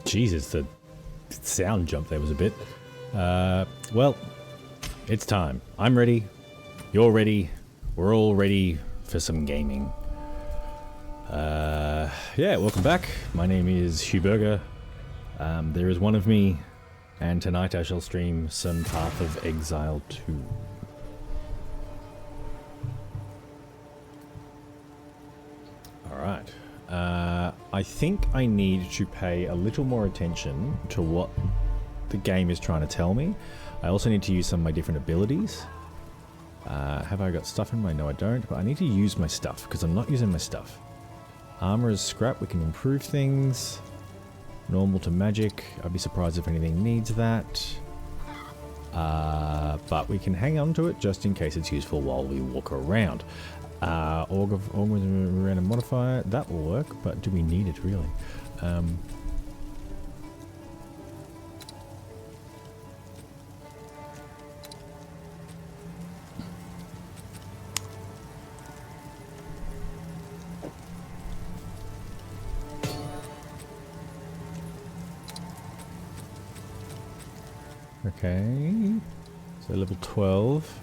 Jesus, the sound jump there was a bit. Well, it's time. I'm ready. You're ready. We're all ready for some gaming. Yeah, welcome back. My name is Hugh Burger. There is one of me, and tonight I shall stream some Path of Exile 2. Alright. I think I need to pay a little more attention to what the game is trying to tell me. I also need to use some of my different abilities. Have I got stuff in my? No, I don't, but I need to use my stuff because I'm not using my stuff. Armor is scrap, we can improve things. Normal to magic, I'd be surprised if anything needs that. But we can hang on to it just in case it's useful while we walk around. Org of random modifier, that will work, but do we need it really? Okay, so level 12.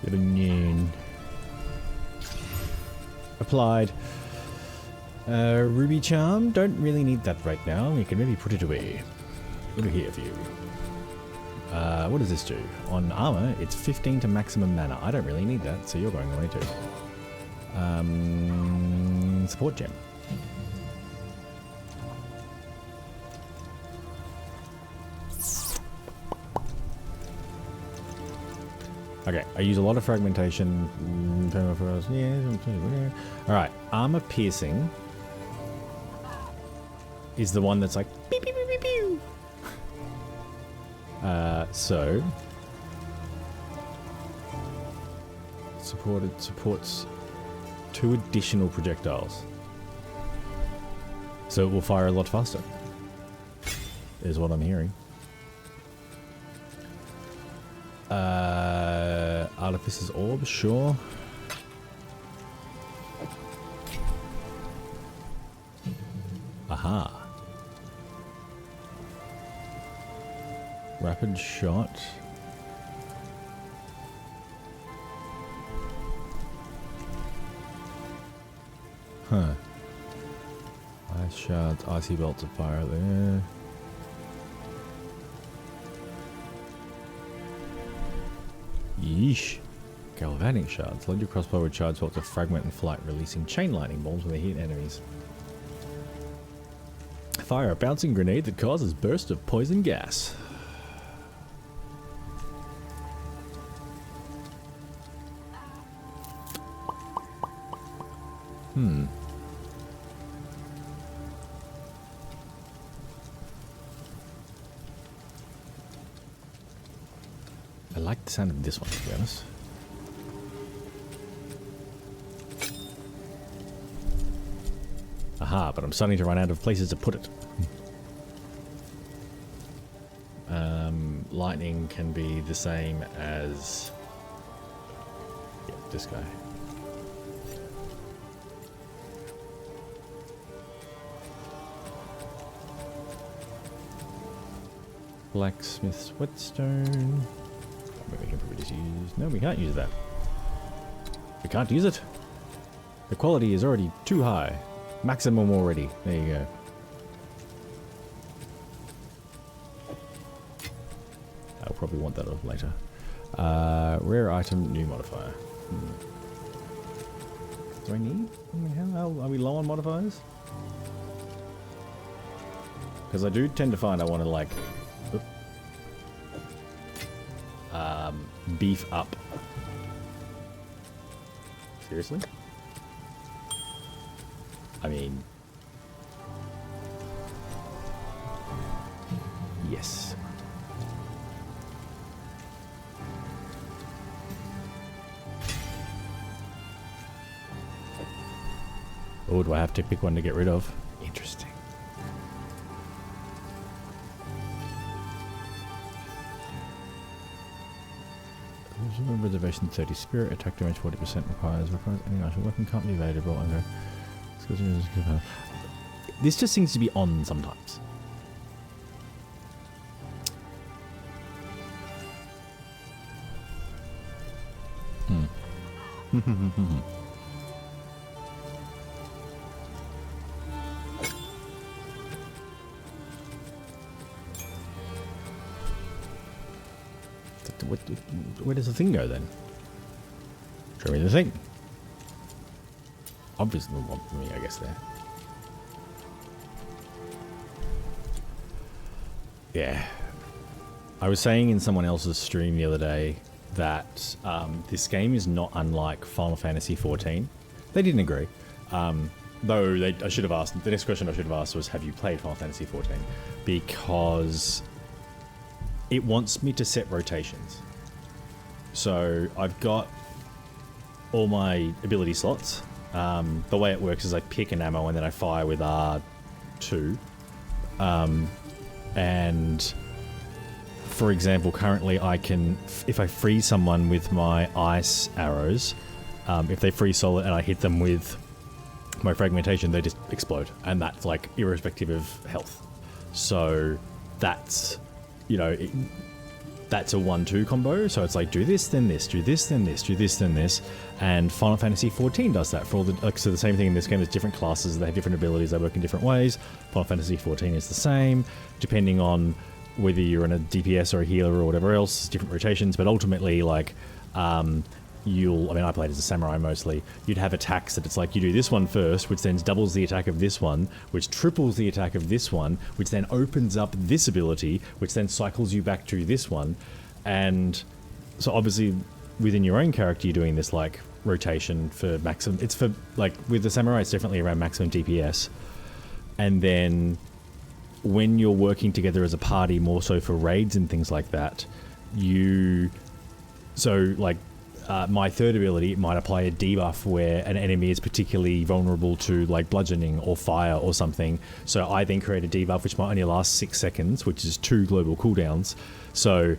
Level 9. Applied. Ruby charm, don't really need that right now. You can maybe put it away. Put it here for you. What does this do? On armor, it's 15 to maximum mana. I don't really need that, so you're going away too. Support gem. Okay, I use a lot of fragmentation. Alright, armor piercing is the one that's like beep, beep, beep, beep, beep. So supports 2 additional projectiles. So it will fire a lot faster, is what I'm hearing. Artificer's Orb, sure. Aha. Rapid shot. Huh. Ice shards, icy bolts of fire there. Yeesh. Galvanic shards. Load your crossbow with shards to fragment and flight, releasing chain lightning bolts when they hit enemies. Fire a bouncing grenade that causes burst of poison gas. I like the sound of this one, to be honest. Aha, but I'm starting to run out of places to put it. Lightning can be the same as... yeah, this guy. Blacksmith's whetstone. We can probably just use... no, we can't use that. We can't use it. The quality is already too high. Maximum already. There you go. I'll probably want that later. Rare item, new modifier. Do I need? How are we low on modifiers? Because I do tend to find I want to like... beef up. Seriously? I mean... yes. Oh, do I have to pick one to get rid of? Interesting. Reservation 30 spirit, attack damage 40% requires any actual weapon can't be available. this just seems to be on sometimes. Where does the thing go then? Show me the thing. Obviously one for me, I guess, there. Yeah. I was saying in someone else's stream the other day that this game is not unlike Final Fantasy XIV. They didn't agree. Though I should have asked, the next question I should have asked was, have you played Final Fantasy XIV? Because it wants me to set rotations. So I've got all my ability slots. The way it works is I pick an ammo and then I fire with R2. And for example, currently I can, if I freeze someone with my ice arrows, if they freeze solid and I hit them with my fragmentation, they just explode. And that's like irrespective of health. So that's, you know, that's a 1-2 combo. So it's like do this, then this, do this, then this, do this, then this. And Final Fantasy XIV does that for all the, like, so the same thing in this game. There's different classes, they have different abilities, they work in different ways. Final Fantasy XIV is the same, depending on whether you're in a DPS or a healer or whatever else, different rotations. But ultimately, like, I mean, I played as a samurai mostly. You'd have attacks that it's like you do this one first, which then doubles the attack of this one, which triples the attack of this one, which then opens up this ability, which then cycles you back to this one. And so obviously within your own character, you're doing this like rotation for maximum. It's for like with the samurai, it's definitely around maximum DPS. And then when you're working together as a party, more so for raids and things like that, my third ability might apply a debuff where an enemy is particularly vulnerable to like bludgeoning or fire or something. So I then create a debuff which might only last 6 seconds, which is 2 global cooldowns. So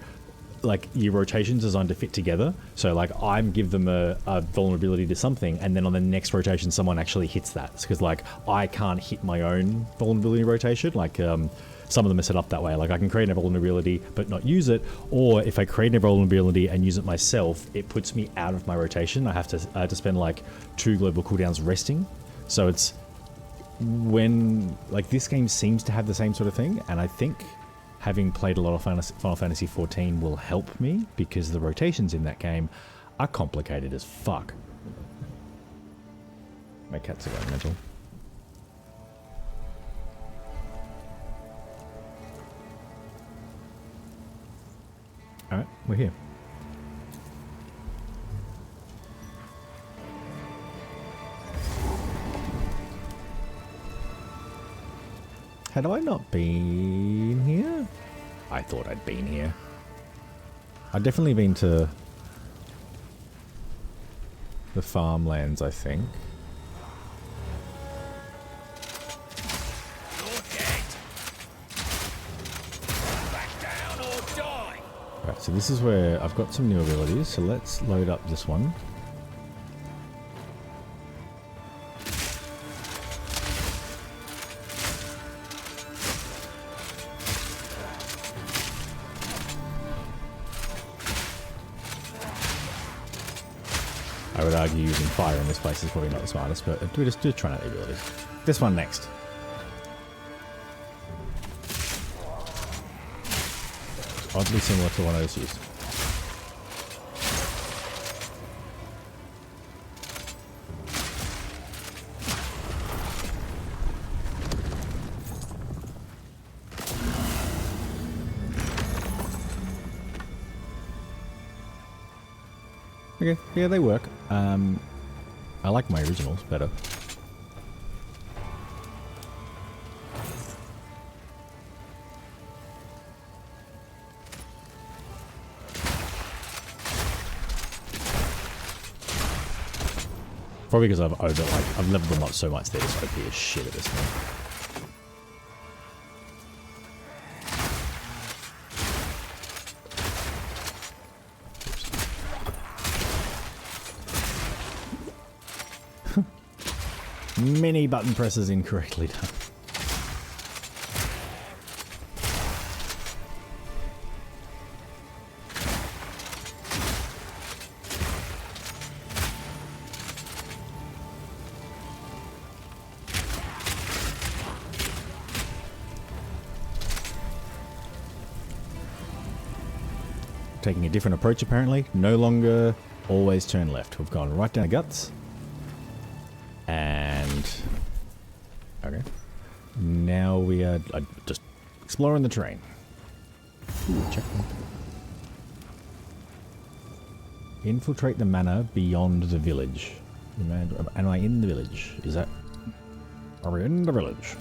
like your rotations designed to fit together. So like I give them a vulnerability to something, and then on the next rotation someone actually hits that. Because like I can't hit my own vulnerability rotation. Like some of them are set up that way. Like I can create a vulnerability but not use it, or if I create a vulnerability and use it myself, it puts me out of my rotation. I have to spend like 2 global cooldowns resting. So it's when like this game seems to have the same sort of thing, and I think having played a lot of Final Fantasy XIV will help me because the rotations in that game are complicated as fuck. My cats are going mental. Alright, we're here. Had I not been here? I thought I'd been here. I'd definitely been to the farmlands, I think. Right, so this is where I've got some new abilities, so let's load up this one. I would argue using fire in this place is probably not the smartest, but we're just trying out the abilities. This one next. Oddly similar to one I just used. Okay, yeah, they work. I like my originals better. Probably because I've leveled them up so much they're just OP as shit at this point. Many button presses incorrectly done. taking a different approach apparently. No longer always turn left. We've gone right down the guts. And... okay. Now we are just exploring the terrain. Ooh, checkpoint. Infiltrate the manor beyond the village. Am I in the village? Is that... are we in the village?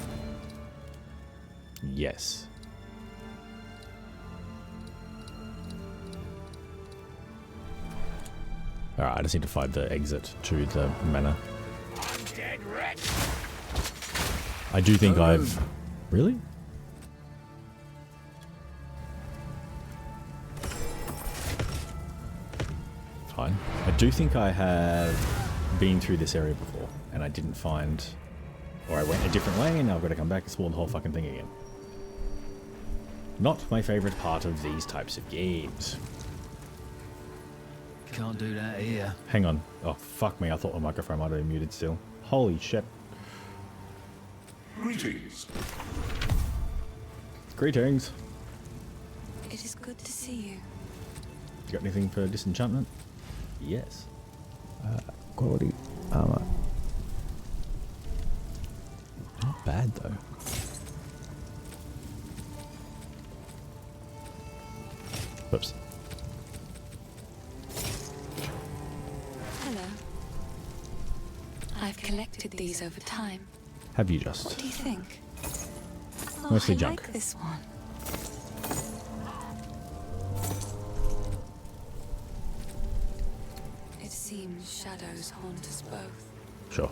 Yes. Alright, I just need to find the exit to the manor. I do think I've... really? Fine. I do think I have been through this area before, and I didn't find... or I went a different way, and now I've got to come back and explore the whole fucking thing again. Not my favourite part of these types of games. Can't do that here. Hang on. Oh, fuck me. I thought the microphone might have been muted still. Holy shit. Greetings. Greetings. It is good to see you. You got anything for disenchantment? Yes. Quality armor. Not bad though. Whoops. Hello. I've collected these over time. Have you just? What do you think? Mostly I junk. like this one. It seems shadows haunt us both. Sure.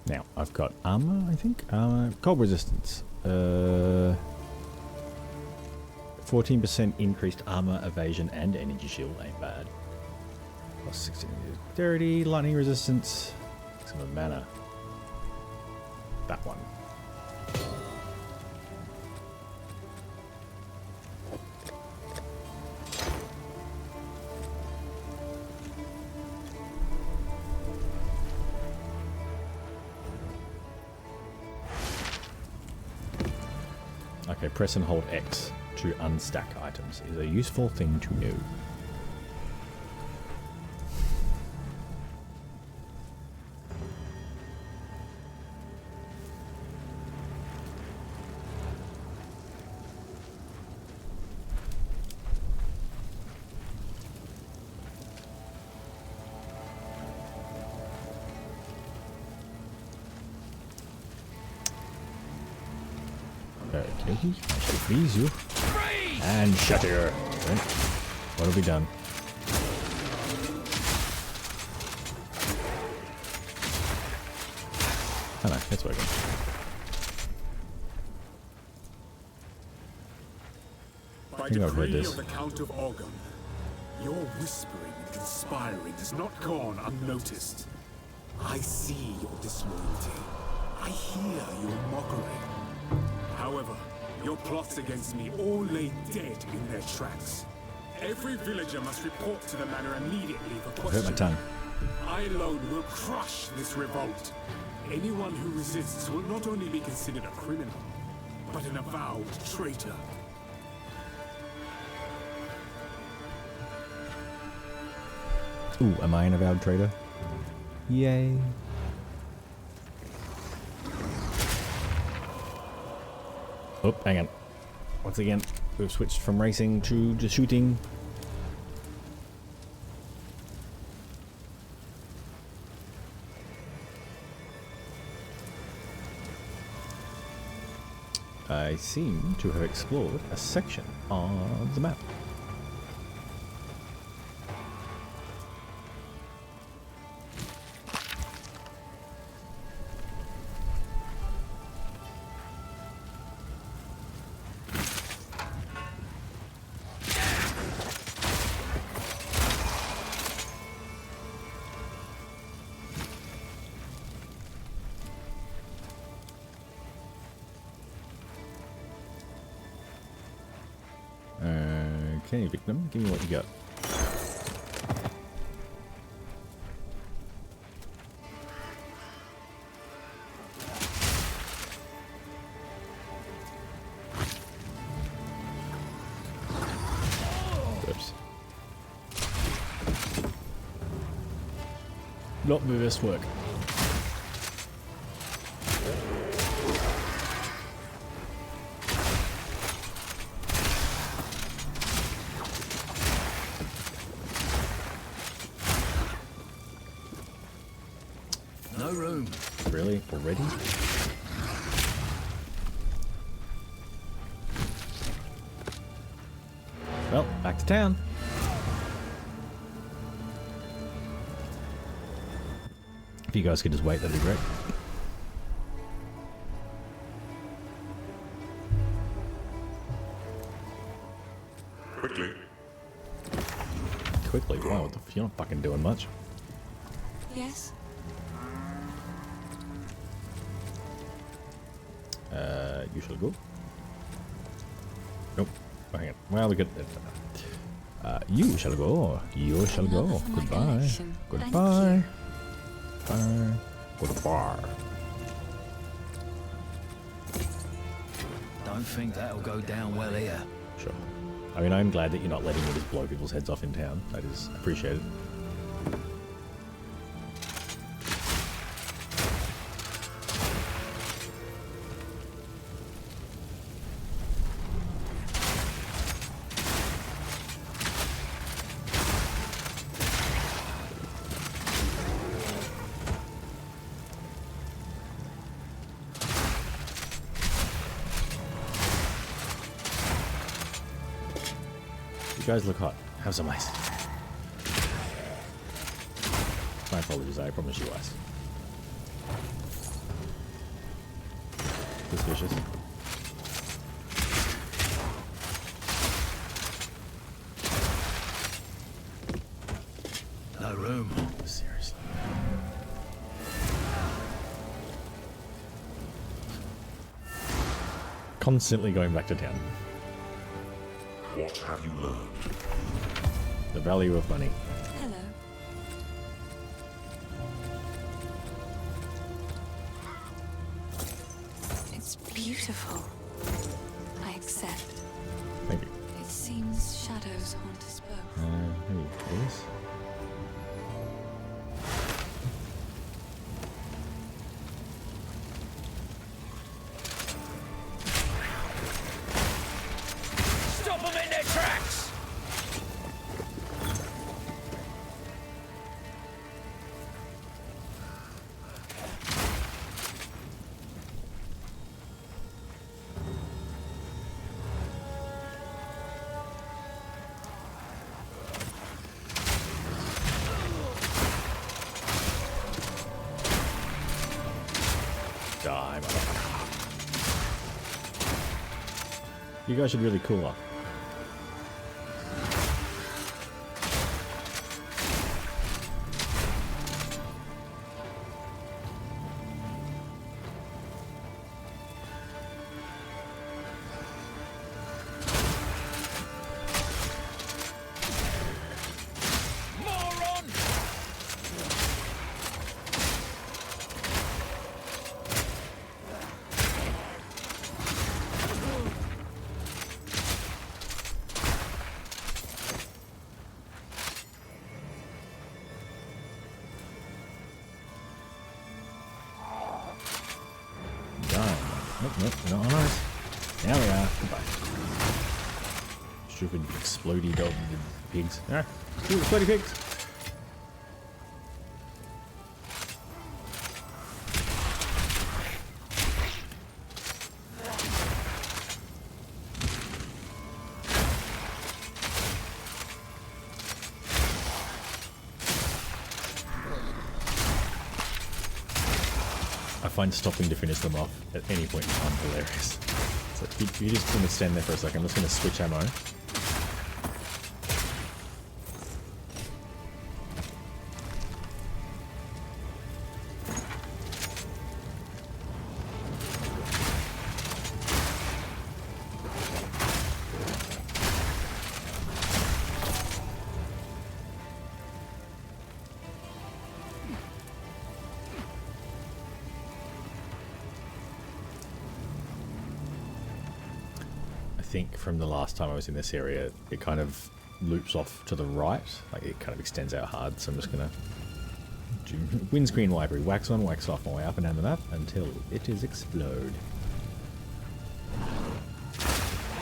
Now, I've got armor, I think. Cold resistance. 14% increased armor, evasion, and energy shield ain't bad. Plus 16 dexterity, lightning resistance. Some of mana. That one. Okay, press and hold X to unstack items is a useful thing to know. Okay, I should freeze you. And shatter. Okay. What have we done? Oh no, it's working. By think I've heard decree this. of the Count of Organ, your whispering and conspiring has not gone unnoticed. I see your disloyalty. I hear your mockery. However, your plots against me all lay dead in their tracks. Every villager must report to the manor immediately for Hurt my questioning. tongue. I alone will crush this revolt. Anyone who resists will not only be considered a criminal, but an avowed traitor. Ooh, am I an avowed traitor? Yay. Oh, hang on. Once again, we've switched from racing to just shooting. I seem to have explored a section of the map. Okay, victim, give me what you got. Oops. Not the best work. No room. Really? Already? Well, back to town. If you guys could just wait, that'd be great. Quickly. Quickly. Wow, what the you're not fucking doing much. Yes? You shall go. Nope. Oh, hang on. Well, we could. You shall go. You shall go. Another for my Goodbye. collection. Goodbye. Bye. Goodbye. Don't think that'll go down well here. Sure. I mean, I'm glad that you're not letting me just blow people's heads off in town. That is appreciated. You guys look hot. Have some ice. My apologies, I promise you ice. Suspicious. No room. Seriously. Constantly going back to town. What have you learned? The value of money. Hello. It's beautiful. I accept. Thank you. It seems shadows haunt us both. Maybe it is. Stop them in their tracks! Die, motherfucker. You guys should really cool off. Moron! Die. Nope, nope, we're not on ice. Now we are. Goodbye. Stupid explodey dog pigs. Ah, stupid explodey pigs. I find stopping to finish them off at any point in time hilarious. So you just going to stand there for a second. I'm just going to switch ammo. think from the last time I was in this area, it kind of loops off to the right. Like it kind of extends out hard, so I'm just gonna do windscreen wipery, wax on, wax off my way up and down the map until it is explode.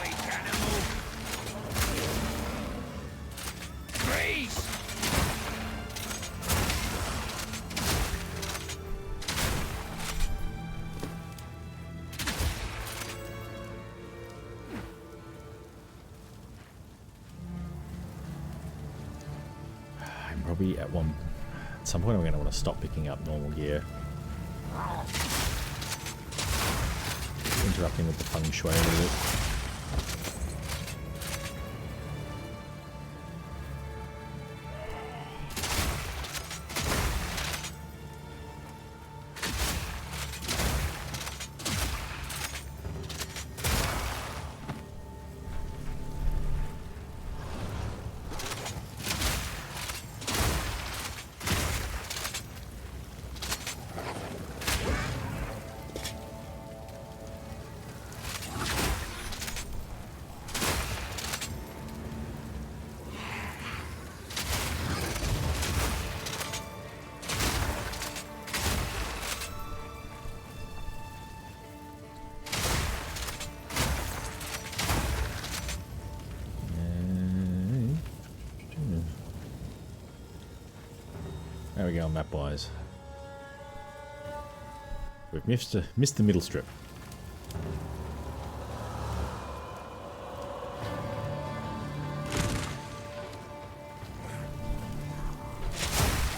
Weak animal. Freeze! I'm probably at some point I'm going to want to stop picking up normal gear. Interrupting with the feng shui a little bit. There we go, map-wise. We've missed the middle strip.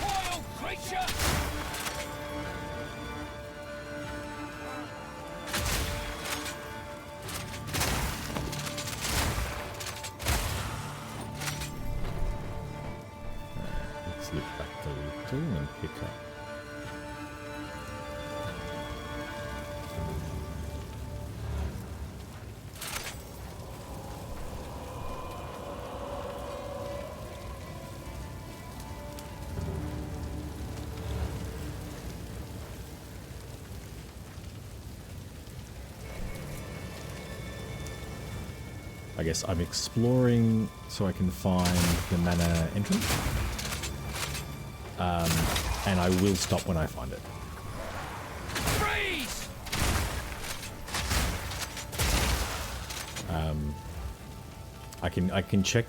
Wild creature! Let's look back a little and pick up. I guess I'm exploring so I can find the manor entrance. And I will stop when I find it. Freeze! I can check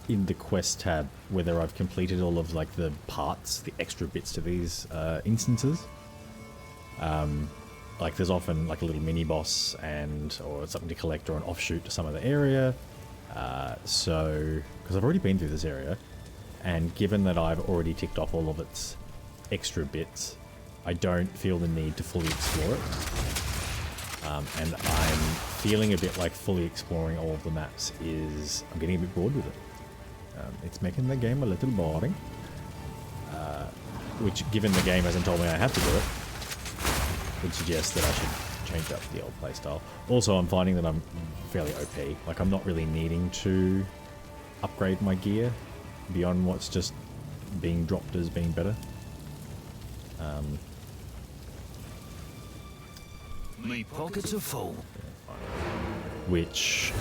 in the quest tab whether I've completed all of like the parts, the extra bits to these instances. Like there's often like a little mini boss or something to collect or an offshoot to some other area. So because I've already been through this area, and given that I've already ticked off all of its extra bits, I don't feel the need to fully explore it. And I'm feeling a bit like fully exploring all of the maps I'm getting a bit bored with it. It's making the game a little boring. Which, given the game hasn't told me I have to do it, would suggest that I should change up the old playstyle. Also, I'm finding that I'm fairly OP. Like, I'm not really needing to upgrade my gear beyond what's just being dropped as being better. Me pockets are full. Which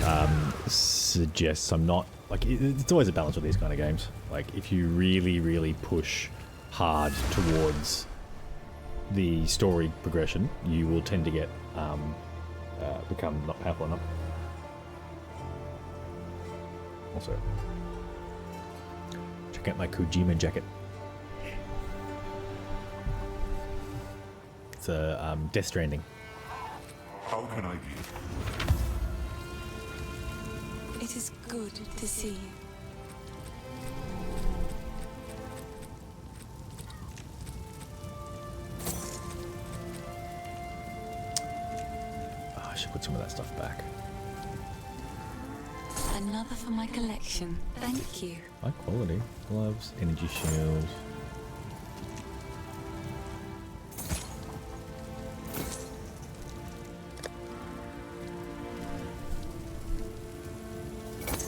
suggests I'm not... Like, it's always a balance with these kind of games. Like, if you really, really push hard towards the story progression, you will tend to get become not powerful enough. Also, check out my Kojima jacket. It's a Death Stranding. How can I be? It is good to see you. Oh, I should put some of that stuff back. Another for my collection. Thank you. High quality. Gloves, energy shield.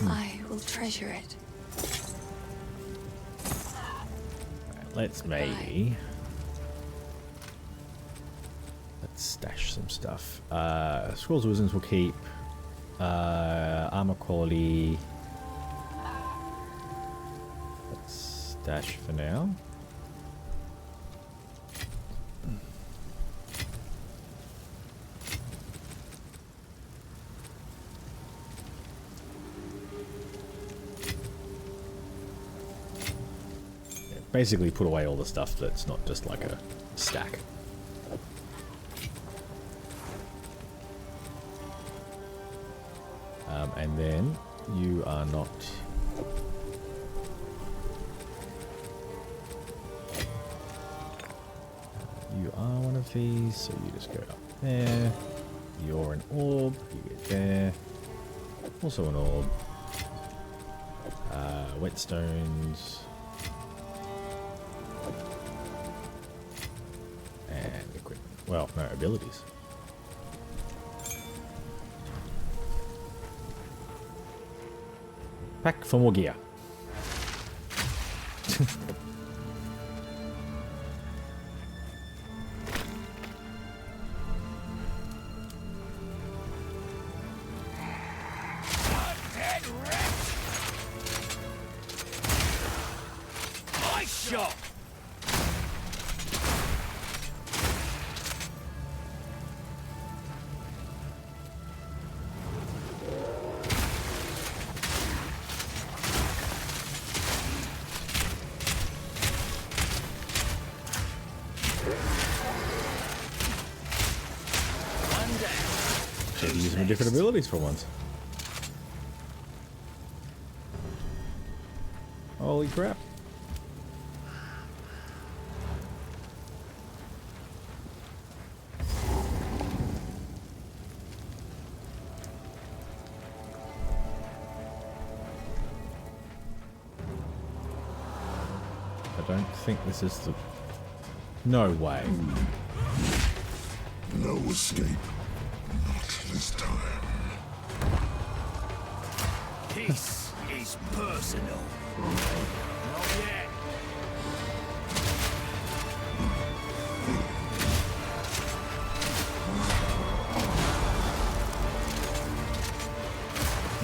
I will treasure it. Let's stash some stuff. Scrolls of Wisdoms will keep. Armor quality. Let's dash for now. Basically put away all the stuff that's not just like a stack. And then you are not... You are one of these, so you just go up there. You're an orb, you get there. Also an orb. Whetstones. And equipment. Well, no, abilities. Pack for more gear. Dead rat! Nice shot! Should use some different abilities for once. Holy crap. I don't think this is the... No way. No escape. Not this time. This is personal. Not yet.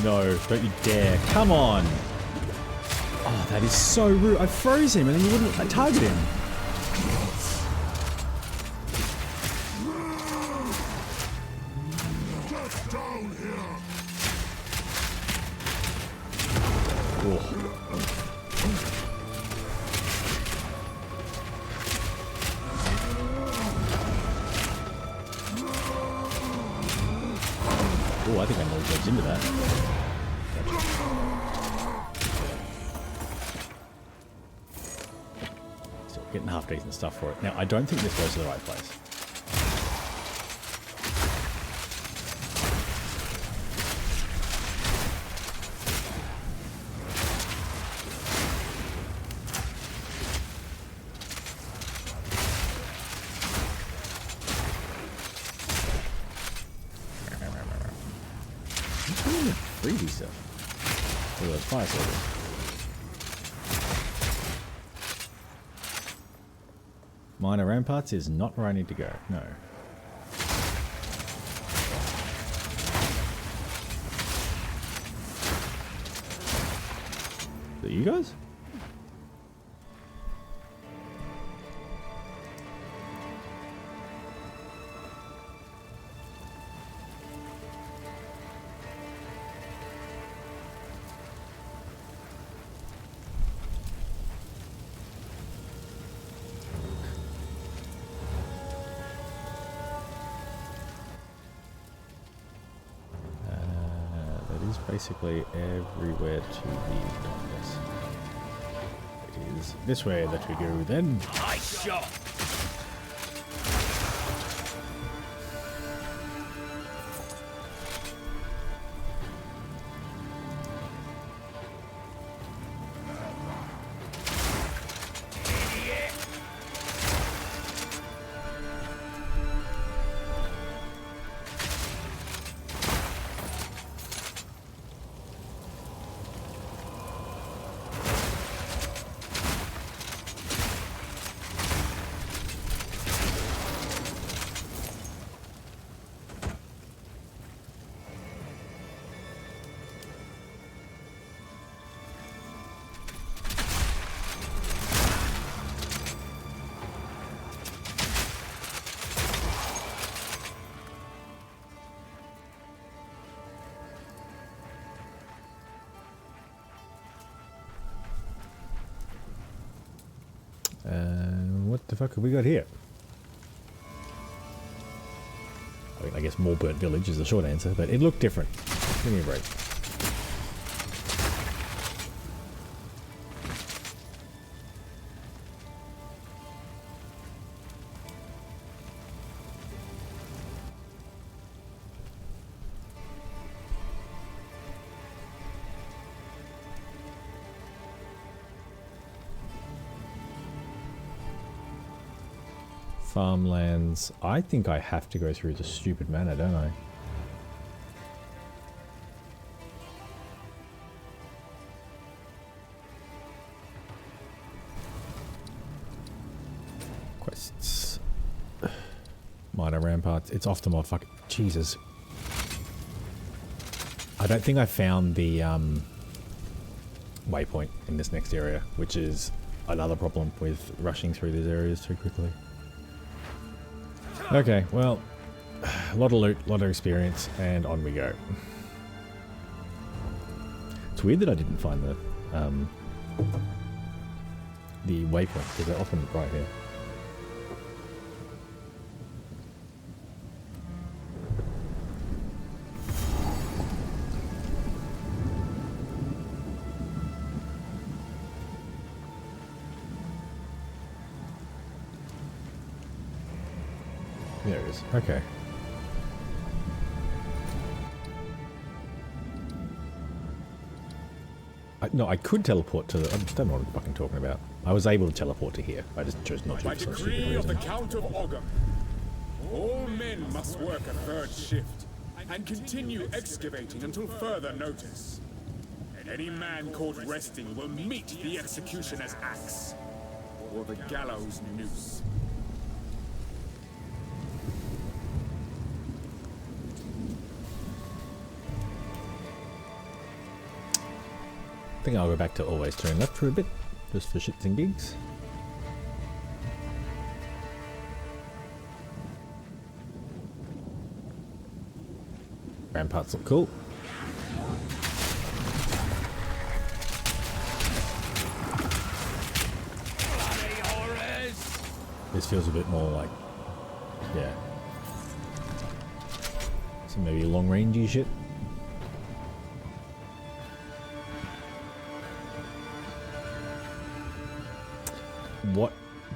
No, don't you dare. Come on. Oh, that is so rude. I froze him and then you wouldn't target him. Get down here. Oh, I think I know what goes into that. Still getting half decent stuff for it. Now, I don't think this goes to the right place. Freebie stuff. Oh, that's fire soldiers. Minor ramparts is not where I need to go. No. Is it you guys? Basically everywhere to the darkness. It is this way that we go then. Nice shot! The fuck have we got here? I mean, I guess more burnt village is the short answer, but it looked different. Give me a break. Farmlands. I think I have to go through the stupid manor, don't I? Quests. Minor ramparts. It's off the mod. Fuck. Jesus. I don't think I found the waypoint in this next area, which is another problem with rushing through these areas too quickly. Okay, well, a lot of loot, a lot of experience, and on we go. It's weird that I didn't find the waypoint, because they're often right here. There it is. Okay. No, I could teleport to the... I don't know what I'm fucking talking about. I was able to teleport to here. I just chose not to. By For some decree stupid of the reason. Count of Ogham, all men must work a third shift and continue excavating until further notice. And any man caught resting will meet the executioner's axe or the gallows noose. I think I'll go back to always turn left for a bit, just for shits and gigs. Ramparts look cool. Bloody horrors! This feels a bit more like, yeah. Some maybe long rangey shit. What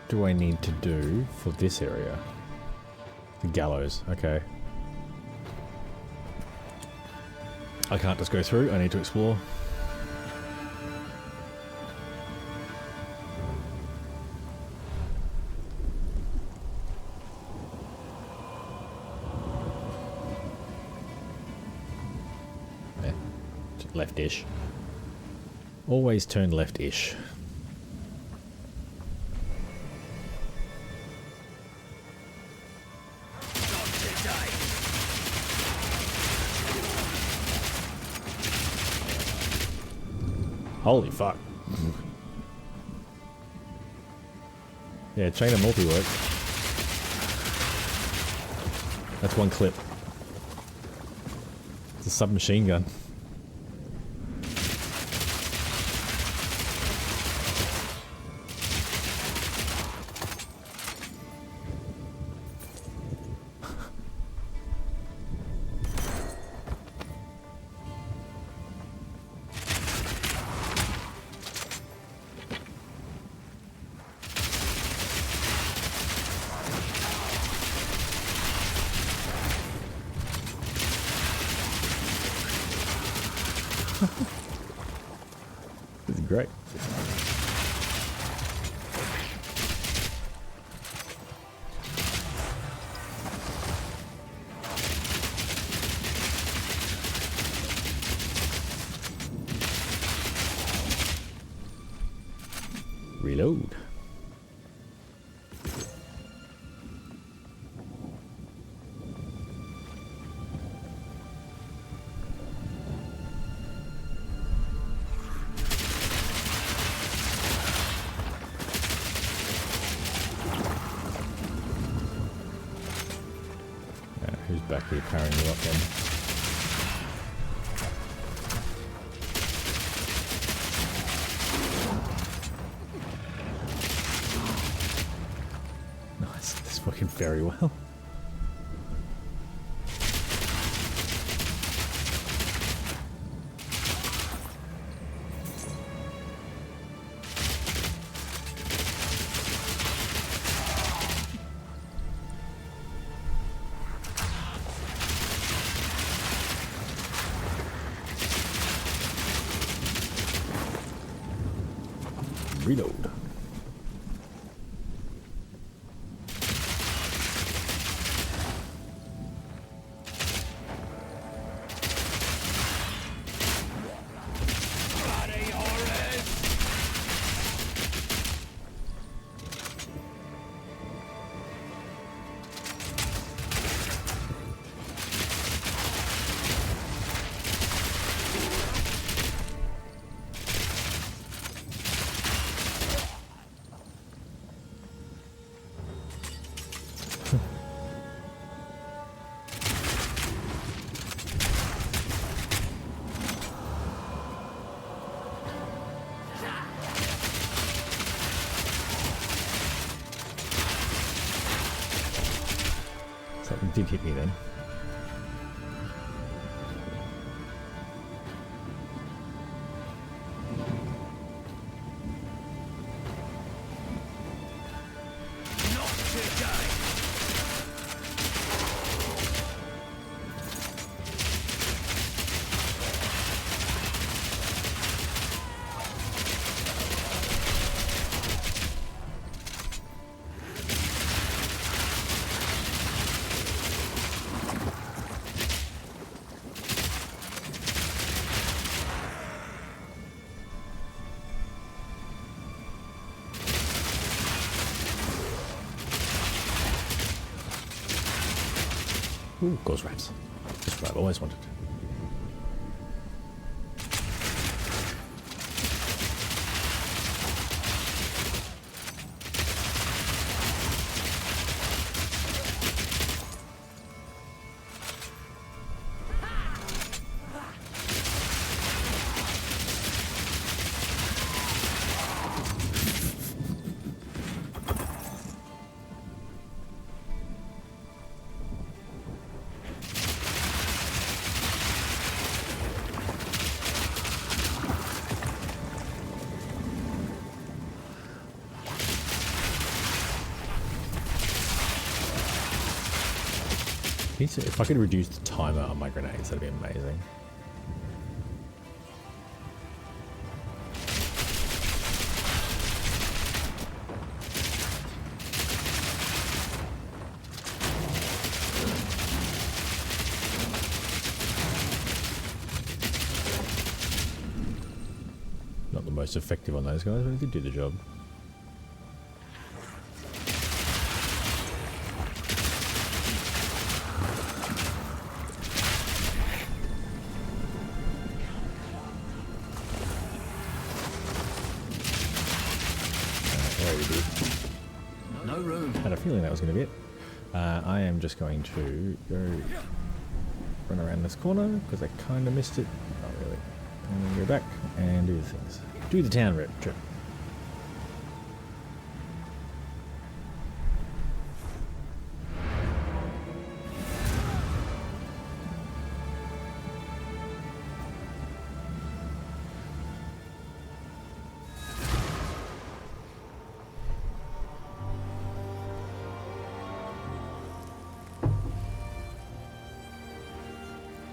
do I need to do for this area? The gallows, okay. I can't just go through, I need to explore. Yeah. Left-ish. Always turn left-ish. Holy fuck. Yeah, chain of multi works. That's one clip. It's a submachine gun. This is great. Reload. Who's back here powering you up then? very well. Reload. Bloody horrors! Something did hit me then. Not today! Ooh, ghost rats. That's what I've always wanted. If I could reduce the timer on my grenades, that'd be amazing. Not the most effective on those guys, but it did do the job. No room. Had a feeling that was going to be it. I am just going to go run around this corner because I kind of missed it. Not really. I'm going to go back and do the things. Do the town trip.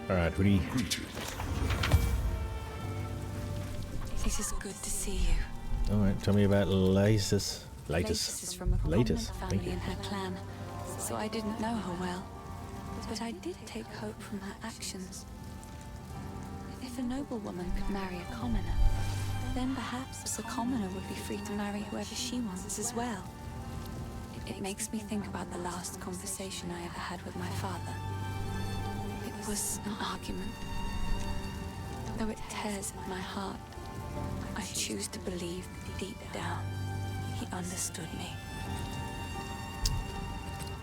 Alright, Hoodie. It is good to see you. Alright, tell me about Latest. Latest is from a Latest. prominent Thank family you. in her clan, so I didn't know her well. But I did take hope from her actions. If a noblewoman could marry a commoner, then perhaps a commoner would be free to marry whoever she wants as well. It makes me think about the last conversation I ever had with my father. It was an argument. Though it tears at my heart, I choose to believe that deep down, he understood me.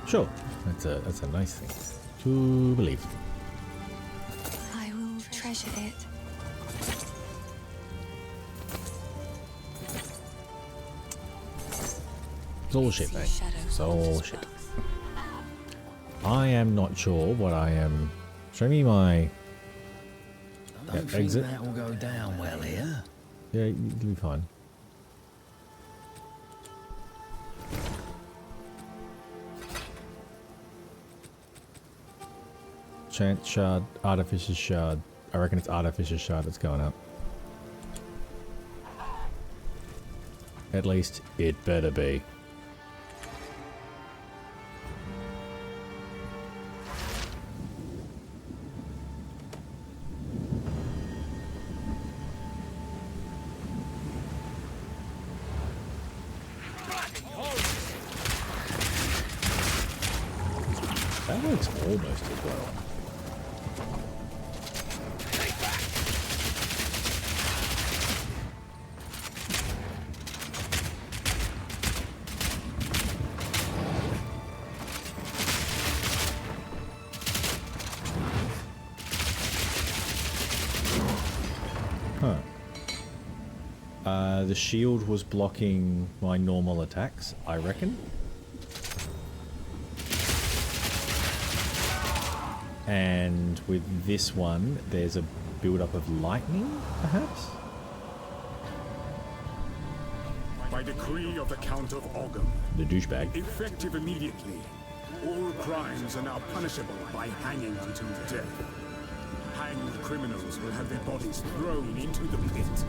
Sure, that's a nice thing to believe. I will treasure it. It's all shit, mate. It's all shit. I am not sure what I am. Show me my Don't think exit. that will go down well here. Yeah, you'll be fine. Chance shard, artificer shard. I reckon it's artificer shard that's going up. At least it better be. That works almost as well. Huh. The shield was blocking my normal attacks, I reckon. And with this one, there's a build-up of lightning, perhaps? By decree of the Count of Ogham, The douchebag. effective immediately, all crimes are now punishable by hanging until death. Hanged criminals will have their bodies thrown into the pit.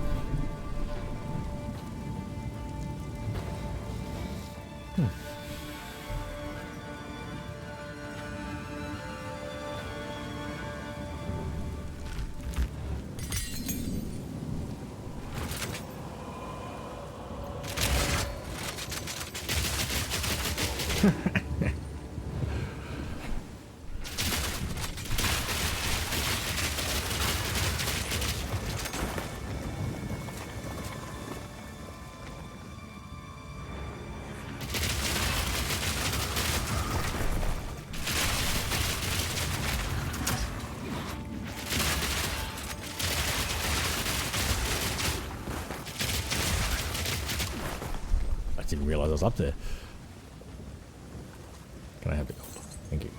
I didn't realize I was up there. Can I have the gold? Thank you.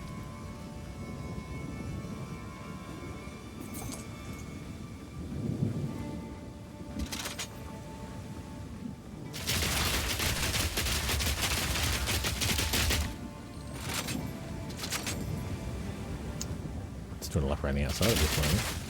It's doing a lap around the outside of this one.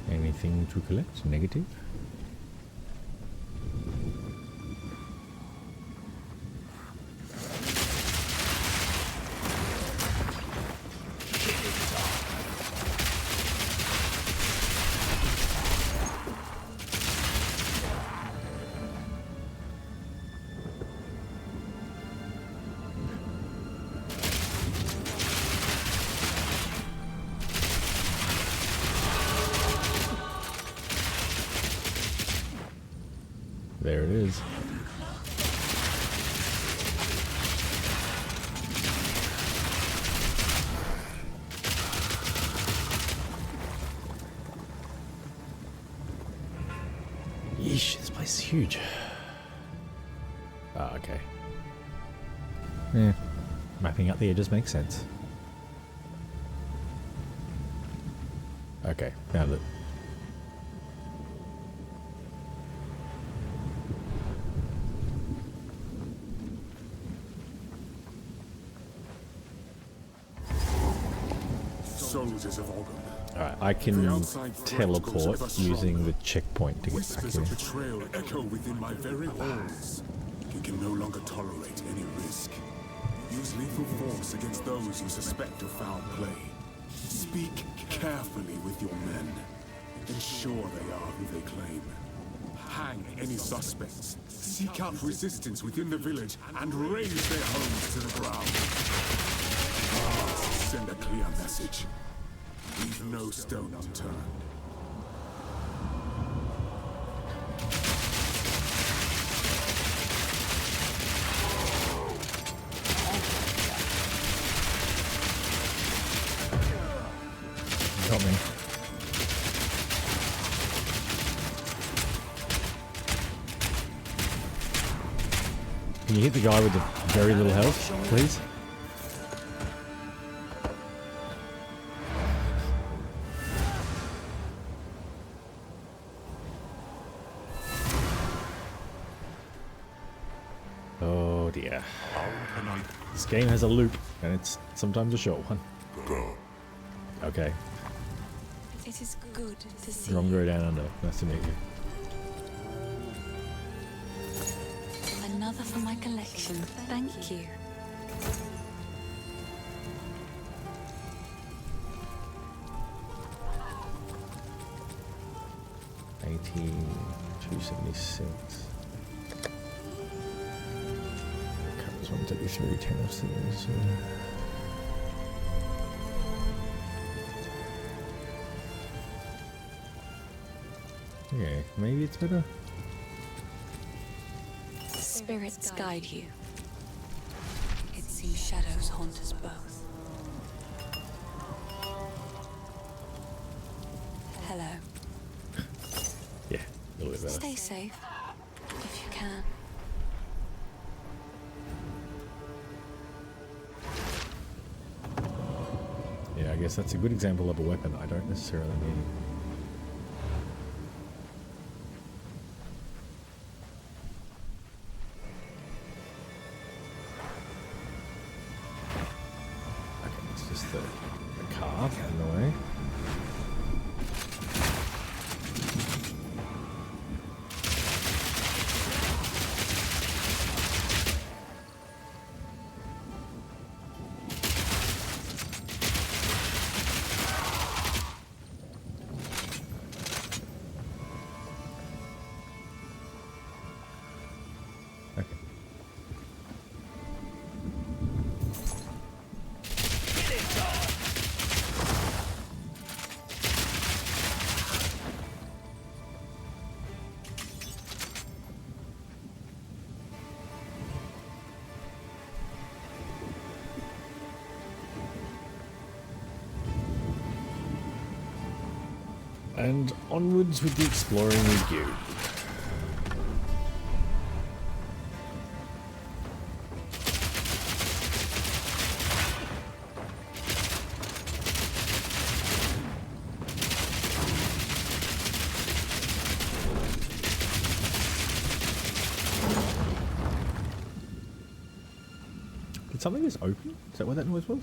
Anything to collect? Negative? There it is. Yeesh, this place is huge. Ah, okay. Yeah, mapping out the edges makes sense. Okay, found it. Soldiers of Ogham. Alright, I can teleport using the checkpoint to get back Whispers here. of betrayal echo within my very halls. You can no longer tolerate any risk. Use lethal force against those you suspect of foul play. Speak carefully with your men. Ensure they are who they claim. Hang any suspects. Seek out resistance within the village and raise their homes to the ground. Send a clear message. Leave no stone unturned. Can you hit the guy with the very little health, please? Oh dear. This game has a loop, and it's sometimes a short one. Okay. It is good to see Rongo down under. Nice to meet you. another for my collection. Thank you. $18,276. Covers 133, 10 of series. Okay, maybe it's better. Spirits guide you. It seems shadows haunt us both. Hello. Yeah, a little bit better. Stay safe, if you can. Yeah, I guess that's a good example of a weapon I don't necessarily need. The car in the way. And onwards with the exploring we go. Did something just open? Is that what that noise was?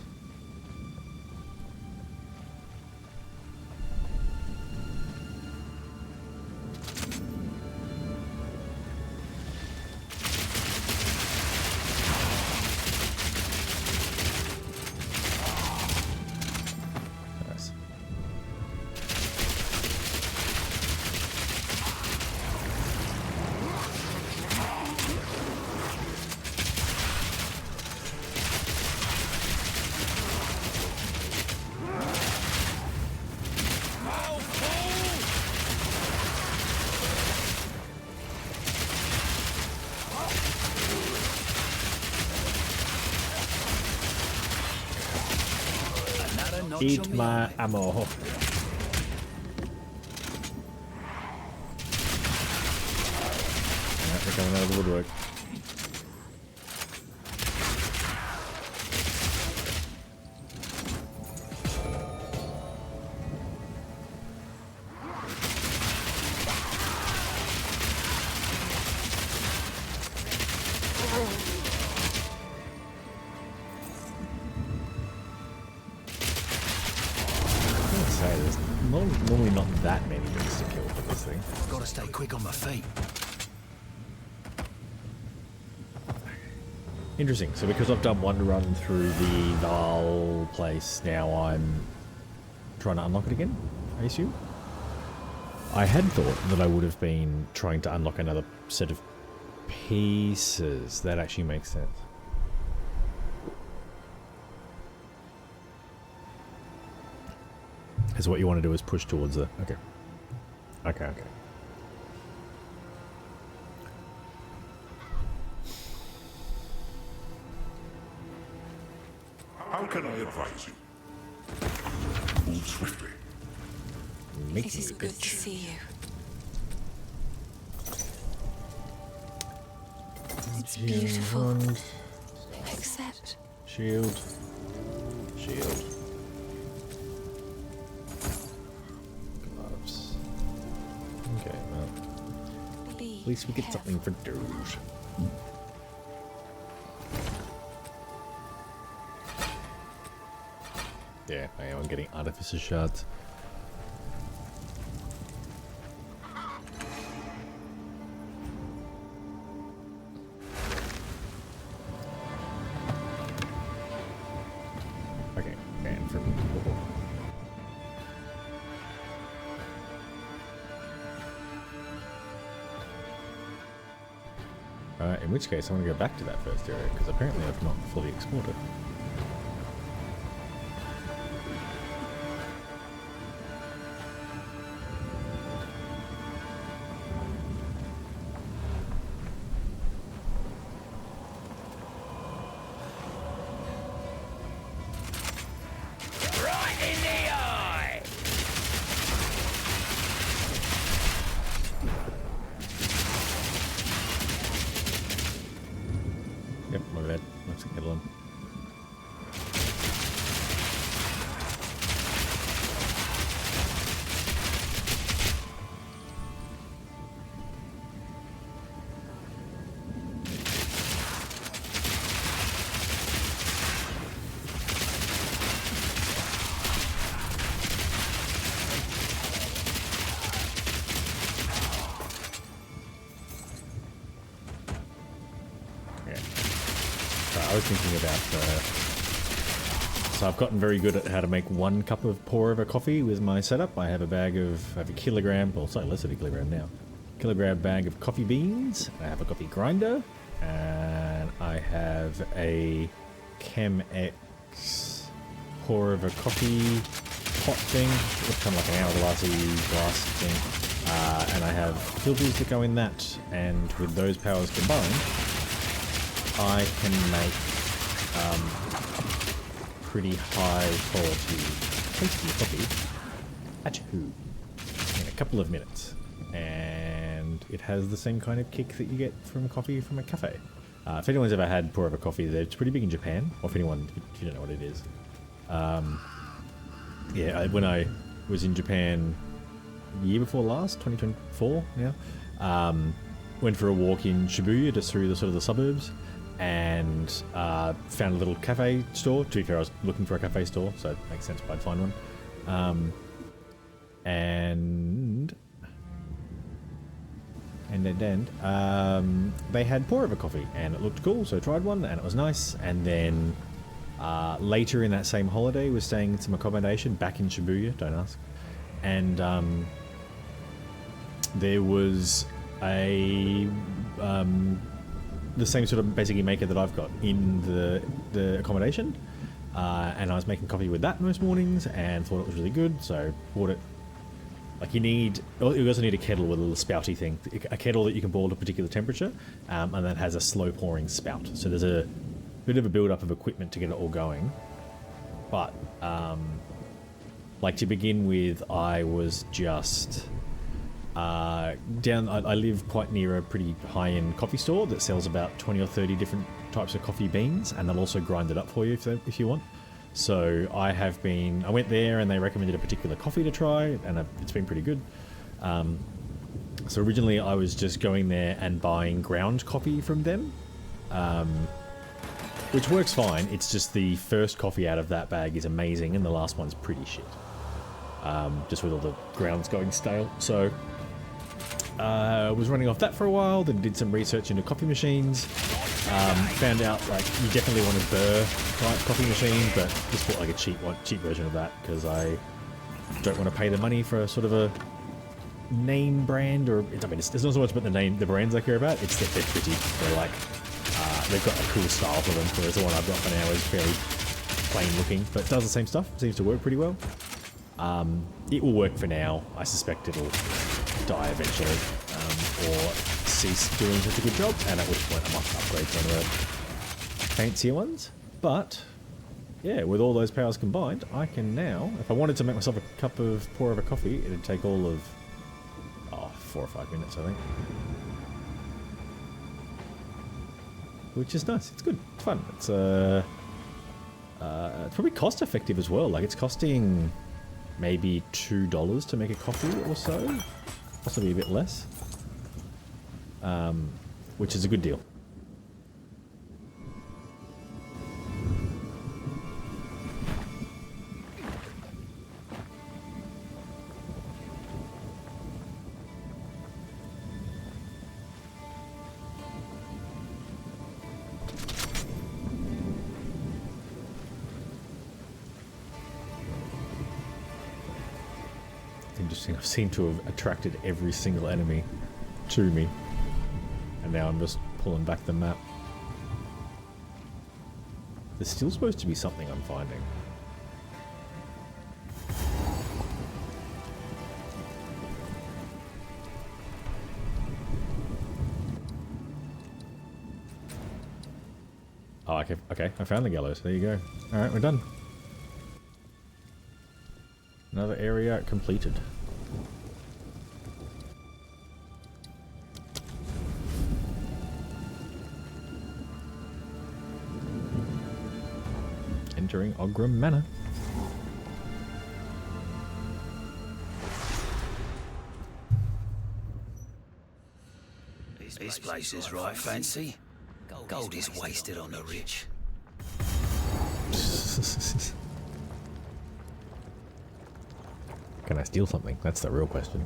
Eat my ammo. Yeah, they're coming out of the woodwork. Normally not that many things to kill for this thing. Gotta stay quick on my feet. Interesting. So because I've done one run through the Val place, now I'm trying to unlock it again, I assume? I had thought that I would have been trying to unlock another set of pieces. That actually makes sense. So what you want to do is push towards the... Okay. Okay. How can I advise you? Move swiftly. Make It is me good bitch. to see you. It's beautiful. Wand, Except shield. Shield. Gloves. Okay, well. At least we get something for Doge. Yeah, I am getting artificer shards. Okay, and from in which case, I want to go back to that first area, because apparently I've not fully explored it. Right in the eye! Yep, my bad. Let's get on. I was thinking about so I've gotten very good at how to make 1 cup of pour over coffee with my setup. I have a kilogram, or slightly less than a kilogram now, kilogram bag of coffee beans. I have a coffee grinder, and I have a Chemex pour over coffee pot thing. It's kind of like an hourglassy glass thing, and I have filters that go in that, and with those powers combined, I can make pretty high quality tasty coffee in a couple of minutes, and it has the same kind of kick that you get from coffee from a cafe. If anyone's ever had pour over coffee, it's pretty big in Japan, or if you don't know what it is. Yeah, when I was in Japan the year before last, 2024 now, went for a walk in Shibuya, just through the sort of the suburbs, and found a little cafe store. To be fair, I was looking for a cafe store, so it makes sense I'd find one. And then they had pour over coffee, and it looked cool, so I tried one, and it was nice. And then later in that same holiday, was staying in some accommodation back in Shibuya, don't ask, and there was a the same sort of basically maker that I've got in the accommodation, and I was making coffee with that most mornings and thought it was really good, so bought it. Like you also need a kettle with a little spouty thing, a kettle that you can boil to a particular temperature, and that has a slow pouring spout. So there's a bit of a build up of equipment to get it all going. But like to begin with, I was just I live quite near a pretty high-end coffee store that sells about 20 or 30 different types of coffee beans, and they'll also grind it up for you if you want. So I went there and they recommended a particular coffee to try, and it's been pretty good. So originally I was just going there and buying ground coffee from them, which works fine. It's just the first coffee out of that bag is amazing, and the last one's pretty shit. Just with all the grounds going stale. So was running off that for a while, then did some research into coffee machines. Found out like you definitely want a Burr type coffee machine, but just bought like a cheap version of that because I don't want to pay the money for a sort of a name brand, or it's not so much about the brands I care about. It's that they're pretty. They're like they've got a cool style for them, whereas the one I've got for now is fairly plain looking, but it does the same stuff. It seems to work pretty well. It will work for now. I suspect it'll die eventually, or cease doing such a good job, and at which point I must upgrade to one of the fancier ones. But yeah, with all those powers combined, I can now, if I wanted to make myself a cup of pour over coffee, it'd take all of 4 or 5 minutes, I think. which is nice. It's good. It's fun. It's probably cost effective as well. Like it's costing maybe $2 to make a coffee or so, possibly a bit less, which is a good deal. Interesting. I've seemed to have attracted every single enemy to me, and now I'm just pulling back the map. There's still supposed to be something I'm finding. Oh, okay, I found the gallows. There you go. Alright, we're done. Another area completed. Entering Ogram Manor. This place is right fancy. Gold is wasted on the rich. Can I steal something? That's the real question.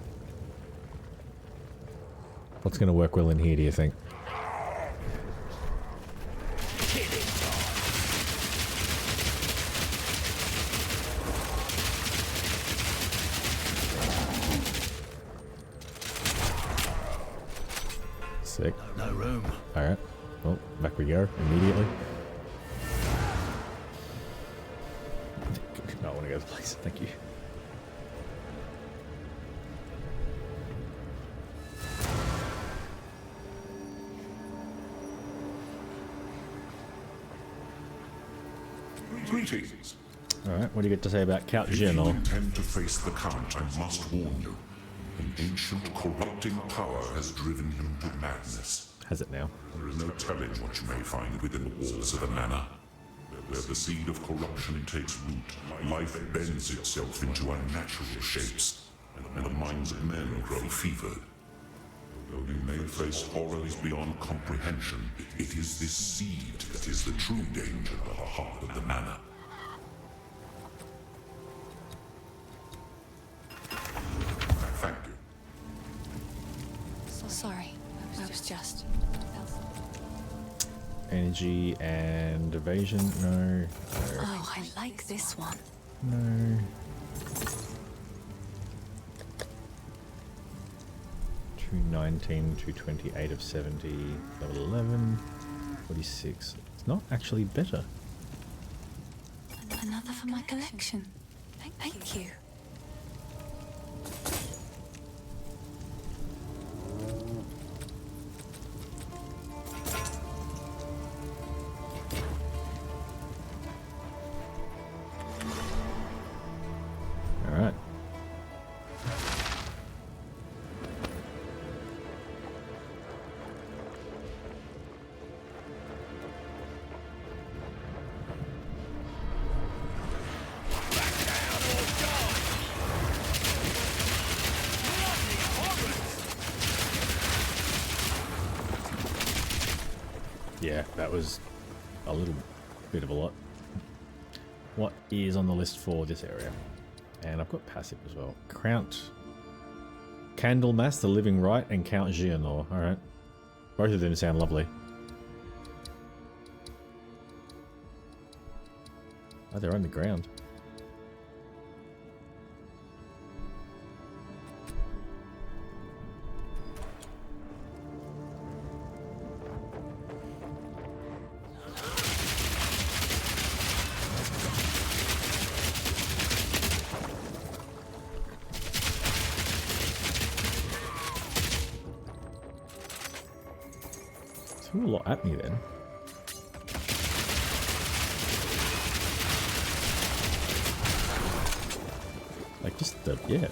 What's going to work well in here, do you think? Sick. No room. Alright. Well, back we go immediately. No, I want to go to the place. Thank you. Greetings. Alright, what do you get to say about Count If you Gino? intend to face the Count, I must warn you. An ancient, corrupting power has driven him to madness. Has it now? There is no telling what you may find within the walls of the manor. Where the seed of corruption takes root, life bends itself into unnatural shapes, and the minds of men grow fevered. Though you may face horrors beyond comprehension, it is this seed that is the true danger at the heart of the manor. Thank you. So sorry. I was just... Energy and evasion? No. Oh, I like this one. No. 219, 228 of 70, level 11, 46. It's not actually better. Another for my collection. Thank you. Alright. Yeah, that was a little bit of a lot. What is on the list for this area? And I've got passive as well. Count Candlemas, the Living Rite, and Count Gianor. Alright. Both of them sound lovely. Oh, they're underground. Threw a lot at me then. Like just the, yeah.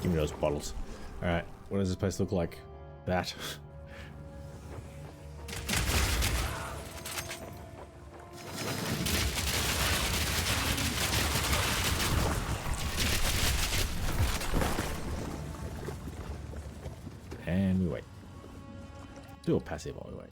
Give me those bottles. Alright, what does this place look like? That. And we wait. Do a passive while we wait.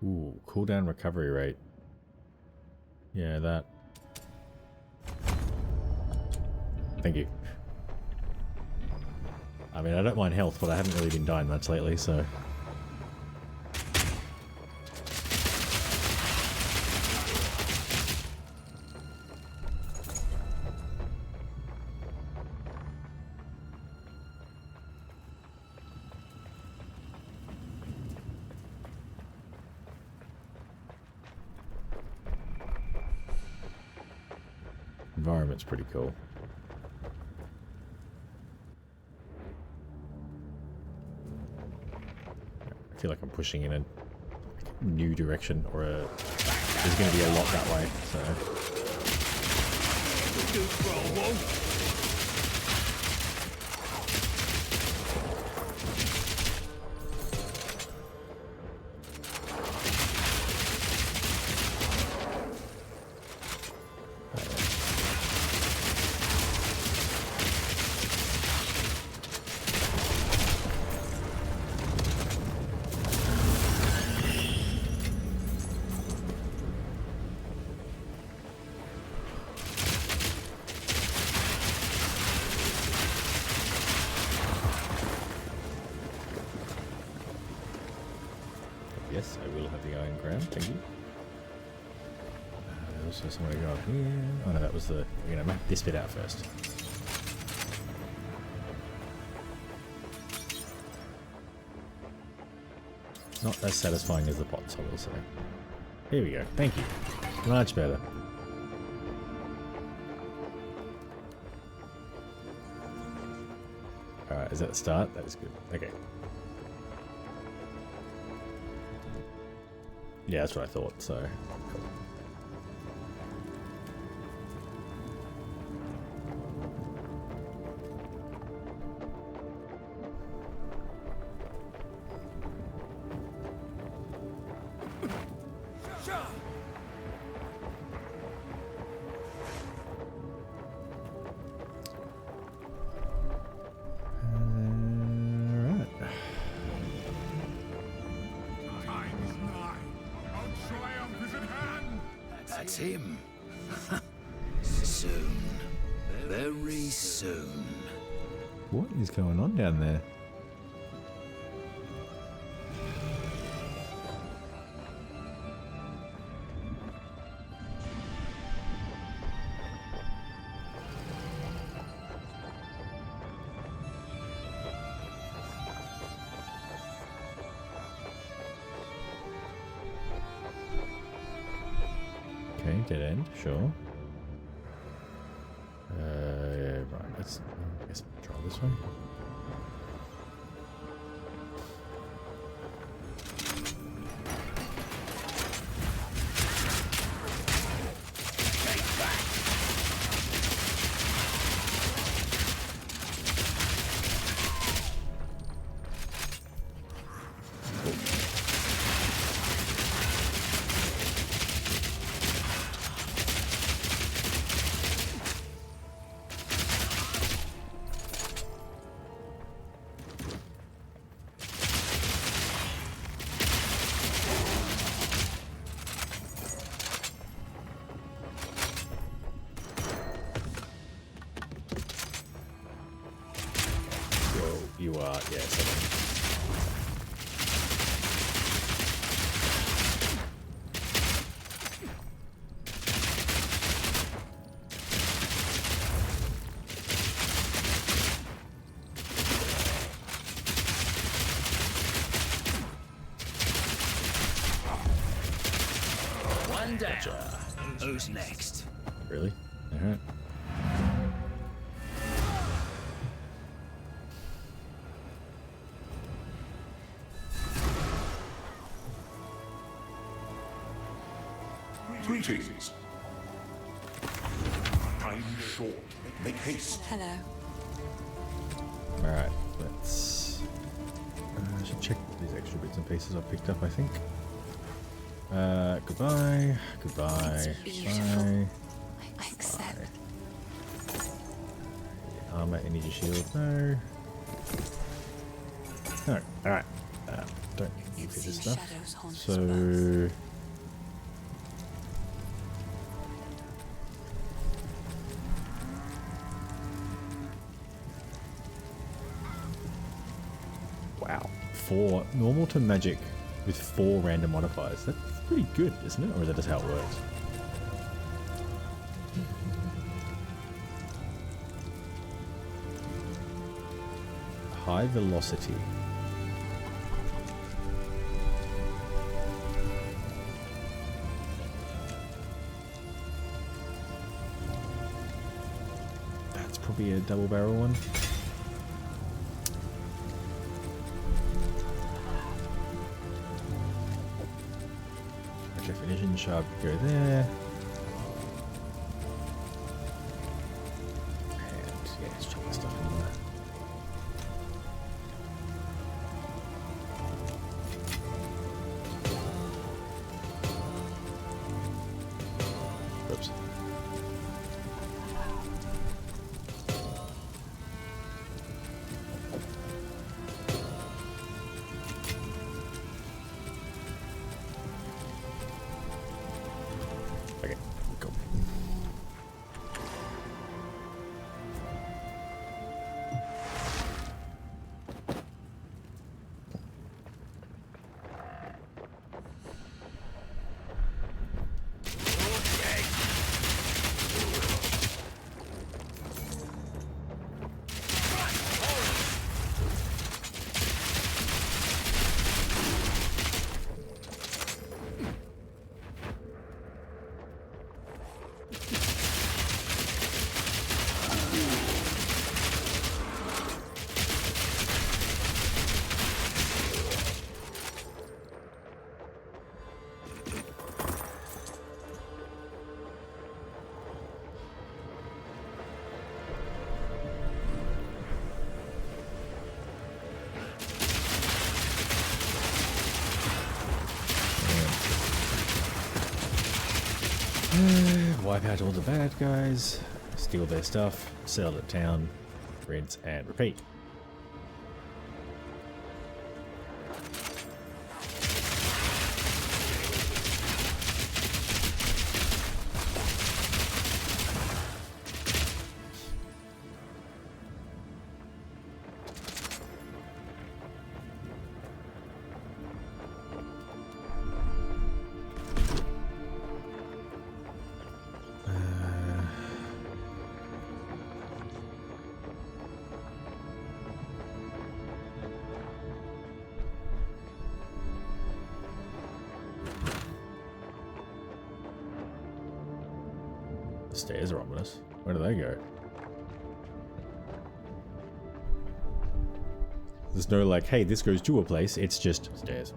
Ooh, cooldown recovery rate. Yeah, that. Thank you. I mean, I don't mind health, but I haven't really been dying much lately, so... Environment's pretty cool. I feel like I'm pushing in a new direction, or there's going to be a lot that way, so... Yes, I will have the iron crown, thank you. Also somewhere to go up here. Oh no, that was the... We're going to map this bit out first. Not as satisfying as the pots, I will say. Here we go, thank you. Much better. Alright, is that the start? That is good. Okay. Yeah, that's what I thought, so cool. That's him. Soon. Very soon. What is going on down there? Okay, dead end, sure. Right, let's I guess try this way. You are, yes. One down. Gotcha. Who's next? Really? Alright. Greetings. Time short. Make haste. Hello. Alright, let's... I should check these extra bits and pieces I picked up, I think. Goodbye. Goodbye. It's beautiful. Bye. I accept. Armor, energy shield, no. No, alright. Don't need you for this stuff. Shadows haunt us So... both. Wow. 4 normal to magic with 4 random modifiers. That's pretty good, isn't it? Or is that just how it works? High velocity. That's probably a double barrel one. Definition sharp, go there. And yeah, let's chuck this stuff in there. Oops. Okay, cool. Wipe out all the bad guys, steal their stuff, sell it at town, rinse and repeat. Stairs are ominous. Where do they go? There's no like, hey, this goes to a place. It's just stairs.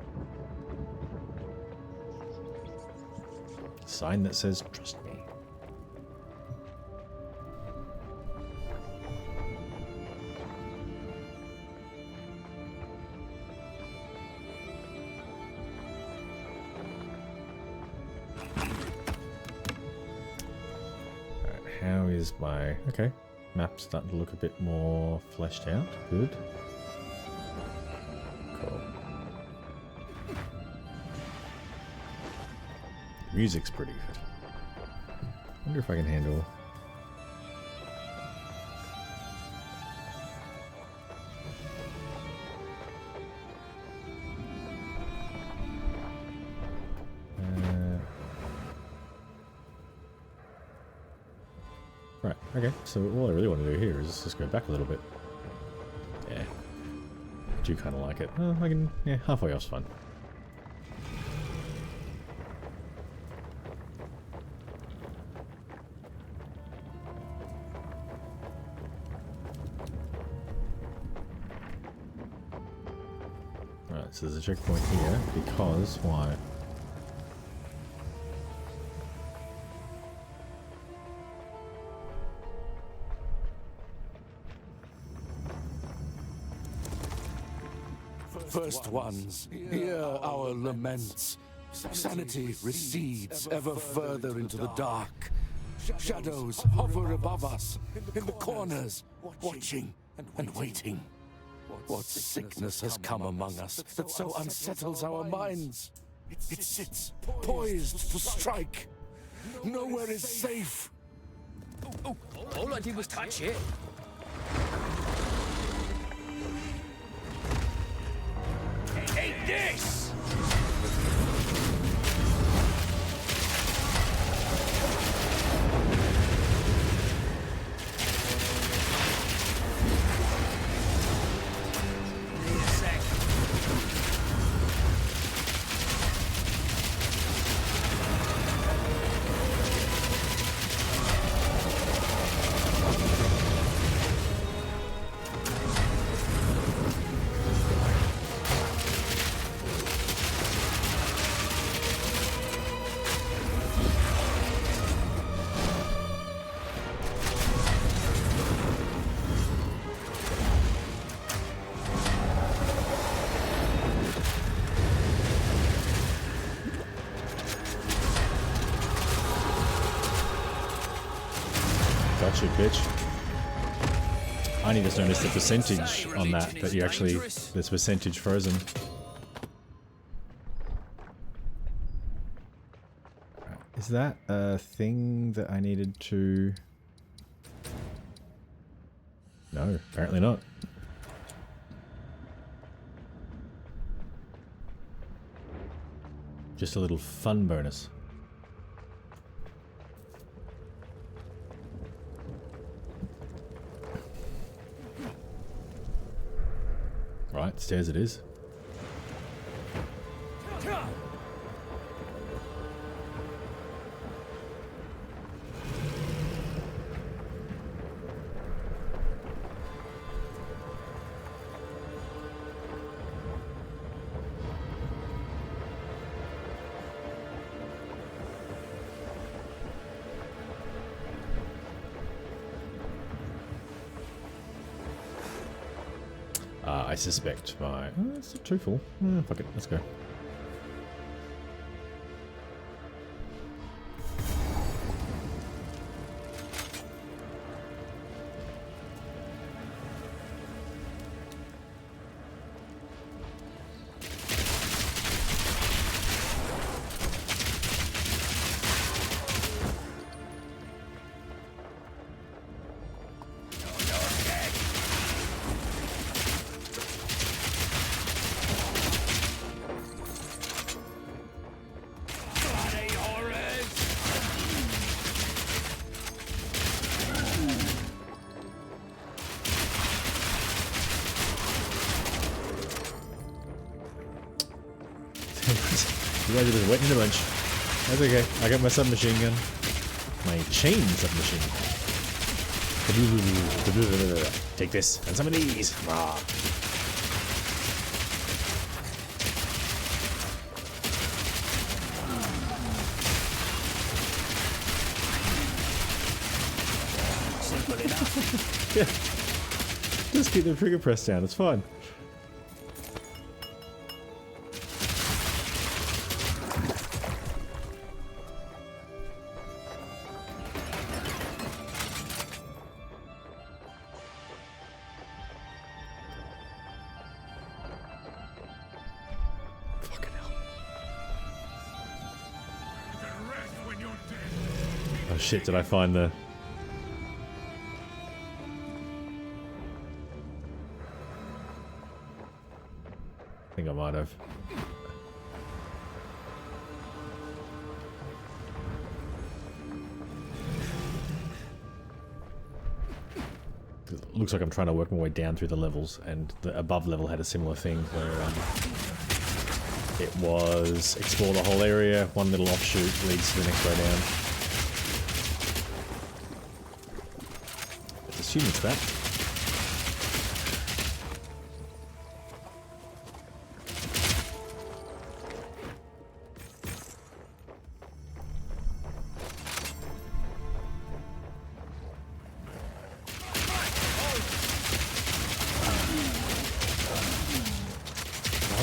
Sign that says, trust me. How is my... Okay. Map's starting to look a bit more fleshed out. Good. Cool. Music's pretty good. Wonder if I can handle... Right, okay, so all I really want to do here is just go back a little bit. Yeah. I do kind of like it. Well, I can, yeah, halfway off's fun. Right, so there's a checkpoint here, because why? First ones, hear our laments. Sanity recedes ever further into the dark. Shadows hover above us, in the corners, watching and waiting. What sickness has come among us that so unsettles our minds? It sits, poised to strike. Nowhere is safe. Oh, all I did was touch it. Eat this! Gotcha, bitch. I need to notice the percentage on that you actually, there's percentage frozen. Is that a thing that I needed to... No, apparently not. Just a little fun bonus. Right, stairs it is. I suspect my... Oh, it's too full. Fuck it, let's go. You guys are just wet in a bunch. That's okay. I got my submachine gun. My chain submachine. Take this and some of these. Rah. Simple enough. Yeah. Just keep the trigger pressed down. It's fine. Oh shit, did I find the... I think I might have. It looks like I'm trying to work my way down through the levels, and the above level had a similar thing where it was explore the whole area, one little offshoot leads to the next way down. Let's assume it's that.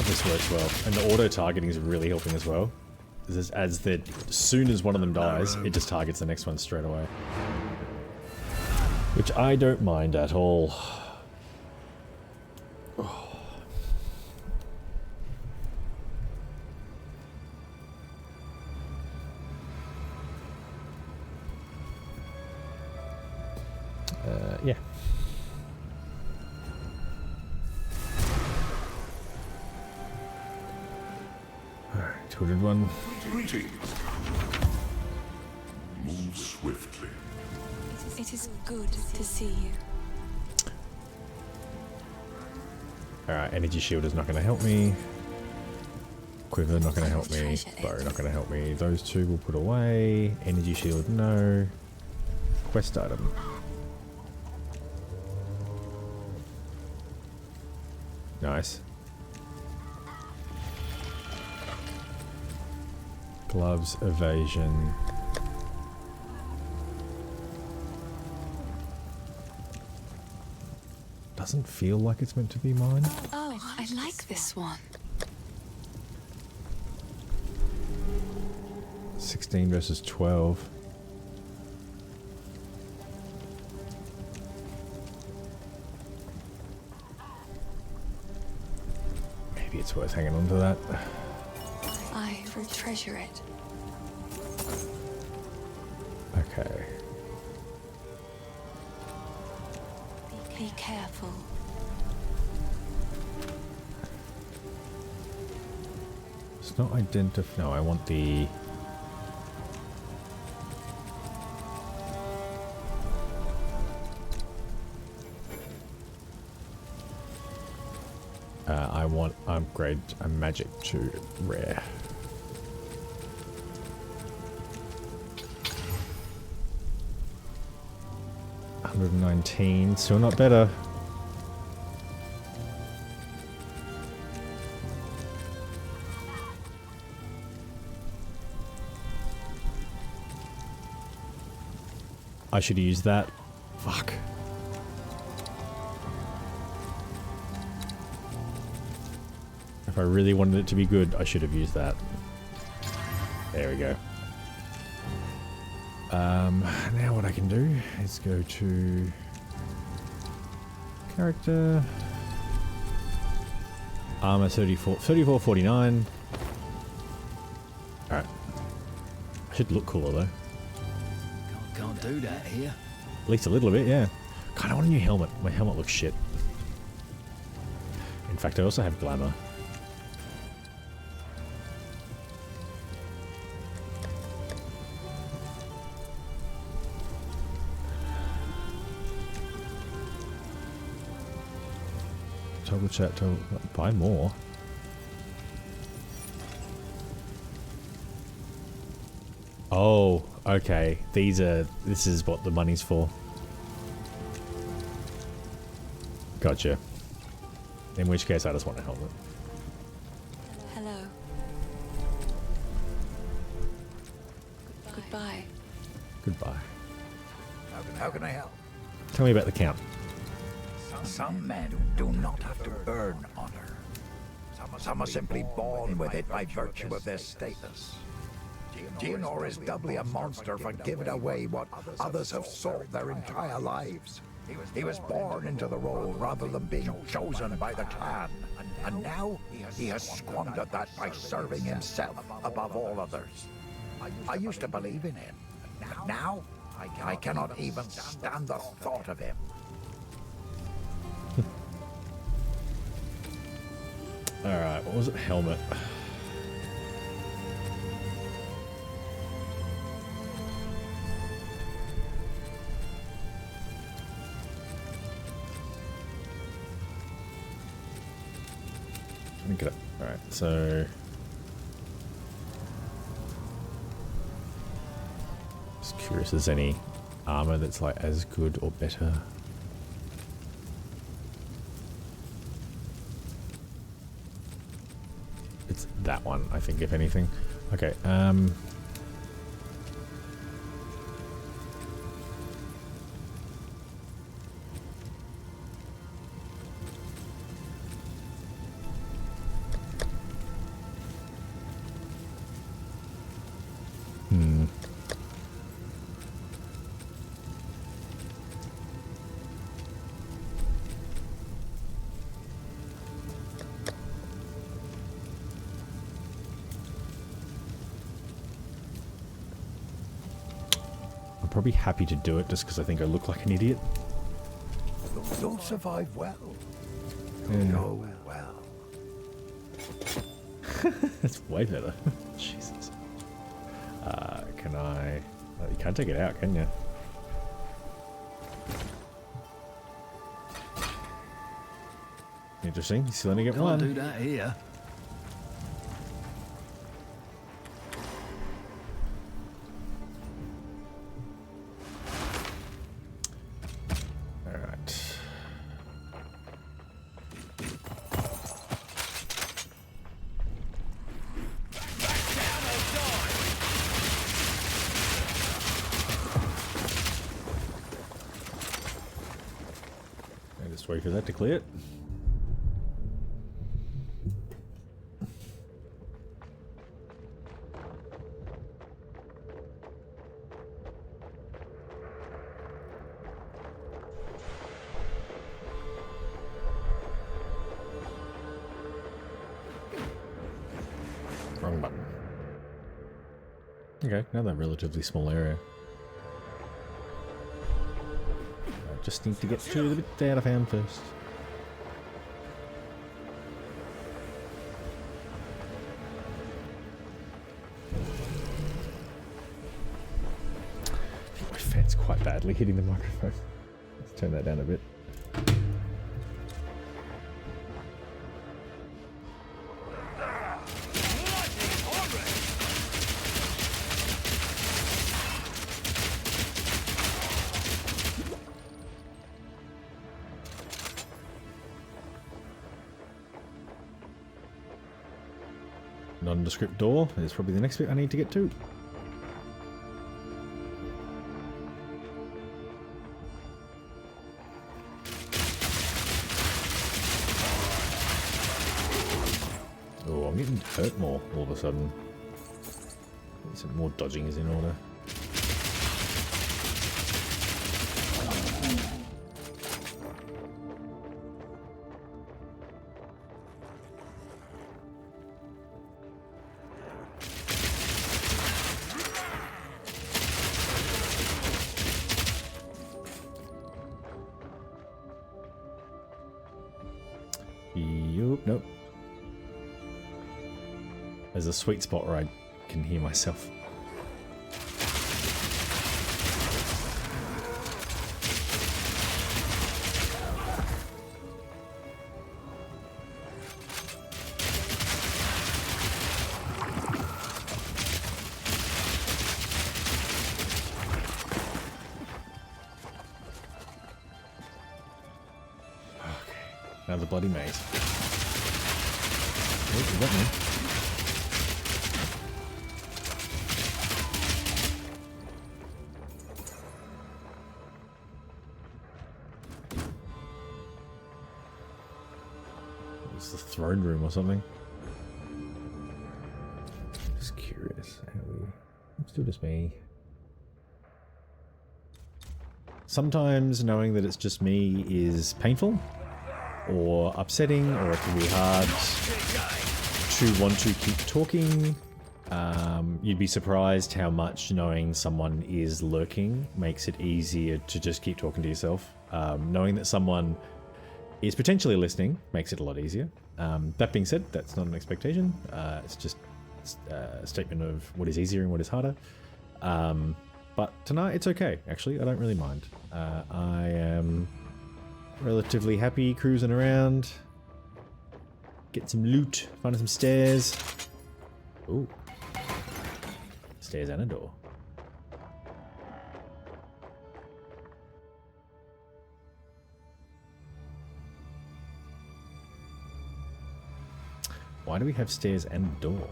this works well. And the auto-targeting is really helping as well. As soon as one of them dies, it just targets the next one straight away. Which I don't mind at all. Yeah. Alright, 201. Greetings. Move swiftly. It is good to see you. Alright, energy shield is not going to help me. Quiver not going to help me. Bow not going to help me. Those two will put away. Energy shield, no. Quest item. Nice. Gloves, evasion. Doesn't feel like it's meant to be mine. Oh, I like this one. 16 versus 12. Maybe it's worth hanging on to that. I will treasure it. Okay. Be careful. It's not identify. No, I want the. I want upgrade a magic to rare. $119, still not better. I should use that. Fuck. If I really wanted it to be good, I should have used that. There we go. Now what I can do is go to character, armor 3449. Alright. I should look cooler though. Can't do that here. At least a little bit, yeah. God, I want a new helmet. My helmet looks shit. In fact, I also have glamour. Toggle chat, buy more. Oh, okay. This is what the money's for. Gotcha. In which case, I just want a helmet. Hello. Goodbye. Goodbye. How can I help? Tell me about the count. Some men do not have to earn honor. Some are simply born with it by virtue of their status. Geonor is doubly a monster for giving away what others have sought their entire lives. He was born into the role rather than being chosen by the clan. And now he has squandered that by serving himself above all others. I used to believe in him, but now I cannot even stand the thought of him. Alright, what was it? Helmet. Let me get it. Alright, so... Just curious if there's any armor that's like as good or better. It's that one, I think, if anything. Okay, probably happy to do it just because I think I look like an idiot. You'll survive well. Yeah. Go well. That's way better. Jesus. Can I... Oh, you can't take it out, can you? Interesting. You still only get one. Can't do that here. Alright. I just wait for that to clear it. Wrong button. Okay, another relatively small area. I just need to get to the bit that I found first. I think my fat's quite badly hitting the microphone. Let's turn that down a bit. Nondescript door is probably the next bit I need to get to. Oh, I'm getting hurt more all of a sudden. Some more dodging is in order. Nope. There's a sweet spot where I can hear myself. Okay, now the bloody maze. Oh, you got me. It's the throne room or something. Just curious. It's still just me. Sometimes knowing that it's just me is painful or upsetting, or it can be hard to want to keep talking. You'd be surprised how much knowing someone is lurking makes it easier to just keep talking to yourself. Knowing that someone is potentially listening makes it a lot easier. That being said, that's not an expectation. It's just a statement of what is easier and what is harder. But tonight it's okay, actually. I don't really mind. I am relatively happy cruising around. Get some loot, find some stairs. Ooh. Stairs and a door. Why do we have stairs and a door?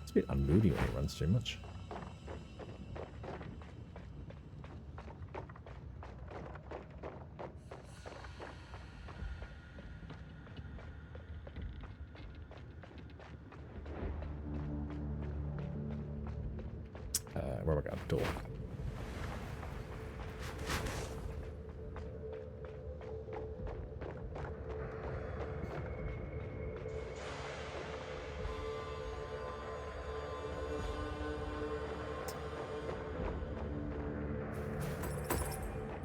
It's a bit unmoody when it runs too much. Where have I got? Door.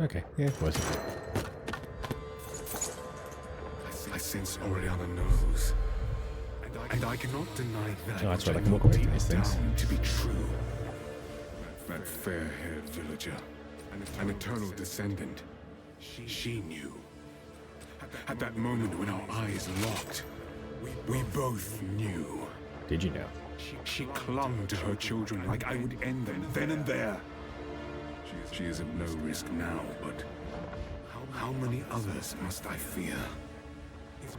Okay, yeah, worth it. I sense Oriana knows. And I cannot deny that. Oh, that's right, I which can walk know away from deep these things. down to be true. That fair-haired villager, an eternal descendant, she knew. At that moment when our eyes locked, we both knew. Did you now? She clung to her children like I would end them then and there. She is at no risk now, but how many others must I fear?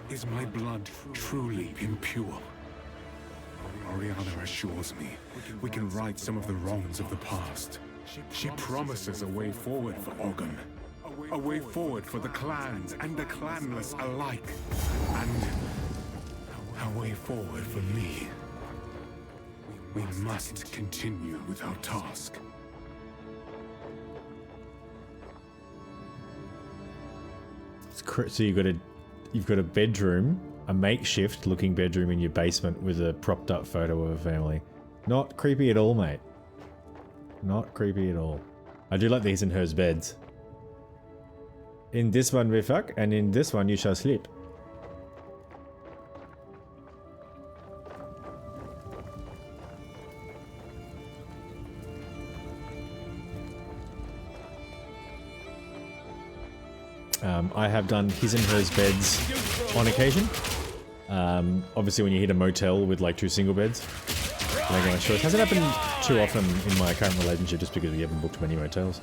Is my blood truly impure? Oriana assures me we can right some of the wrongs of the past. She promises a way forward for Ogun. A way forward for the clans and the clanless alike. And a way forward for me. We must continue with our task. So you've got a bedroom, a makeshift looking bedroom in your basement with a propped up photo of a family. Not creepy at all, mate. Not creepy at all. I do like the his and hers beds. In this one we fuck, and in this one you shall sleep. I have done his and hers beds on occasion. Obviously when you hit a motel with like 2 single beds. Sure. It hasn't happened too often in my current relationship just because we haven't booked many motels.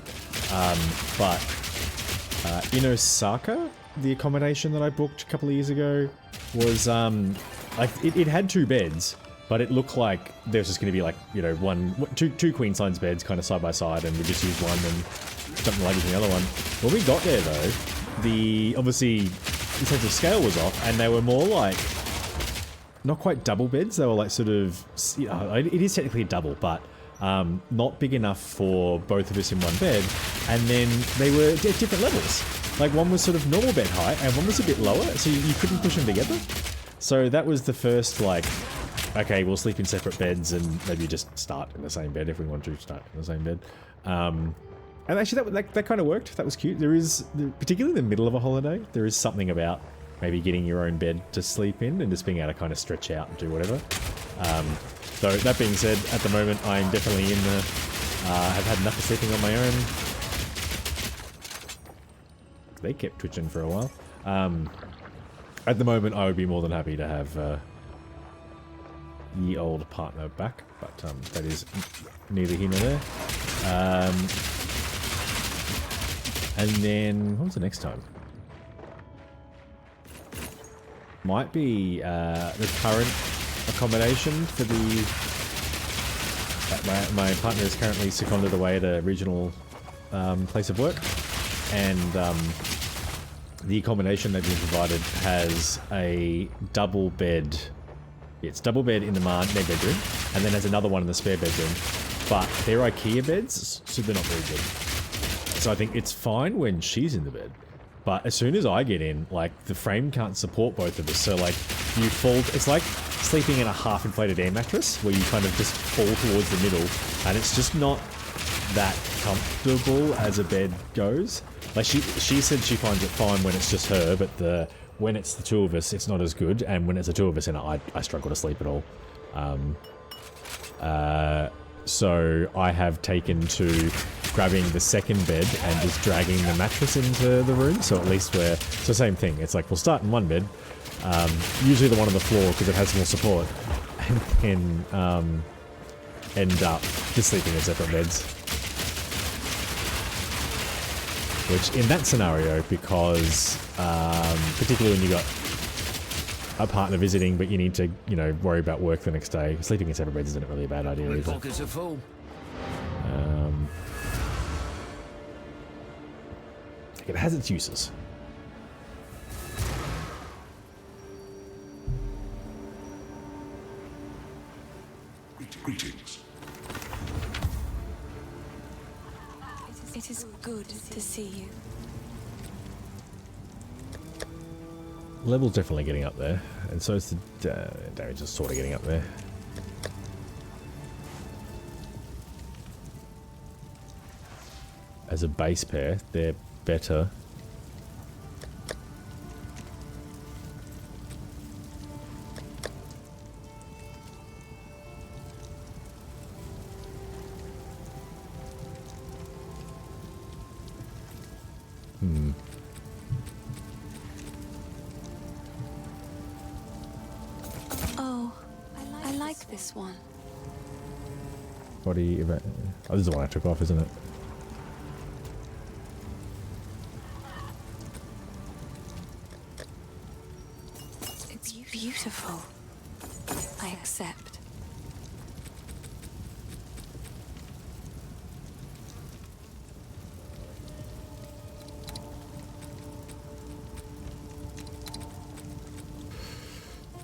But in Osaka, the accommodation that I booked a couple of years ago was like it had 2 beds, but it looked like there's just going to be like, you know, two queen size beds kind of side by side, and we just used one and something like the other one. When we got there though, obviously the sense of scale was off, and they were more like not quite double beds. They were like sort of, you know, it is technically a double, but not big enough for both of us in one bed. And then they were at different levels. Like one was sort of normal bed height, and one was a bit lower, so you couldn't push them together. So that was the first like, okay, we'll sleep in separate beds and maybe just start in the same bed if we want to start in the same bed. And actually that kind of worked. That was cute. There is, particularly in the middle of a holiday, there is something about maybe getting your own bed to sleep in and just being able to kind of stretch out and do whatever. Though that being said, at the moment I'm definitely in the, I've had enough of sleeping on my own. They kept twitching for a while. At the moment I would be more than happy to have ye old partner back, but that is neither here nor there. And then, what's the next time? Might be the current accommodation for the... My partner is currently seconded away at a regional place of work, and the accommodation they've been provided has a double bed. It's double bed in their bedroom, and then has another one in the spare bedroom. But they're IKEA beds, so they're not very good. So I think it's fine when she's in the bed, but as soon as I get in, like, the frame can't support both of us. So like, you fall, it's like sleeping in a half inflated air mattress where you kind of just fall towards the middle, and it's just not that comfortable as a bed goes. Like she said she finds it fine when it's just her, but when it's the two of us, it's not as good, and when it's the two of us in it, I struggle to sleep at all. So I have taken to grabbing the second bed and just dragging the mattress into the room, so at least so same thing. It's like we'll start in one bed, usually the one on the floor because it has more support, and then end up just sleeping in separate beds. Which in that scenario, because particularly when you got a partner visiting, but you need to, you know, worry about work the next day, sleeping in separate beds isn't really a bad idea either. Pockets are full. It has its uses. Greetings. It is good to see you. Level's definitely getting up there, and so is the damage is sort of getting up there. As a base pair, they're better. Oh, I like this one. Body event. Oh, this is the one I took off, isn't it? It's beautiful. I accept.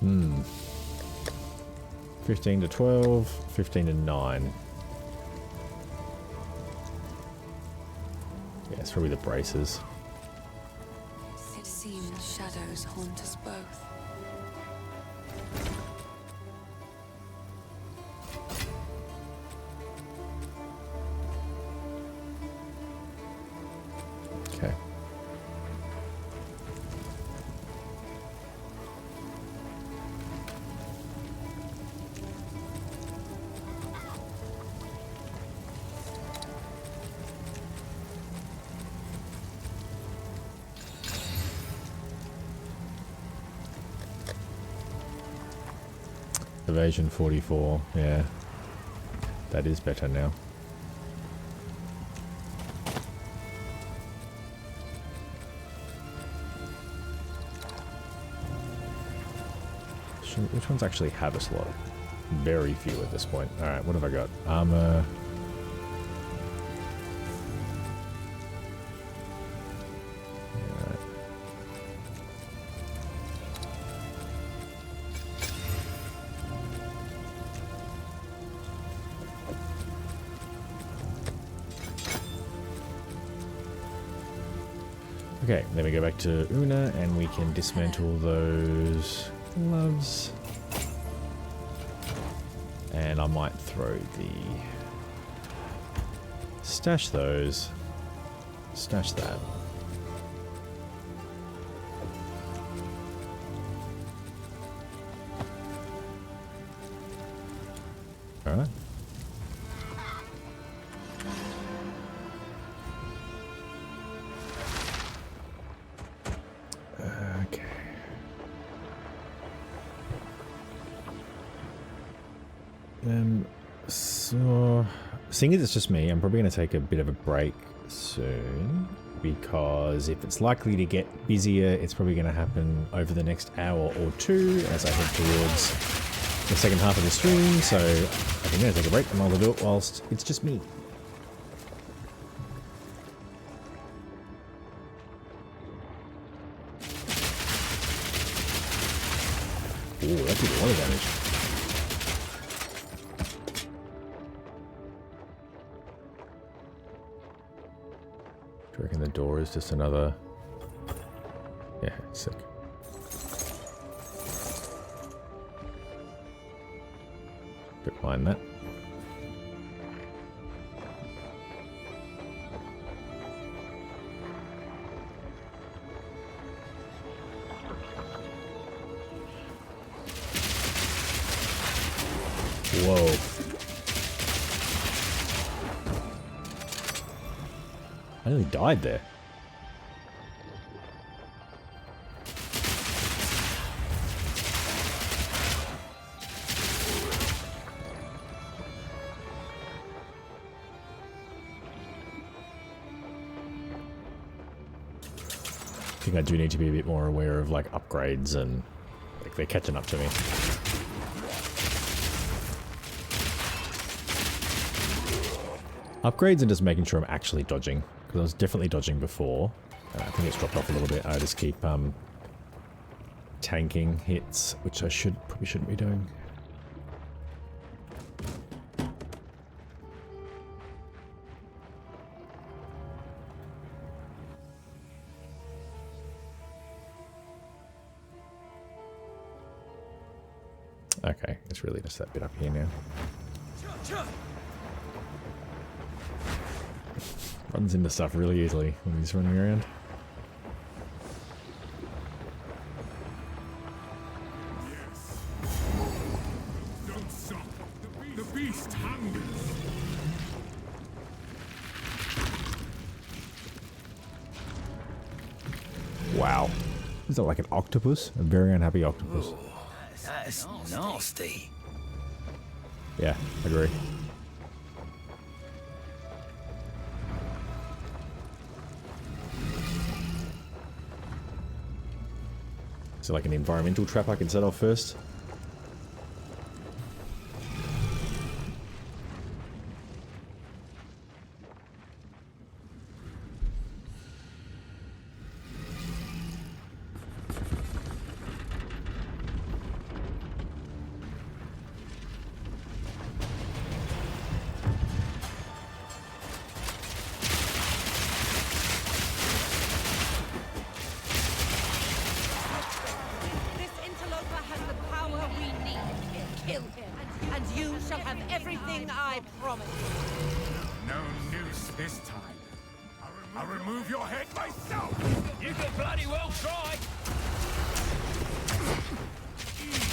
Hmm. 15 to 12, 15 to 9. Yeah, it's probably the braces. It seems shadows haunt us both. Okay. Evasion 44, yeah. That is better now. Which ones actually have a slot? Very few at this point. Alright, what have I got? Armor. Alright. Okay, then we go back to Una and we can dismantle those gloves. And I might throw the... Stash those. Stash that. Alright. Okay. So, seeing as it's just me, I'm probably going to take a bit of a break soon, because if it's likely to get busier, it's probably going to happen over the next hour or two as I head towards the second half of the stream. So I think I'm going to take a break and I'll do it whilst it's just me. Ooh, that did a lot of damage. Do you reckon the door is just another... Yeah, sick. Don't mind that. Whoa. I nearly died there. I think I do need to be a bit more aware of like upgrades and like they're catching up to me. Upgrades and just making sure I'm actually dodging, because I was definitely dodging before. I think it's dropped off a little bit. I just keep tanking hits, which I probably shouldn't be doing. Okay, it's really just that bit up here now. Runs into stuff really easily when he's running around. Don't stop. The beast hungers. Wow. Is that like an octopus? A very unhappy octopus. Ooh, that's nasty. Yeah, I agree. Is it like an environmental trap I can set off first? This interloper has the power we need. Kill him, and you shall have everything I promised. No noose this time. I'll remove your head myself. You could bloody well try.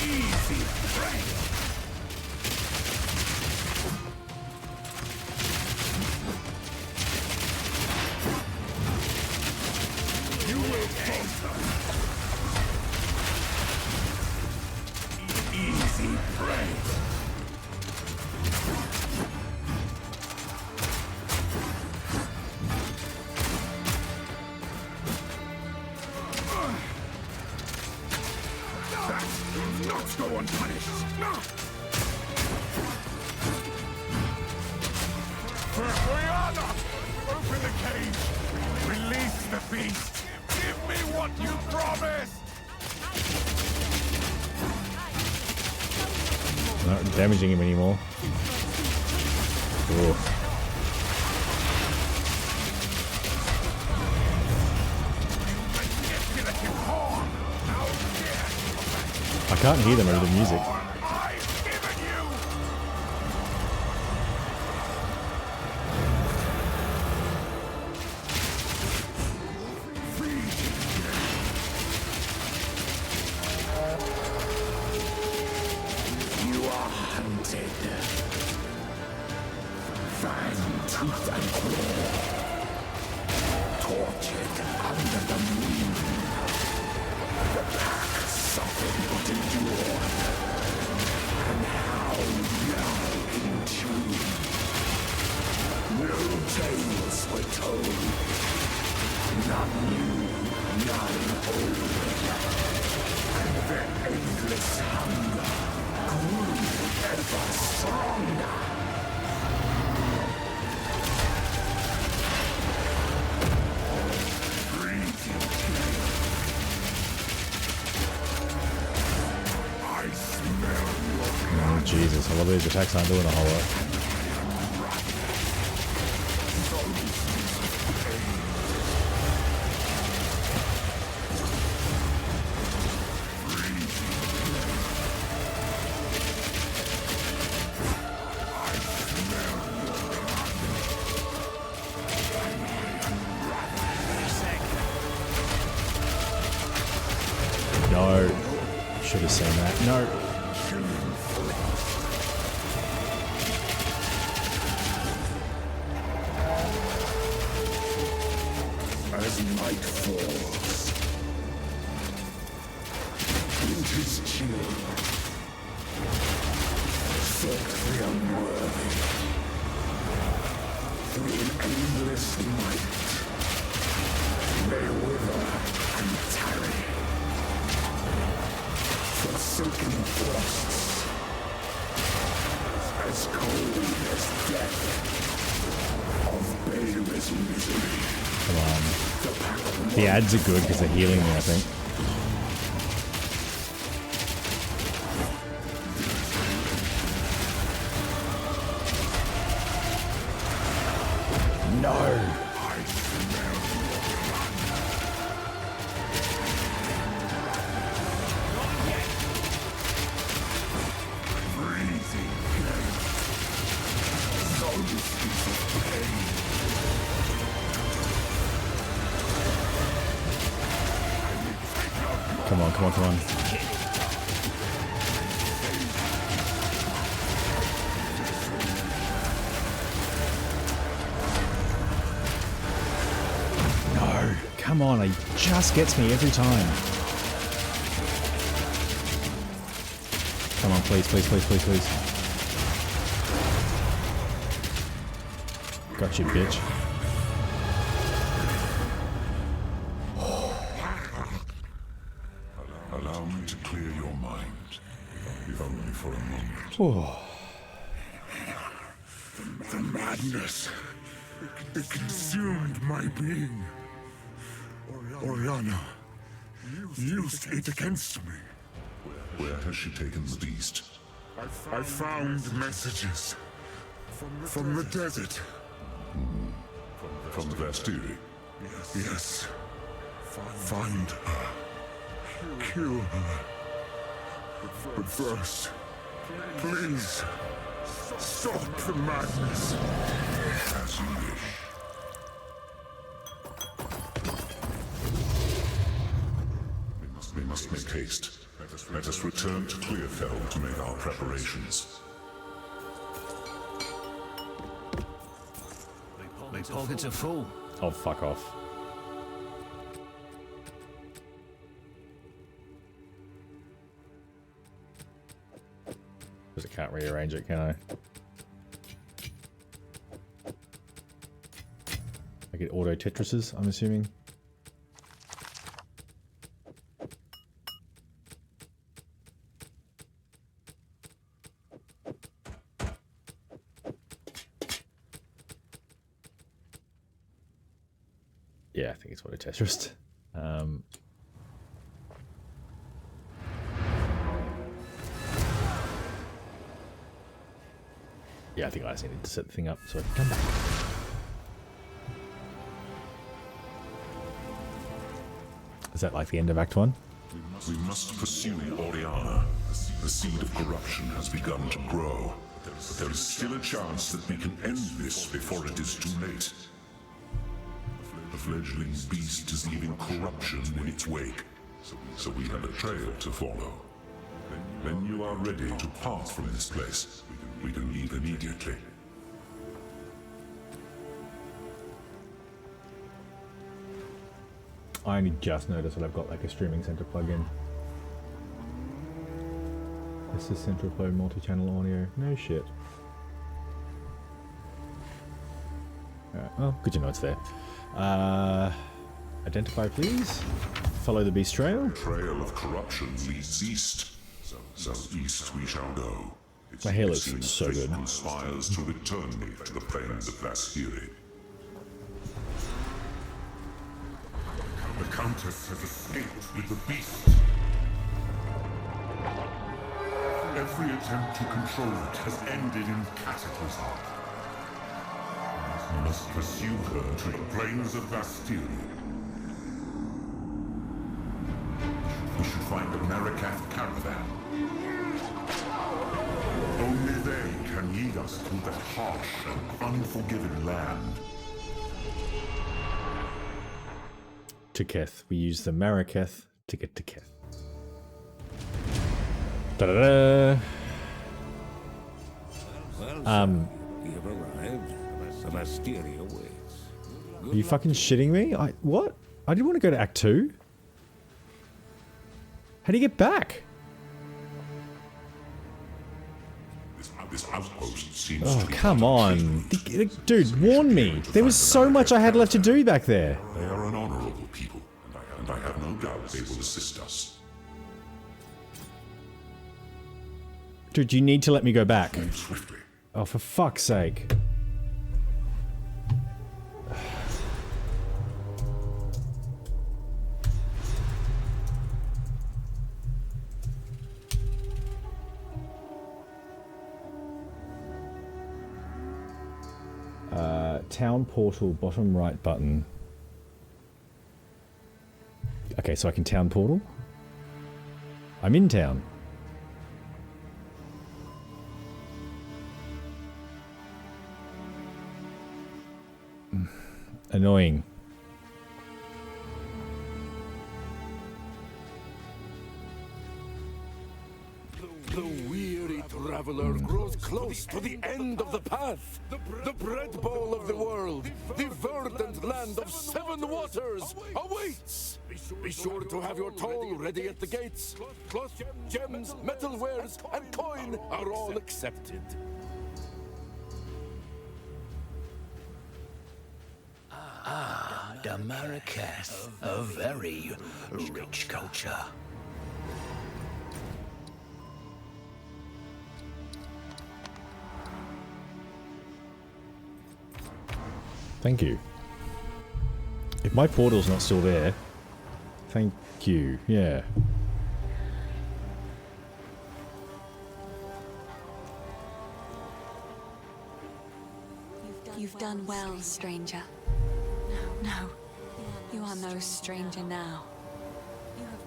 Easy prey. You will falter. Easy prey. That will not go unpunished. For Brianna, open the cage. Release the beast. Give me what you promised. Not damaging him anymore. Ooh. Manipulative horn. How dare I can't hear them over the music. I've given you. You are hunted. Fang, tooth, and claw. Tortured under the moon. The pack suffered but endured. And now in tune. No tales were told. None new, none old. And their endless hunger grew ever stronger. Breathing kill. I smell your Oh, Jesus. I love these attacks aren't doing a whole lot. No. Should have seen that. No. As night falls, it is chill. Fuck the unworthy. Through an endless night, they wither and tarry. Forsaken frosts, as cold as death, of baleless misery. Come on. The ads are good because they're healing me, I think. No. Come on, come on, come on. No, come on, it just gets me every time. Come on, please, please, please, please, please. Got you, bitch. Allow me to clear your mind, if only for a moment. Oh. The madness. It consumed my being. Oriana used it against me. Where has she taken the beast? I found messages from the desert. From the Vastiri? Yes. Find her. Kill her. But first, please, stop the madness. As you wish. We must make haste. Let us return to Clearfell to make our preparations. My pockets are full. Oh, fuck off. Because I can't rearrange it, can I? I get auto Tetrises, I'm assuming. Yeah, I think it's auto Tetris. Yeah, I think I just needed to set the thing up so I can come back. Is that like the end of Act 1? We must pursue Oriana. The seed of corruption has begun to grow. But there is still a chance that we can end this before it is too late. The fledgling beast is leaving corruption in its wake, so we have a trail to follow. When you are ready to part from this place, we can leave immediately. I only just noticed that I've got like a streaming center plugin. This is Central Flow multi-channel audio. No shit. Alright, well, good to know it's there. Identify, please. Follow the beast trail. The trail of corruption leads east. So east we shall go. My hair looks so fate good. conspires to return me to the plains of Vastiri. The Countess has escaped with the beast. Every attempt to control it has ended in cataclysm. We must pursue her to the plains of Vastiri. We should find a Marikath caravan. Only they can lead us through that harsh and unforgiving land. To Keth. We use the Marikath to get to Keth. Da-da-da! We have arrived. The Vastiri awaits. Are you fucking shitting me? What? I didn't want to go to Act 2. How do you get back? This outpost seems Oh, to be come out of on. treatment. Dude, warn me. There was so much I had left to do back there. They are an honorable people, and I have no doubt they will assist us. Dude, you need to let me go back. Move swiftly. Oh, for fuck's sake. Town portal, bottom right button. Okay, so I can town portal. I'm in town. Annoying. close to the end of the path. The bread bowl of the world, the verdant land of 7 waters awaits. Be sure to have your toll ready at the gates. Cloth, gems, metalwares, and coin are all accepted. The Marrakesh, a very rich culture. Thank you. If my portal's not still there, thank you. Yeah. You've done well, stranger. No, you are no stranger now.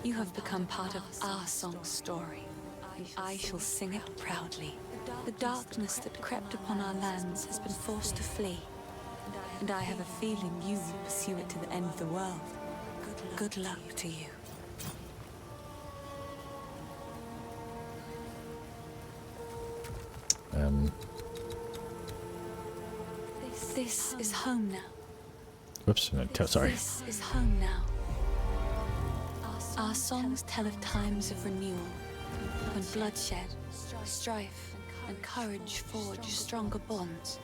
You have become part of our song's story, and I shall sing it proudly. The darkness that crept upon our lands has been forced to flee, and I have a feeling you will pursue it to the end of the world. Good luck to you. This is home now. Whoops, no, sorry. This is home now. Our songs tell of times of renewal, when bloodshed, strife, and courage forge stronger bonds.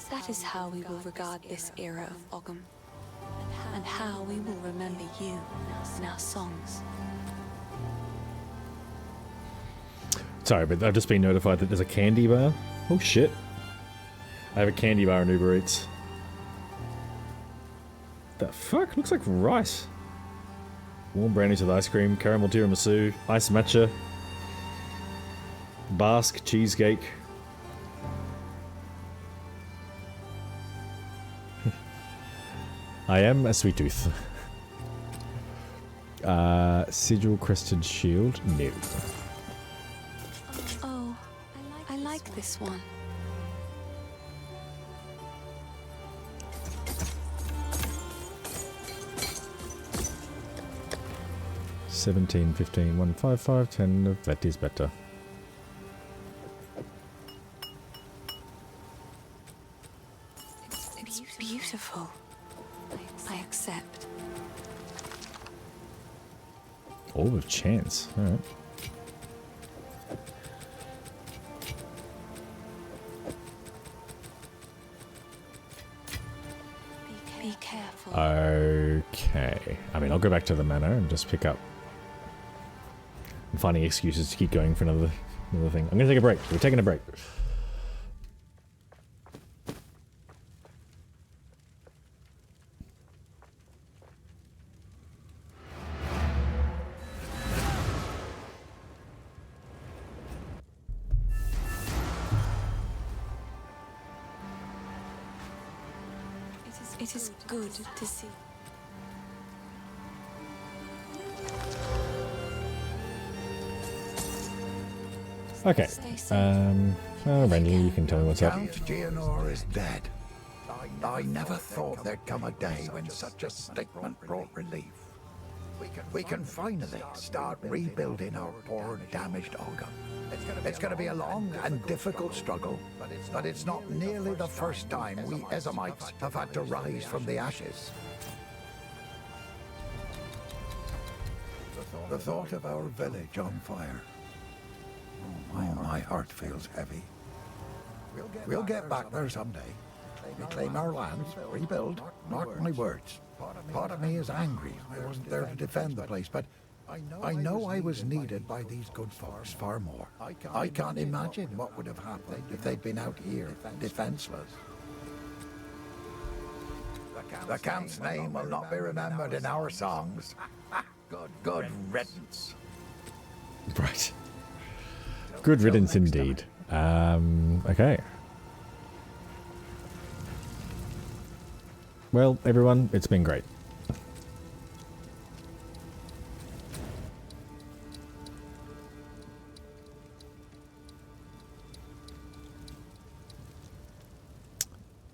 That is how we will regard this era of Ogham, and how we will remember you in our songs. Sorry, but I've just been notified that there's a candy bar. Oh shit. I have a candy bar in Uber Eats. The fuck? Looks like rice. Warm brownies with ice cream, caramel tiramisu, ice matcha, Basque cheesecake. I am a sweet tooth. Sigil crested shield? No. Oh, I like this one. 17, 15, 1, 5, 5, 10. That is better. It's beautiful. I accept. Orb of chance. Alright. Be careful. Okay. I mean, I'll go back to the manor and just pick up. I'm finding excuses to keep going for another thing. I'm going to take a break. We're taking a break. It is good to see. Okay. Randy, you can tell me what's up. Count Gianor is dead. I never thought there'd come a day when such a statement brought relief. We can finally start rebuilding our poor, damaged Ogham. It's going to be a long and difficult struggle, but it's not nearly the first time we Ezamites have had to rise from the ashes. The thought of our village on fire. My heart feels heavy. We'll get back there someday. Reclaim our lands, rebuild, mark my words. Part of me is angry I wasn't there to defend the place, but I know I was needed by these good folks far more. I can't imagine what would have happened if they'd been out here, defenseless. The Count's name will not be remembered in our songs. Good riddance. Right. Good riddance indeed. Okay. Well, everyone, it's been great.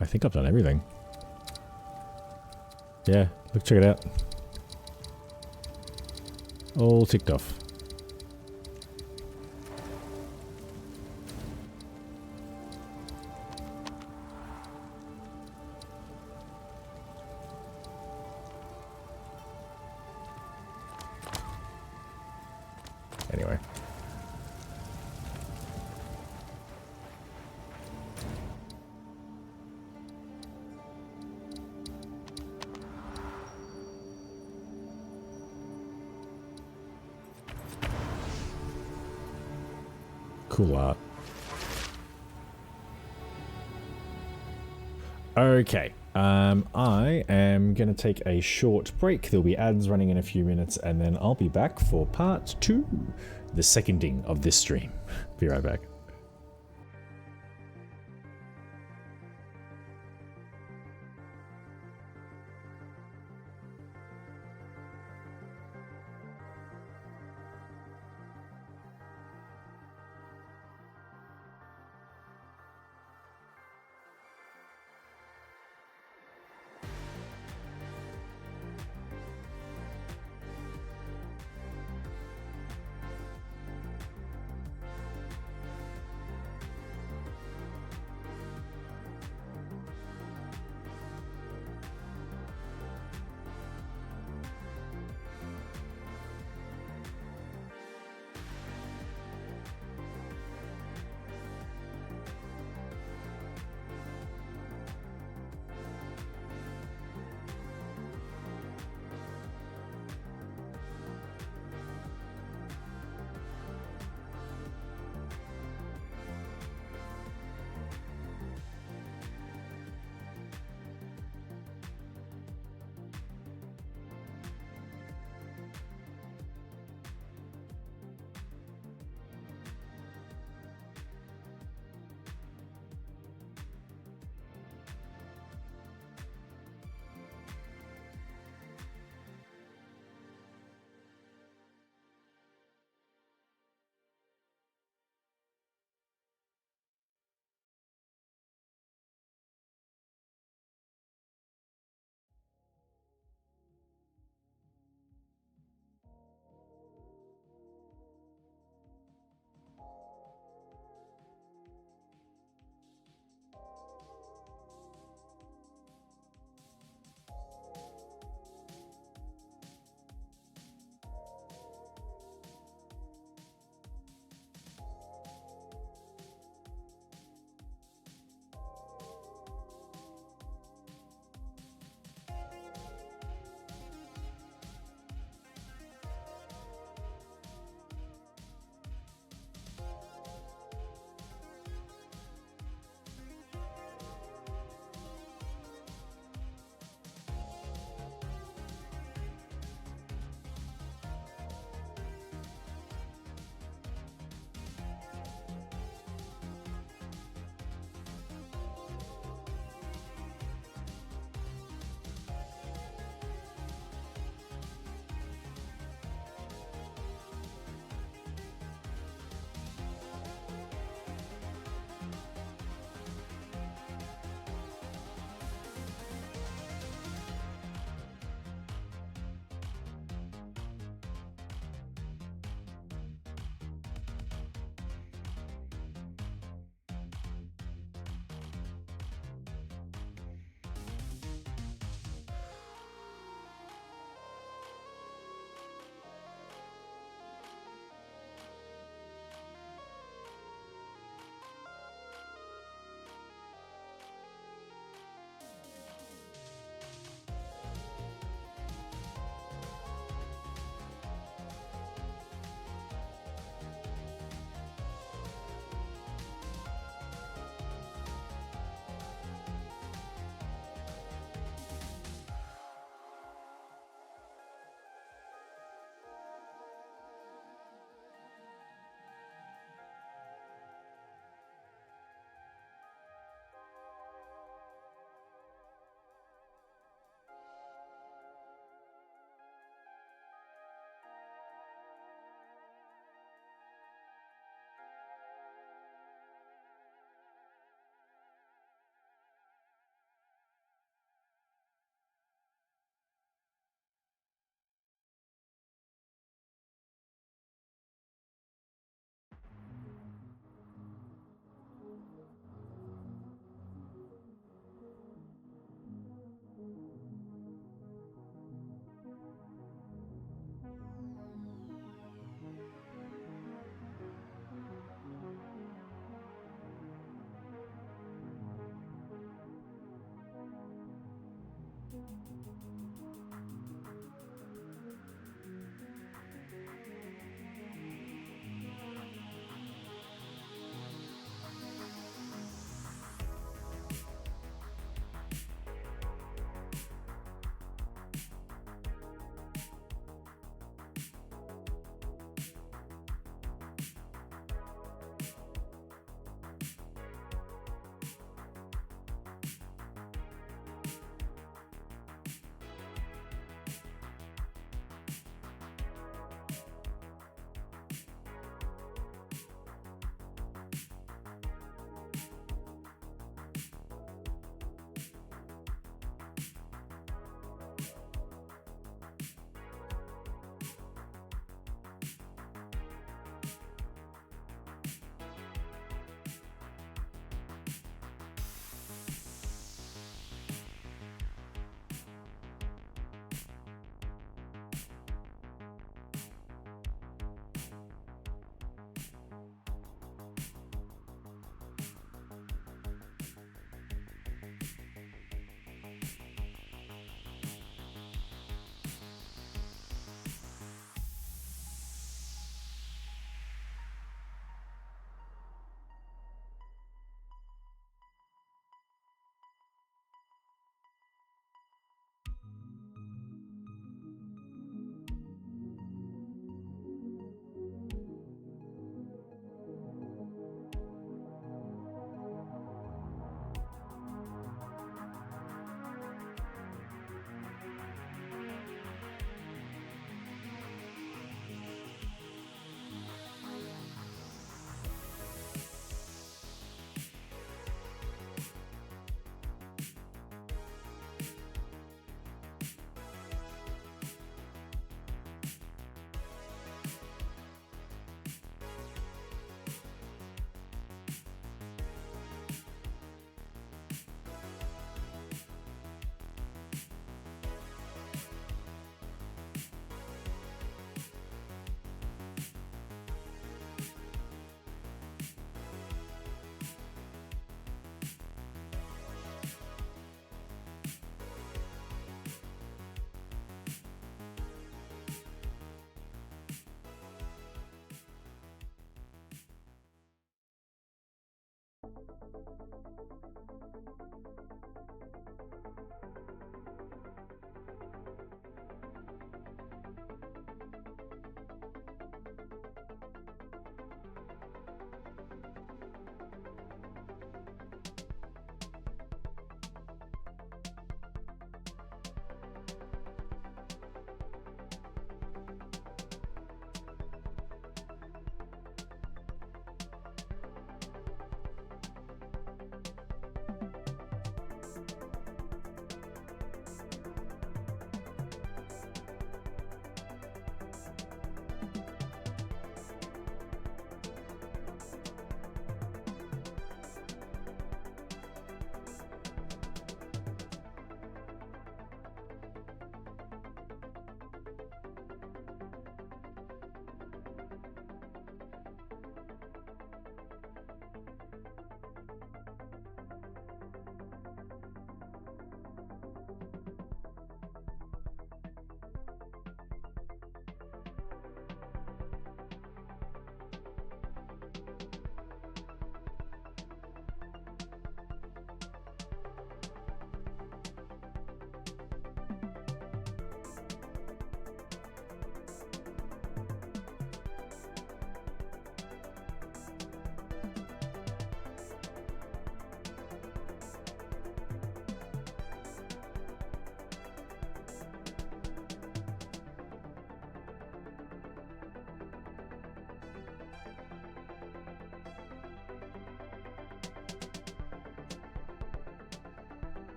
I think I've done everything. Yeah, look, check it out. All ticked off. Cool art. Okay. I am going to take a short break. There'll be ads running in a few minutes, and then I'll be back for part 2, the seconding of this stream. Be right back.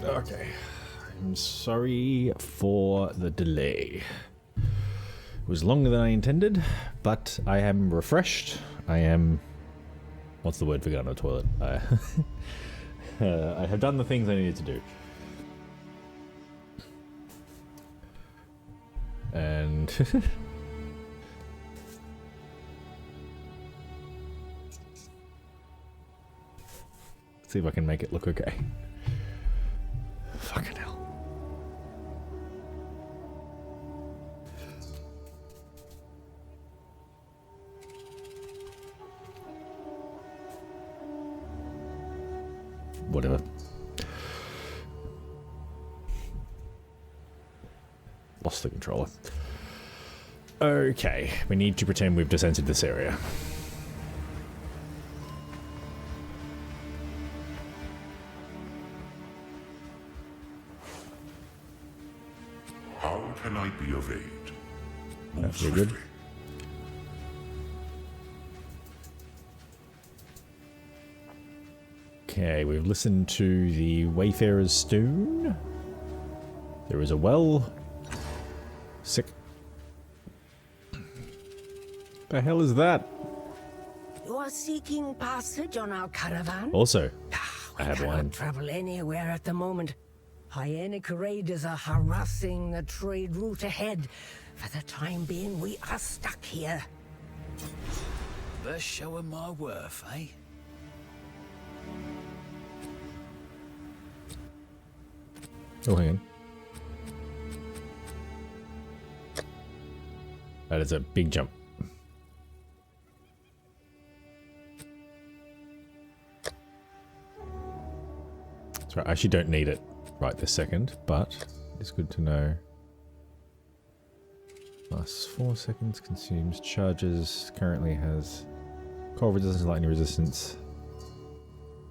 Okay. I'm sorry for the delay. It was longer than I intended, but I am refreshed. I am... What's the word for going to the toilet? I have done the things I needed to do. And... see if I can make it look okay. Fucking hell. Whatever. Lost the controller. Okay, we need to pretend we've descended this area. How can I be of aid? Move That's really good. swiftly. Okay, we've listened to the Wayfarer's Stone. There is a well. Sick. The hell is that? You are seeking passage on our caravan? Also, We I have cannot wine. travel anywhere at the moment. Hyenic raiders are harassing the trade route ahead. For the time being, we are stuck here. First showing my worth, eh? Oh, hang on. That is a big jump. That's right, I actually don't need it right this second, but it's good to know. Lasts 4 seconds, consumes charges, currently has cold resistance, lightning resistance.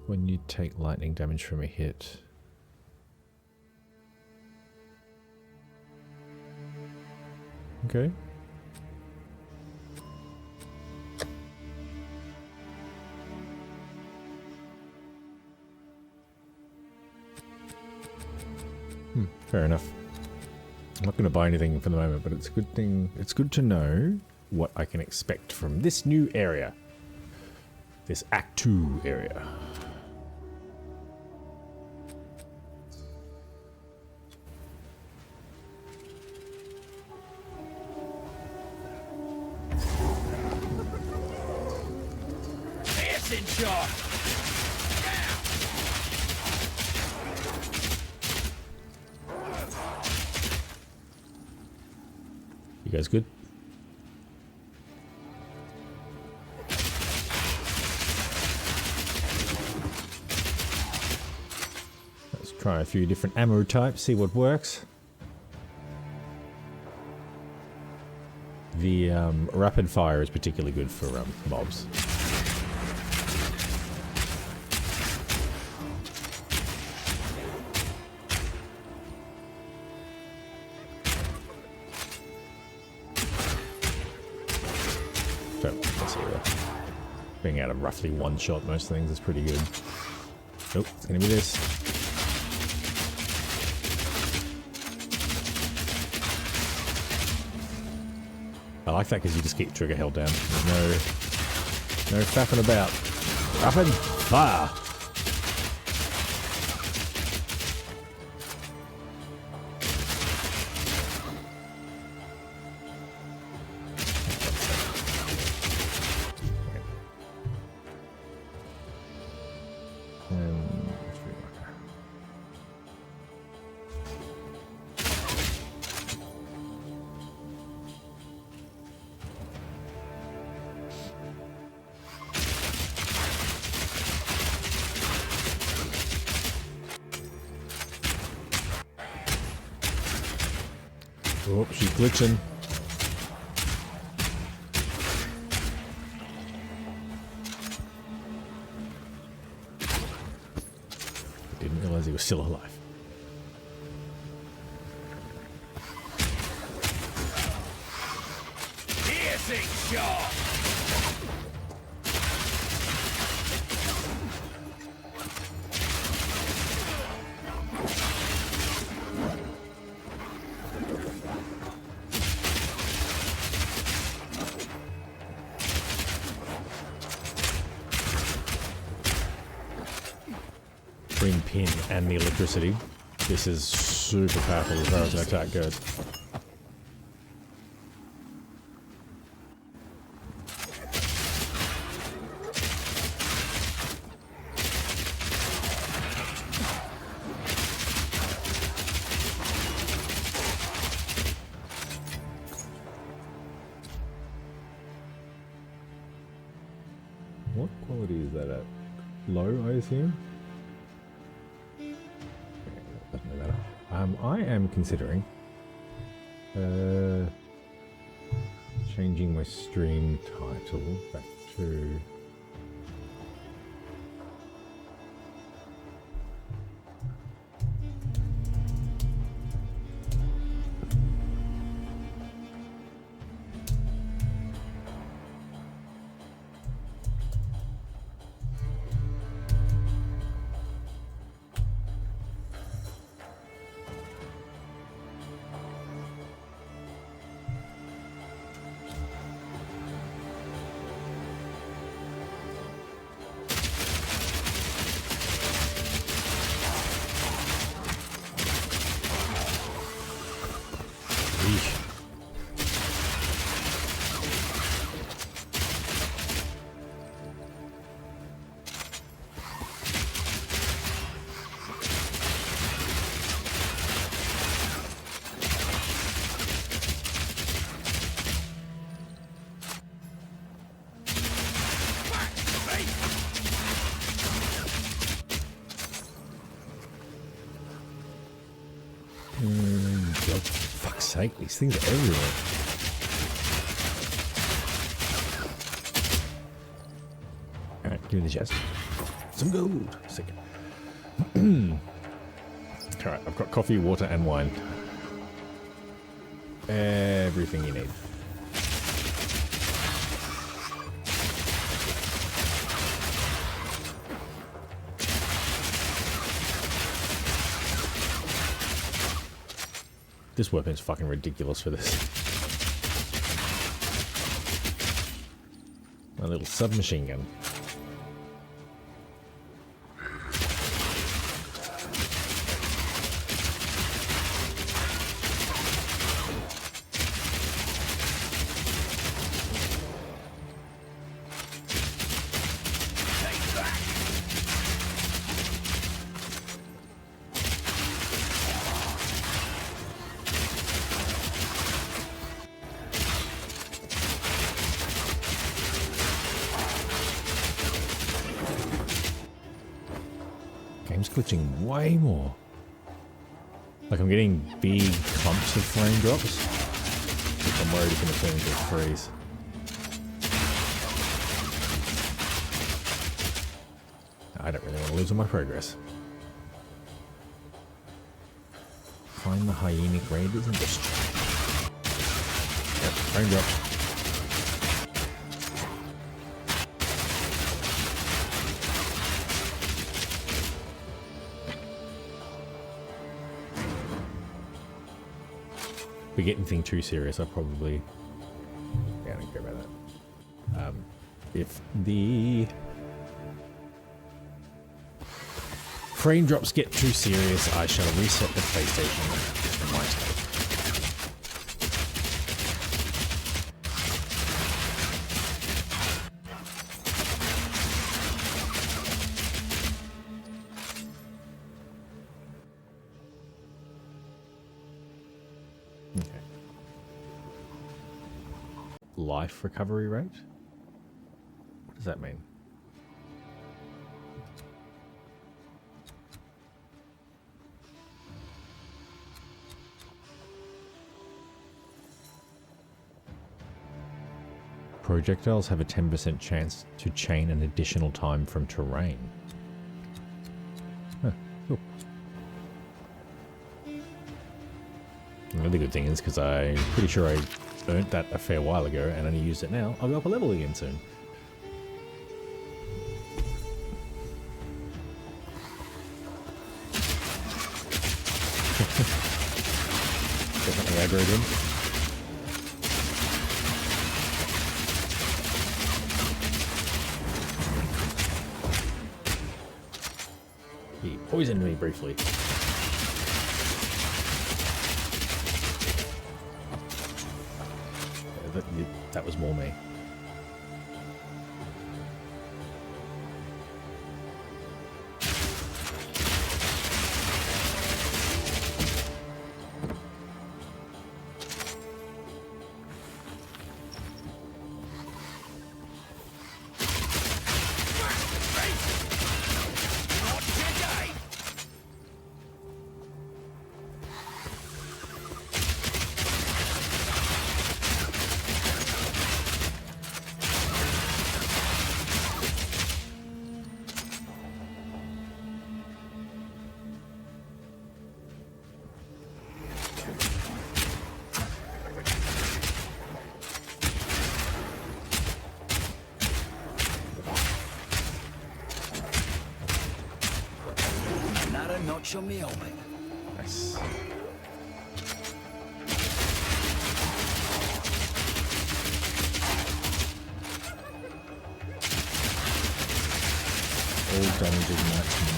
When you take lightning damage from a hit. Okay. Fair enough. I'm not going to buy anything for the moment, but it's a good thing. It's good to know what I can expect from this new area. This Act 2 area. Piercing shot! You guys good? Let's try a few different ammo types, see what works. The rapid fire is particularly good for mobs. So, let's see there. Being out of roughly one shot most things is pretty good. Nope, it's gonna be this. I like that because you just keep trigger held down. There's no faffing about. Rapid fire! Oh, she's glitching. Didn't realize he was still alive. Piercing shot! pin and the electricity. This is super powerful as far as an attack goes. What quality is that at? Low, I assume? Doesn't matter. I am considering changing my stream title back to God, for fuck's sake, these things are everywhere. Alright, give me the chest. Some gold. Sick. Alright, I've got coffee, water, and wine. Everything you need. This weapon's fucking ridiculous for this. My little submachine gun. Game's glitching way more. Like I'm getting big clumps of frame drops, which I'm worried is going to turn into a freeze. I don't really want to lose all my progress. Find the hyenic raiders and destroy. Yep, frame drop. We're getting things too serious. I probably, yeah, I don't care about that. If the frame drops get too serious, I shall reset the PlayStation from my state. Life recovery rate? What does that mean? Projectiles have a 10% chance to chain an additional time from terrain. Huh, cool. The really good thing is, because I'm pretty sure I earned that a fair while ago and only used it now, I'll go up a level again soon. Definitely aggroed him. He poisoned me briefly. That was more me. Notch on me helmet. Nice. All damage is maximum.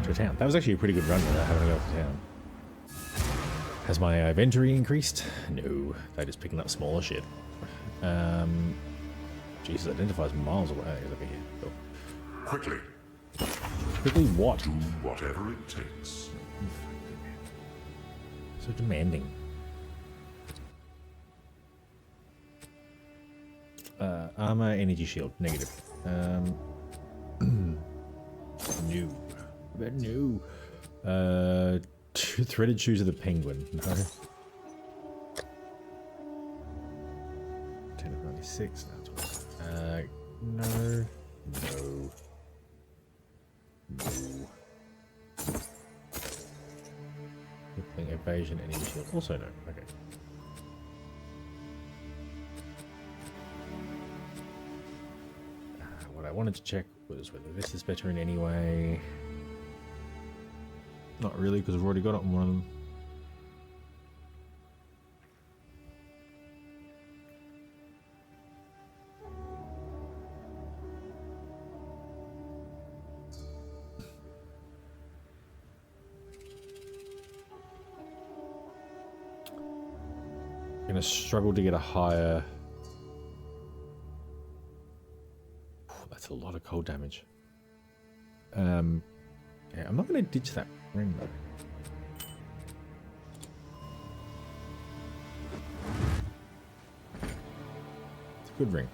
To town. That was actually a pretty good run without having to go to town. Has my inventory increased? No, that is picking up smaller shit. Jesus, identifies miles away. Look at here. Cool. Quickly. Quickly what? Do whatever it takes. So demanding. Armor, energy shield, negative. New. New. Threaded shoes of the penguin. No. 10 of 96. That's no. No. No. Crippling evasion, energy shield. Also no. Okay. What I wanted to check was whether this is better in any way. Not really, because I've already got it on one of them. I'm gonna struggle to get a higher. That's a lot of cold damage. Yeah, I'm not gonna ditch that ring though. It's a good ring.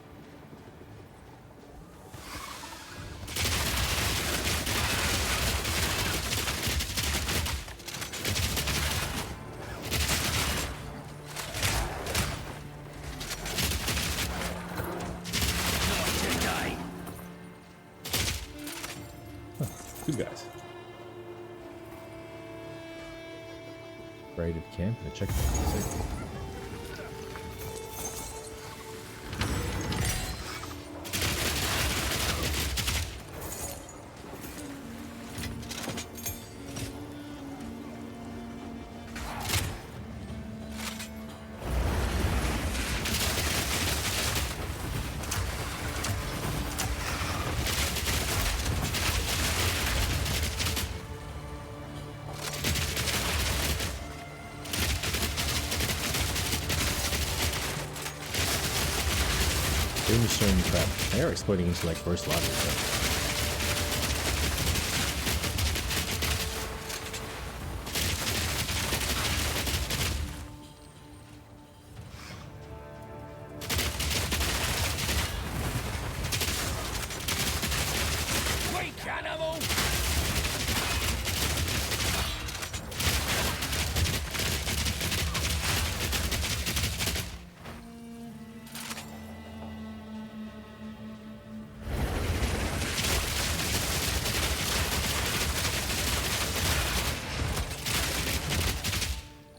Good guys. Raided camp and a checkpoint. Tombstone trap. They are exploding into like burst lava. So.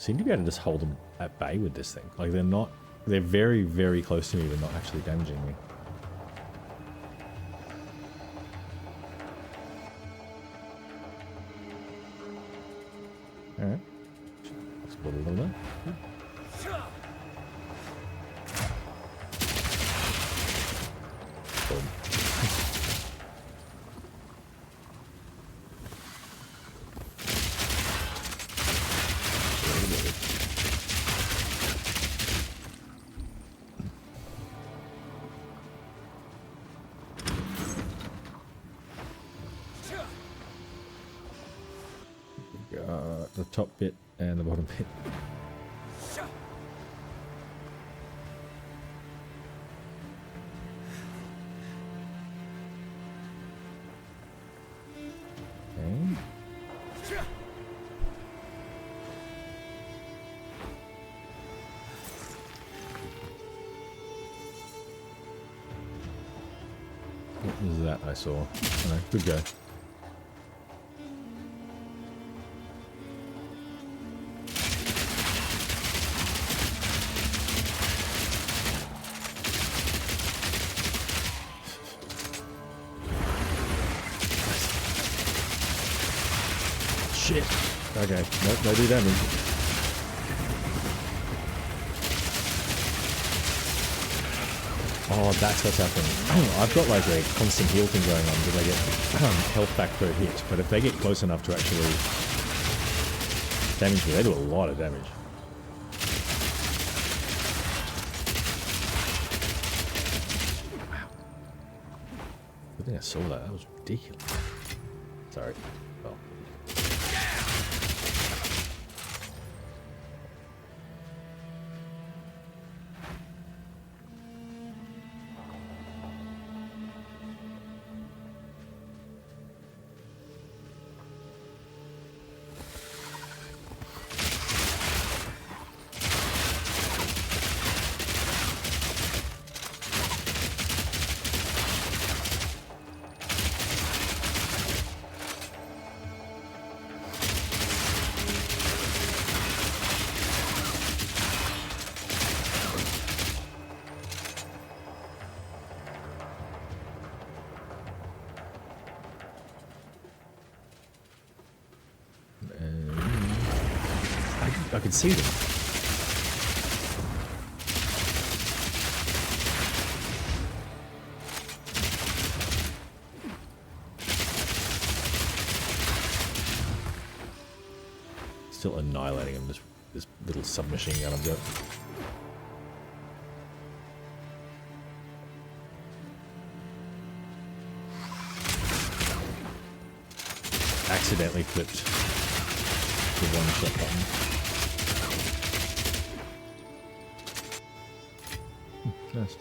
Seem to be able to just hold them at bay with this thing. Like they're very, very close to me, but not actually damaging me. Alright. Explode a little bit. Boom. The top bit and the bottom bit. What was that I saw? Oh, no, good go. Shit. Okay, nope, they do damage. Oh, that's what's happening. I've got like a constant heal thing going on because I get health back per hit, but if they get close enough to actually damage me, they do a lot of damage. Wow. I think I saw that. That was ridiculous. Sorry. Oh. I can see them. Still annihilating them, this little submachine gun I've got. Accidentally clipped the one-shot button. Nice.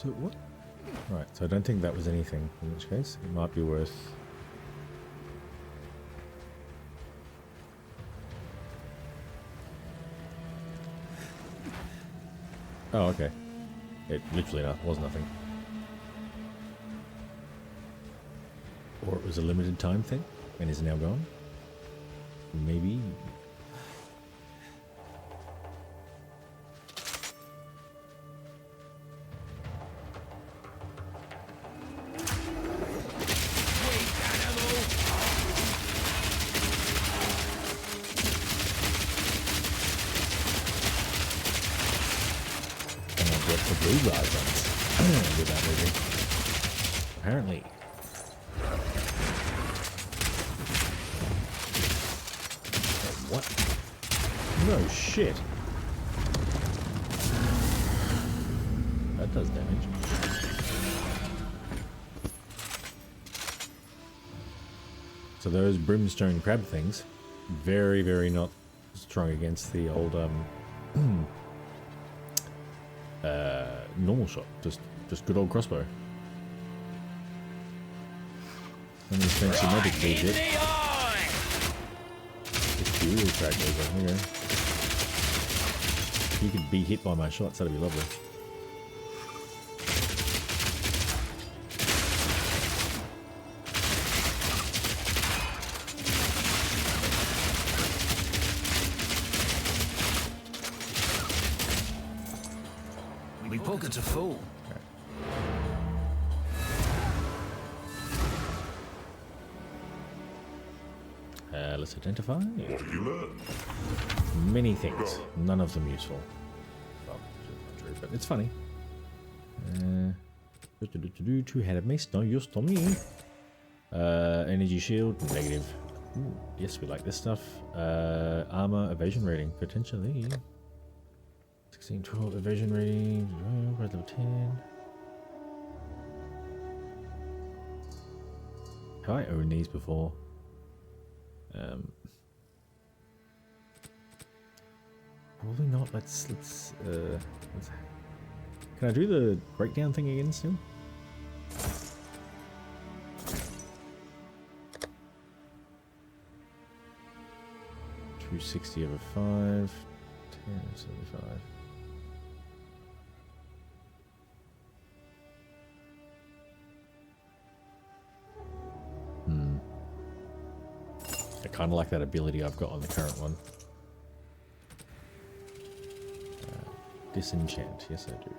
So what? Right, so I don't think that was anything, in which case it might be worth... Oh, okay. It literally was nothing. Or it was a limited time thing, and is now gone? Maybe... Apparently. What? No shit. That does damage. So those brimstone crab things, very, very not strong against the old normal shot, just good old crossbow. None of this fancy magic bullshit. This dual track over here. You could be hit by my shots, that'd be lovely. We pockets are full. Let's identify. What have you learned? Many things, none of them useful. Well, not true, but it's funny. Two-handed mace, no use to me. Energy shield, negative. Ooh, yes, we like this stuff. Armor, evasion rating, potentially. 16, 12, evasion rating, red level 10. Have I owned these before? Probably not. Let's can I do the breakdown thing again still? 260 over 5, 1075. I kind of like that ability I've got on the current one. Disenchant, yes I do.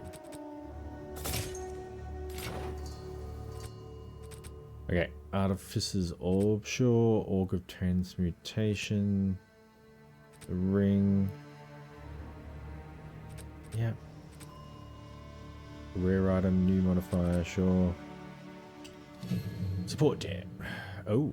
Okay, Artificer's Orb, sure. Org of Transmutation. The Ring. Yeah. Rare item, new modifier, sure. Support Dam. Oh.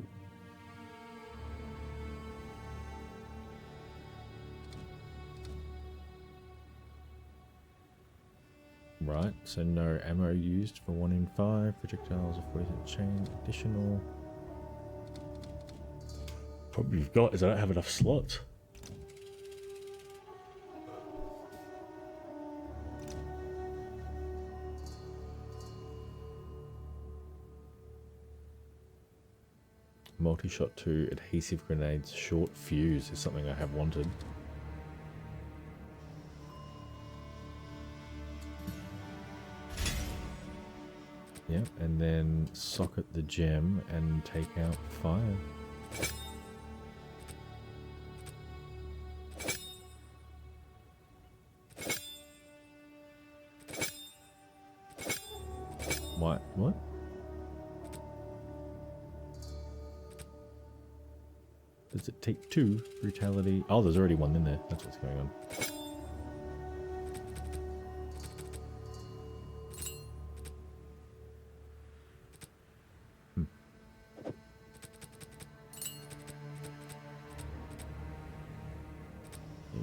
Right, so no ammo used for 1 in 5. Projectiles of 40% chain additional. Problem you've got is I don't have enough slots. Multi-shot 2 adhesive grenades short fuse is something I have wanted. Yep, and then socket the gem and take out fire. What? Does it take 2? Brutality. Oh, there's already 1 in there. That's what's going on.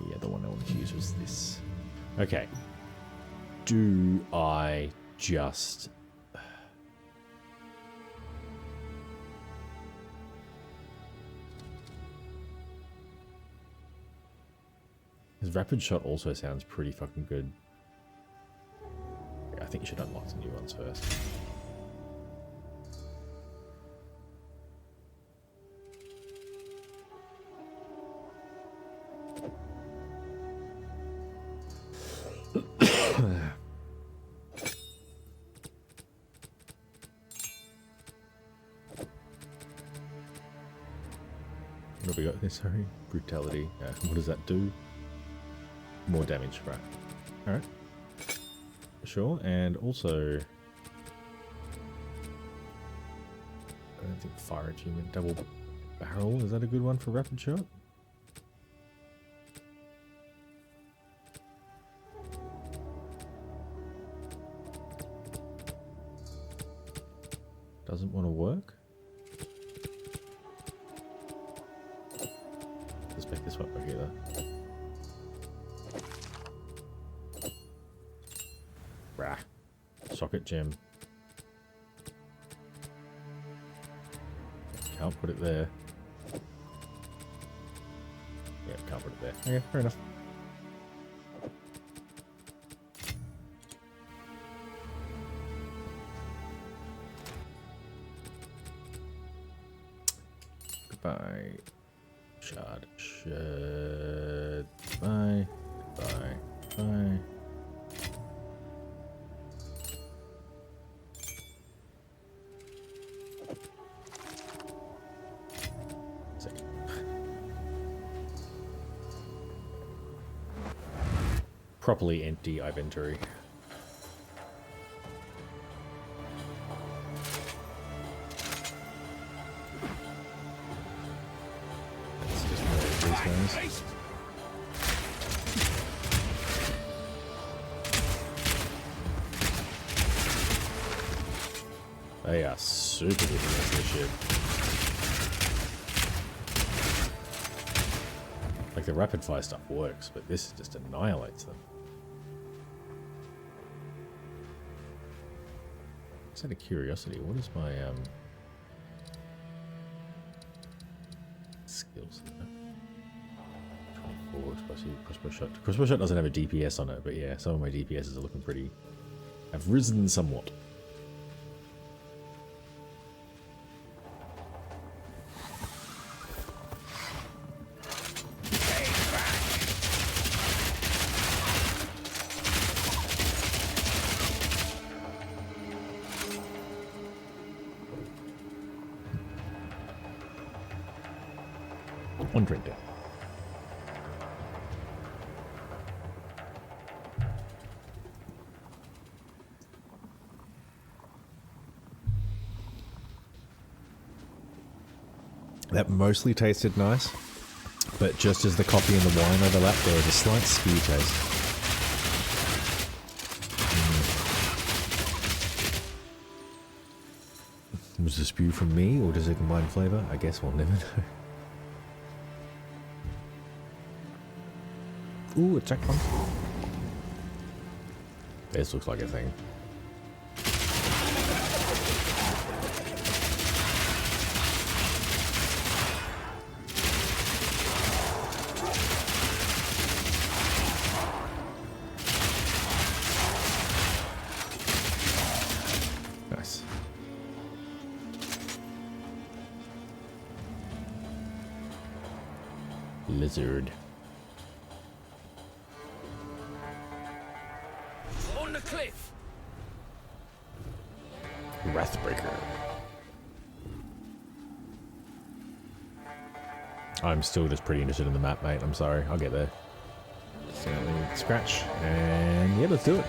Yeah, the one I wanted to use was this. Okay. Do I just... His rapid shot also sounds pretty fucking good. Yeah, I think you should unlock the new ones first. What have we got there? Sorry. Brutality. What does that do? More damage, right. Alright. Sure, and also... I don't think fire achievement. Double barrel, is that a good one for rapid shot? Doesn't want to work? Let's make this one over here though. Rah. Socket gem. Can't put it there. Yeah, can't put it there. Okay, fair enough. Bye. Shard. Bye. Bye. Bye. Properly empty inventory. Let's just move these guys. They are super good against this shit. Like the rapid fire stuff works, but this just annihilates them. Just out of curiosity, what is my skills? 24 explosive crossbow shot. Crossbow shot doesn't have a DPS on it, but yeah, some of my DPSs are looking pretty. Have risen somewhat. One drink down. That mostly tasted nice, but just as the coffee and the wine overlapped, there was a slight spew taste. Was the spew from me, or does it combine flavour? I guess we'll never know. Ooh, a checkpoint. This looks like a thing. Nice. Lizard. Cliff. Wrathbreaker. I'm still just pretty interested in the map, mate. I'm sorry. I'll get there. Scratch. And yeah, let's do it.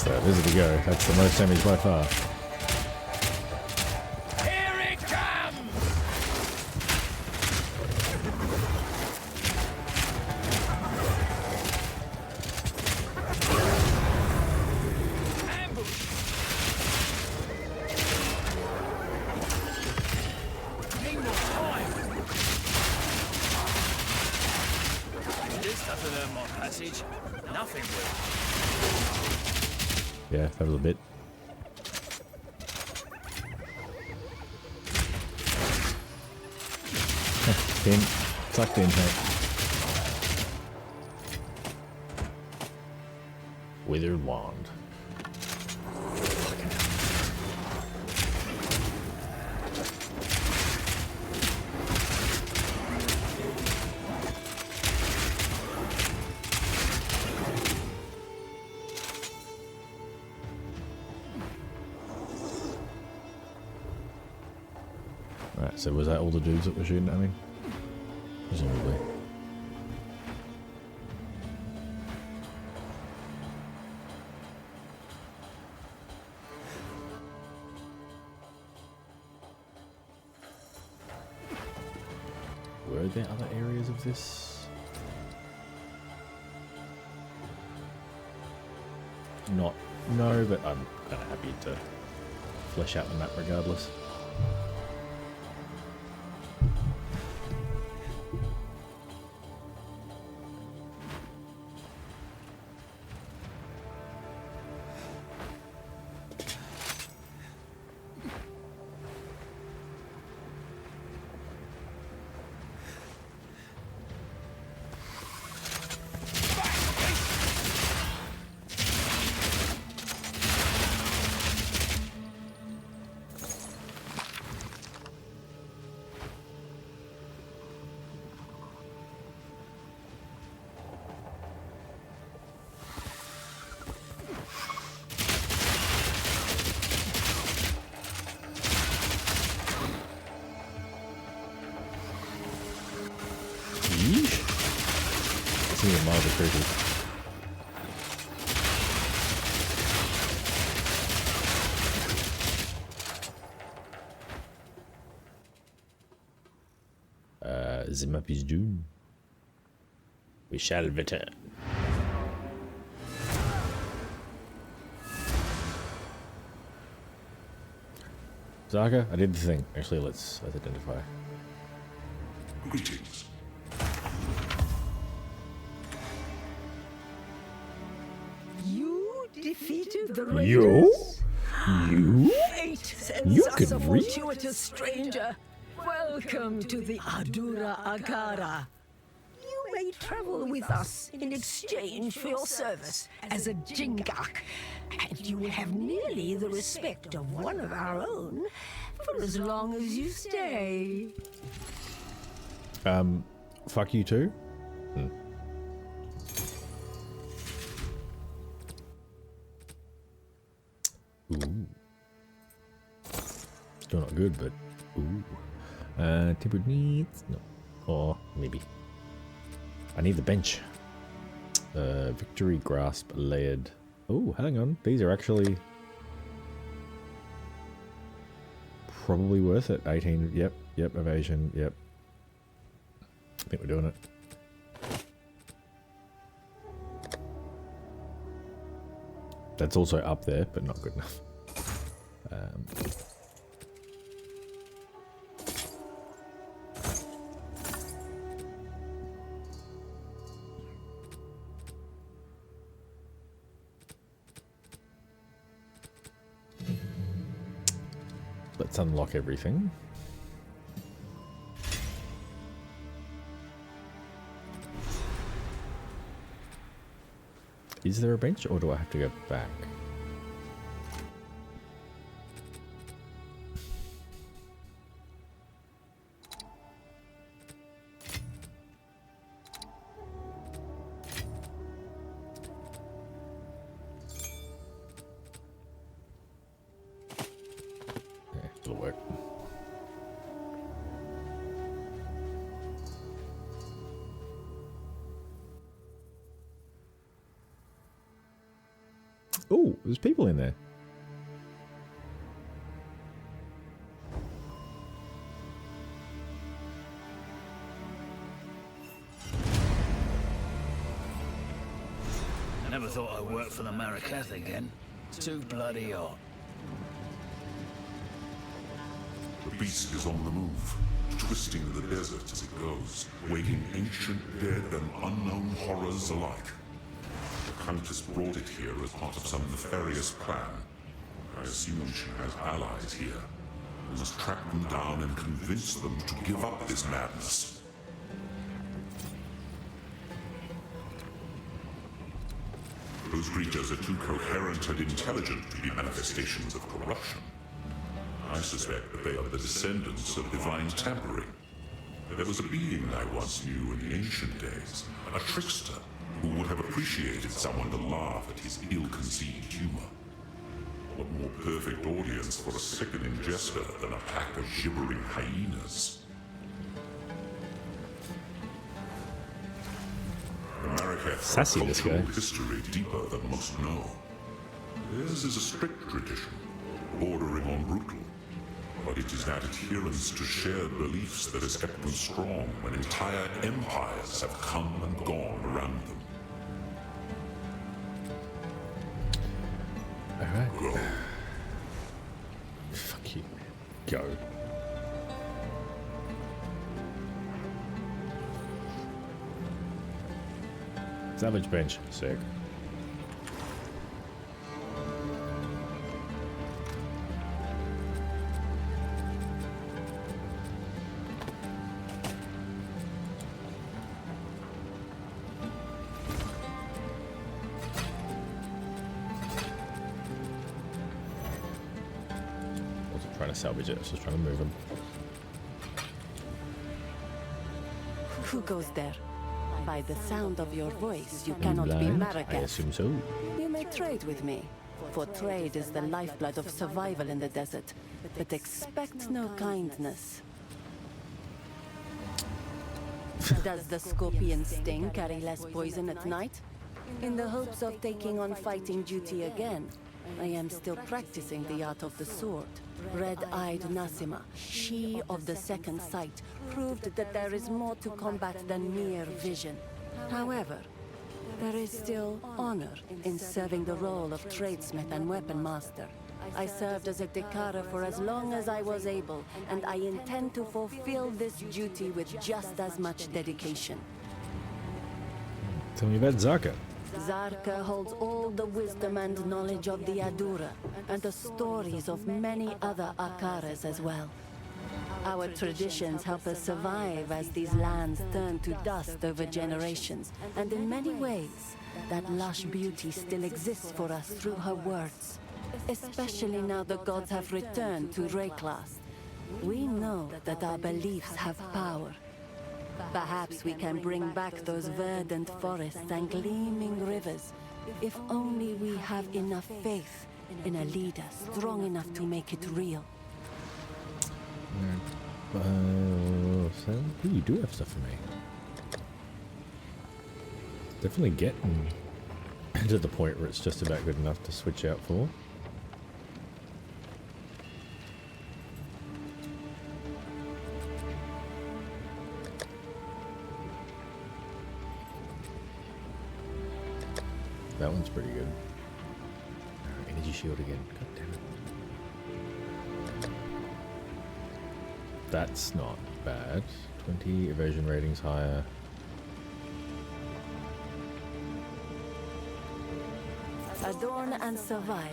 There we go. That's the most damage by far. Here it comes! Ambush! Need more time! This doesn't earn my passage. Nothing will. Yeah, that was a bit. Pin. Sucked in, mate. Withered Wand. Alright, so was that all the dudes that were shooting at me? Presumably. Were there other areas of this? No, but I'm kind of happy to flesh out the map regardless. Seems mildly creepy. The map is doomed. We shall return. Zaka, I did the thing. Actually, let's identify. Greetings. You defeated the raiders? You? Fate sends You us could a read? fortuitous stranger. Welcome to the Adura Agara. You may travel with us in exchange for your service as a Jingak, and you will have nearly the respect of one of our own for as long as you stay. Fuck you too? Ooh. Still not good, but ooh. Tempered meats? No. Or maybe. I need the bench. Victory grasp layered. Oh, hang on. These are actually probably worth it. 18. Yep. Evasion. Yep. I think we're doing it. That's also up there, but not good enough. Let's unlock everything. Is there a bench, or do I have to go back? Yeah, it'll work. Oh, there's people in there. I never thought I'd work for the Marikath again. Too bloody hot. The beast is on the move, twisting the desert as it goes, waking ancient dead and unknown horrors alike. The Countess brought it here as part of some nefarious plan. I assume she has allies here. We must track them down and convince them to give up this madness. Those creatures are too coherent and intelligent to be manifestations of corruption. I suspect that they are the descendants of divine tampering. There was a being I once knew in the ancient days, a trickster, who would have appreciated someone to laugh at his ill-conceived humor. What more perfect audience for a sickening jester than a pack of gibbering hyenas. America has a Sassy, this guy. cultural history deeper than most know. Theirs is a strict tradition, bordering on brutal. But it is that adherence to shared beliefs that has kept them strong when entire empires have come and gone around them. Alright. Go. Fuck you. Go. Savage bench. Sick. Wasn't trying to salvage it, I was just trying to move him. Who goes there? By the sound of your voice, you cannot be Blind? I Marrakech. assume so. You may trade with me, for trade is the lifeblood of survival in the desert. But expect no kindness. Does the scorpion sting carry less poison at night? In the hopes of taking on fighting duty again, I am still practicing the art of the sword. Red-eyed Nasima, she of the second sight, proved that there is more to combat than mere vision. However, there is still honor in serving the role of tradesmith and weapon master. I served as a Dekara for as long as I was able, and I intend to fulfill this duty with just as much dedication. Tell me about Zaka. Zarka holds all the wisdom and knowledge of the Adura, and the stories of many other Akaras as well. Our traditions help us survive as these lands turn to dust over generations, and in many ways, that lush beauty still exists for us through her words. Especially now the gods have returned to Rayclass. We know that our beliefs have power. Perhaps we can bring back those verdant forests and gleaming rivers, if only we have enough faith in a leader strong enough to make it real. So, ooh, you do have stuff for me. Definitely getting to the point where it's just about good enough to switch out for. That one's pretty good. Energy shield again. God damn it. That's not bad. 20 evasion ratings higher. Adorn and survive.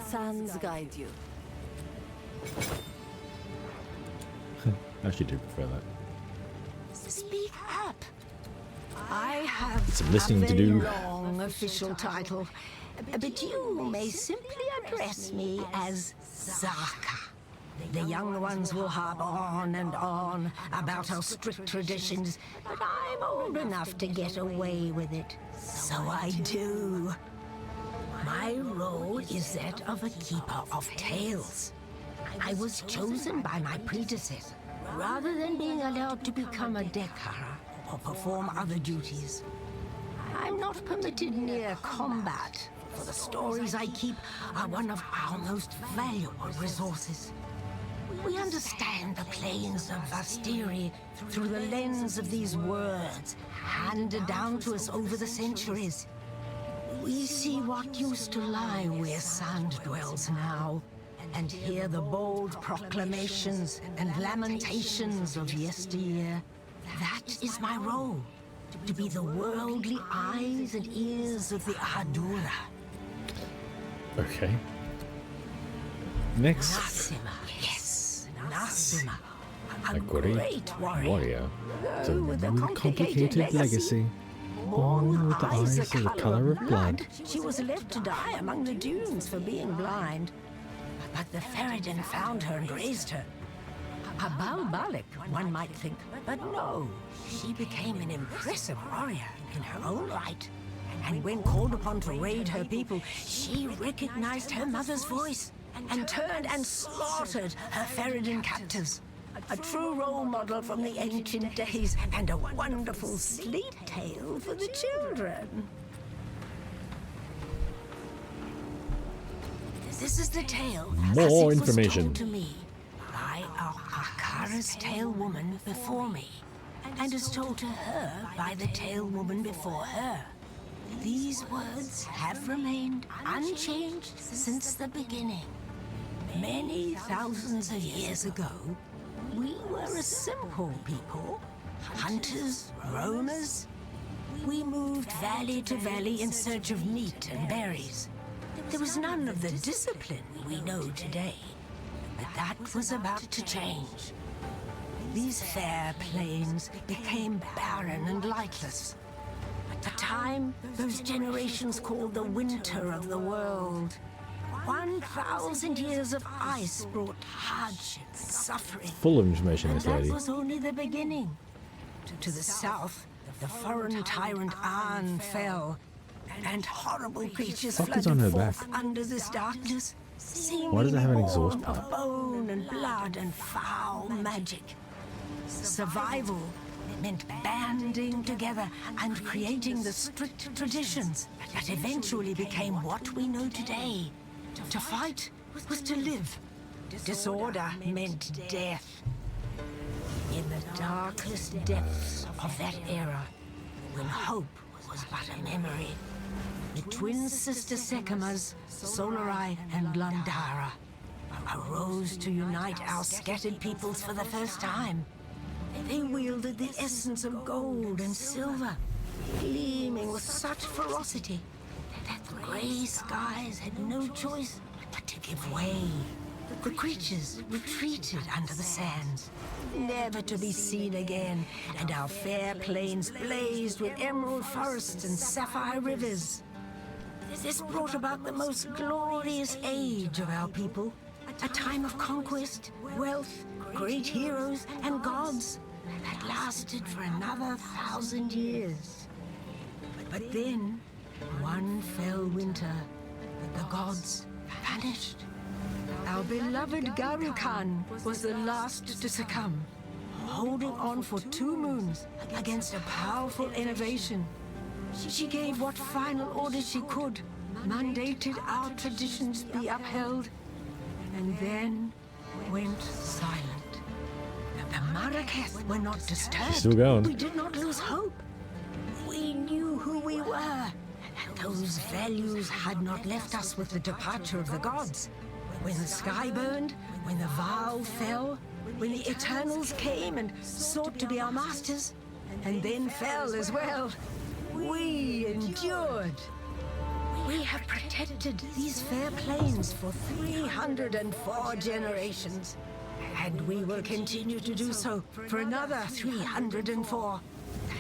Sands guide you. I actually do prefer that. Speak up. I have Some listening a to very do. long official title, but you may simply address me as Zaka. The young ones will harp on and on about our strict traditions, but I'm old enough to get away with it. So I do. My role is that of a keeper of tales. I was chosen by my predecessor, rather than being allowed to become a Dekara or perform other duties. I'm not permitted near combat, for the stories I keep are one of our most valuable resources. We understand the plains of Vastiri through the lens of these words, handed down to us over the centuries. We see what used to lie where sand dwells now, and hear the bold proclamations and lamentations of yesteryear. That is my role, to be the worldly eyes and ears of the Adura. Okay. Next. Nasima, yes, Nasima. A A great great warrior. warrior. It's a Though with a complicated legacy. Born with eyes the the colour color of of blood, she was left to die among the dunes for being blind. But the Ferryden found her and raised her. A Balbalik, one might think, but no. She became an impressive warrior in her own right. And when called upon to raid her people, she recognized her mother's voice and turned and slaughtered her Ferryden captives. A true role model from the ancient days and a wonderful sleep tale for the children. This is the tale as More it was information. told to me by Akara's tale woman before me, and is told to her by the tale woman before her. These words have remained unchanged since the beginning. Many thousands of years ago, we were a simple people, hunters, roamers. We moved valley to valley in search of meat and berries. There was none of the discipline we know today, but that was about to change. These fair plains became barren and lightless. A time those generations called the winter of the world. 1,000 years of ice brought hardship and suffering. Full of information, And this that lady. was only the beginning. To the south, the foreign tyrant An fell, and horrible creatures Fuck is on her flooded forth back? under this darkness. Why does it have an seemingly exhaust born of pipe? bone and blood and foul magic. Survival meant banding together and creating the strict traditions that eventually became what we know today. To fight was to live. Disorder meant death. In the darkest depths of that era, when hope was but a memory, the twin sister Sekemas, Solarai and Landara, arose to unite our scattered peoples for the first time. They wielded the essence of gold and silver, gleaming with such ferocity that the gray skies had no choice but to give way. The creatures retreated under the sands, never to be seen again, and our fair plains blazed with emerald forests and sapphire rivers. This brought about the most glorious age of our people, a time of conquest, wealth, great heroes, and gods that lasted for another 1,000 years. But then, one fell winter, the gods vanished. Our beloved Garukan was the last to succumb, holding on for 2 moons against a powerful innovation. She gave what final orders she could, mandated our traditions be upheld, and then went silent. The Maraketh were not disturbed. Still going. We did not lose hope. We knew who we were, and those values had not left us with the departure of the gods. When the sky burned, when the vow fell, when the Eternals came and sought to be our masters, and then fell as well, we endured. We have protected these fair plains for 304 generations, and we will continue to do so for another 304.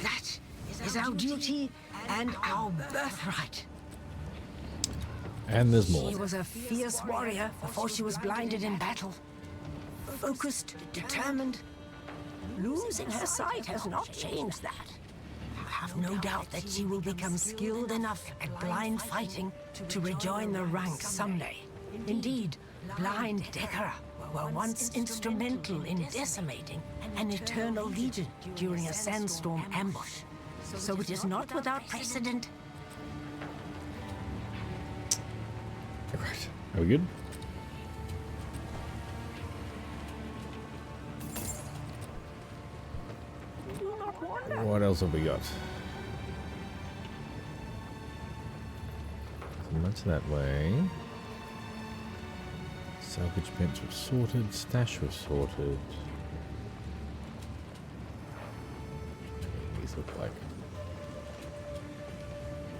That is our duty and our birthright. And there's more. She was a fierce warrior before she was blinded in battle. Focused, determined. Losing her sight has not changed that. I have no doubt that she will become skilled enough at blind fighting to rejoin the ranks someday. Indeed, blind Dekara were once instrumental in decimating an eternal legion during a sandstorm ambush. So it is not without precedent. Right. Are we good? What else have we got? So much that way. Salvage bench was sorted. Stash was sorted. These look like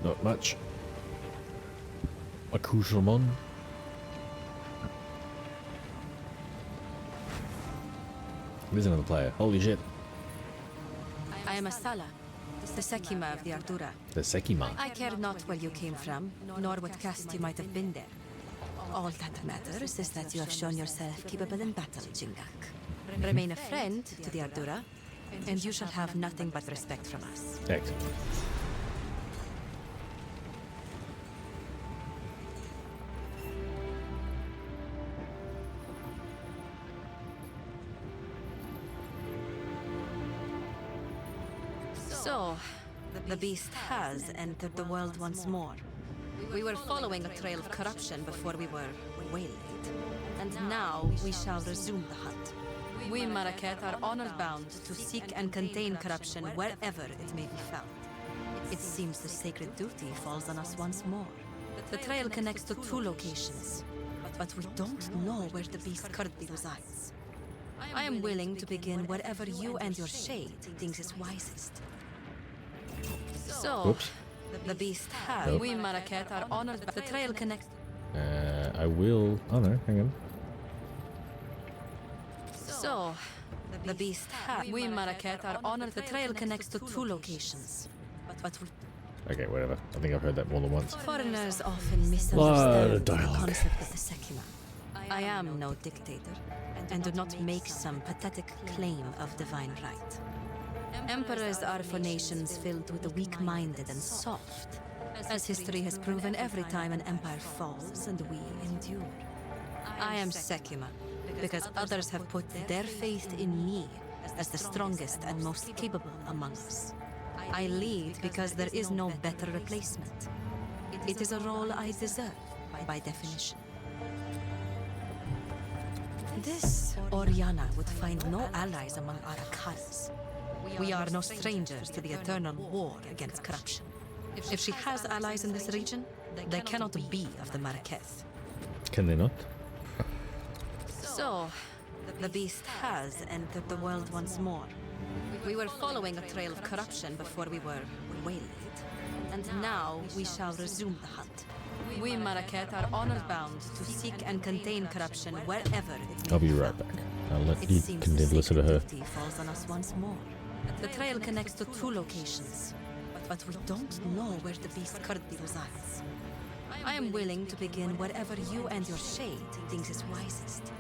not much. Accoutrement. There's another player. Holy shit. I am Asala, the Sekima of the Ardura. The Sekima. I care not where you came from, nor what caste you might have been there. All that matters is that you have shown yourself capable in battle, Jingak. Remain a friend to the Ardura, and you shall have nothing but respect from us. Excellent. So, the beast has entered the world once more. We were following a trail of corruption before we were way late. And now we shall resume the hunt. We Maraket are honor-bound to seek and contain corruption wherever it may be found. It seems the sacred duty falls on us once more. The trail connects to 2 locations, but we don't know where the beast currently resides. I am willing to begin wherever you and your shade thinks is wisest. So, Oops. the beast has. Nope. We Maraket are honored. The trail connects. I will. Oh no, hang on. So, the beast has. We Maraket are honored. The trail connects to 2 locations, but we. Okay, whatever. I think I've heard that more than once. Foreigners often Lot misunderstand of the dialogue. concept of the Sekima. I am no dictator, and do not make some pathetic claim of divine right. Emperors are for nations filled with the weak-minded and soft, as history has proven every time an empire falls and we endure. I am Sekima, because others have put their faith in me as the strongest and most capable among us. I lead because there is no better replacement. It is a role I deserve, by definition. This Oriana would find no allies among our Akaras. We are no strangers to the eternal war against corruption. If she has allies in this region, they cannot be of the Marquez. Can they not? So, the beast has entered the world once more. We were following a trail of corruption before we were way late. And now we shall resume the hunt. We Maraket are honor-bound to seek and contain corruption wherever it may I'll be found. right back. I'll let It you seems continue to listen to her. duty falls on us once more. The trail connects to 2 locations, but we don't know where the beast currently resides. I am willing to begin wherever you and your shade thinks is wisest.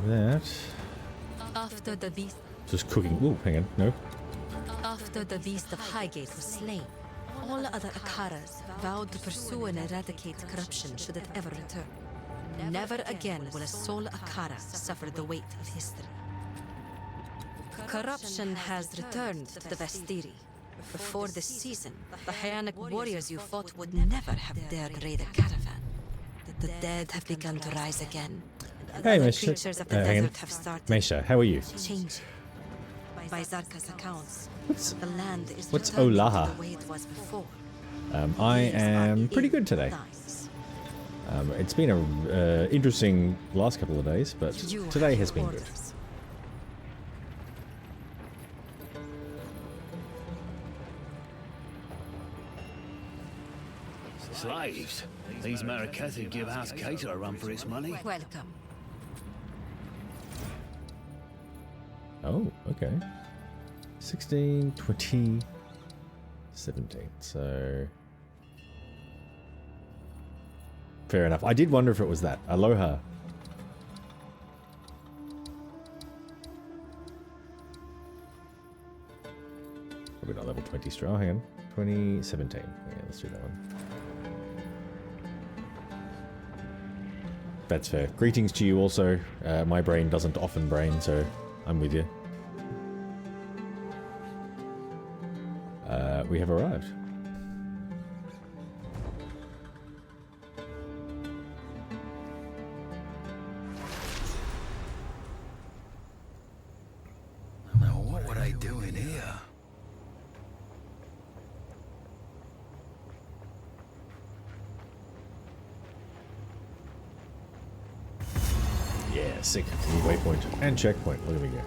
That. After the beast Just cooking. Ooh, hang on. No. After the beast of Highgate was slain, all other Akaras vowed to pursue and eradicate corruption should it ever return. Never again will a sole Akara suffer the weight of history. Corruption has returned to the Vestiri. Before this season, the Hyanic warriors you fought would never have dared raid a caravan. The dead have begun to rise again. And Hey, other Misha. creatures of the Hang on. desert have started Mesha, how are you? changing. By Zarka's accounts, the land is what's returning Olaha? to the way it was before. I These are am pretty evil good today. times. It's been a interesting last couple of days, but You today have has been good. orders. Slaves. These Marquez give House Cater a run for its money. Welcome. Oh, okay. 16, 20, 17. So... Fair enough. I did wonder if it was that. Aloha. Probably not level 20 strong. Hang on. 2017. Yeah, let's do that one. That's fair. Greetings to you also. My brain doesn't often brain, so I'm with you. We have arrived. Now what would I do in here? Yeah, sick. New waypoint and checkpoint. Look at me go.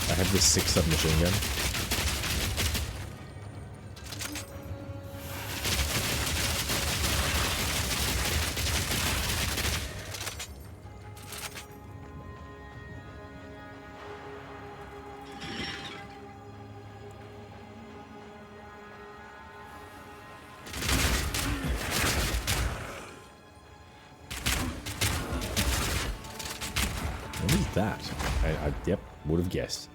I have this 6 submachine gun. What is that? Yep, would have guessed.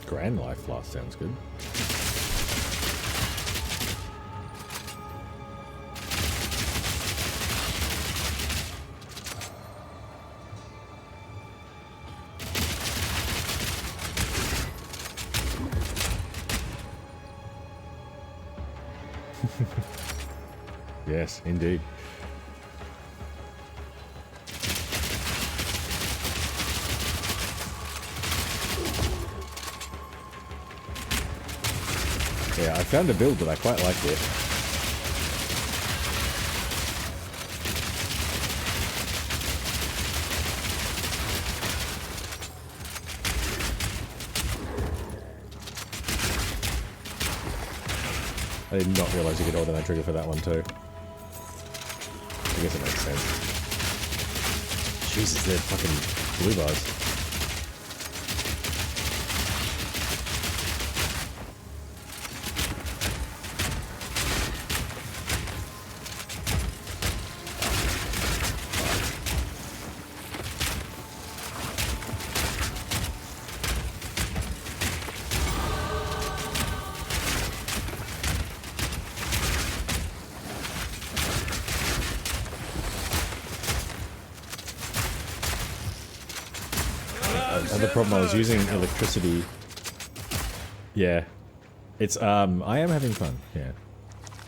Grand Life Flask sounds good. Yes, indeed. Yeah, I found a build that I quite liked it. I did not realize you could hold down that trigger for that one too. I guess it makes sense. Jesus, they're fucking blue bars. The problem, I was using electricity. Yeah, it's I am having fun. Yeah,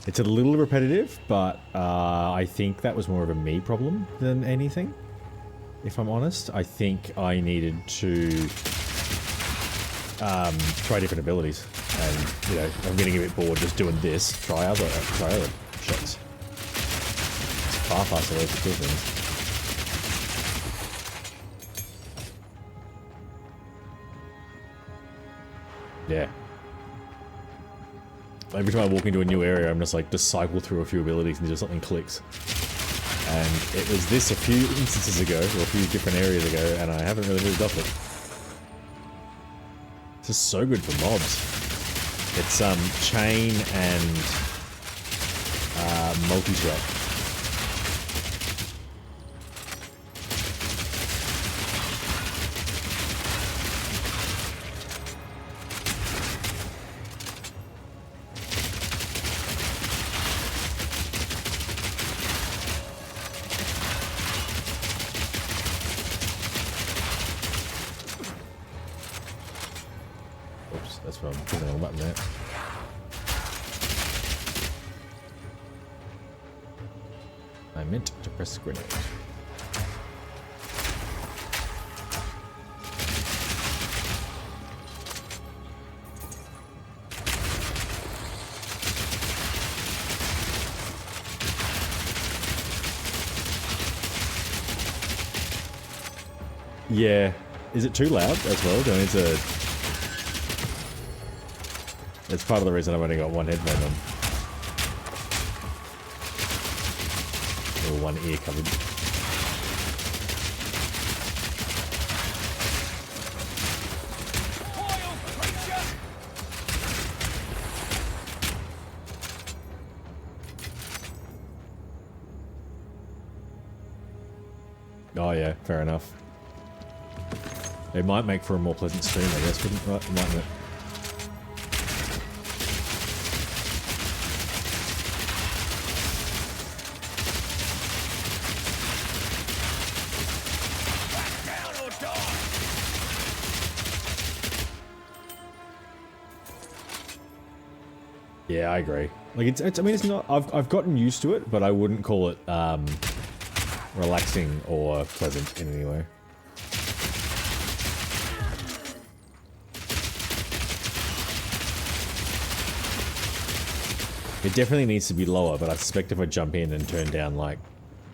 it's a little repetitive, but I think that was more of a me problem than anything. If I'm honest, I think I needed to try different abilities, and you know, I'm getting a bit bored just doing this. Try other shots. It's far faster ways to kill things. Yeah. Every time I walk into a new area, I'm just like, just cycle through a few abilities until something clicks. And it was this a few instances ago, or a few different areas ago, and I haven't really moved off it. This is so good for mobs. It's chain and multi-shot. I'm putting on a button there. I meant to press grenade. Yeah. Is it too loud as well? Do I need to... That's part of the reason I've only got one headphone on. Or one ear covered. Oh yeah, fair enough. It might make for a more pleasant stream, I guess, mightn't it? Yeah, I agree. Like I mean, it's not. I've gotten used to it, but I wouldn't call it relaxing or pleasant in any way. It definitely needs to be lower, but I suspect if I jump in and turn down like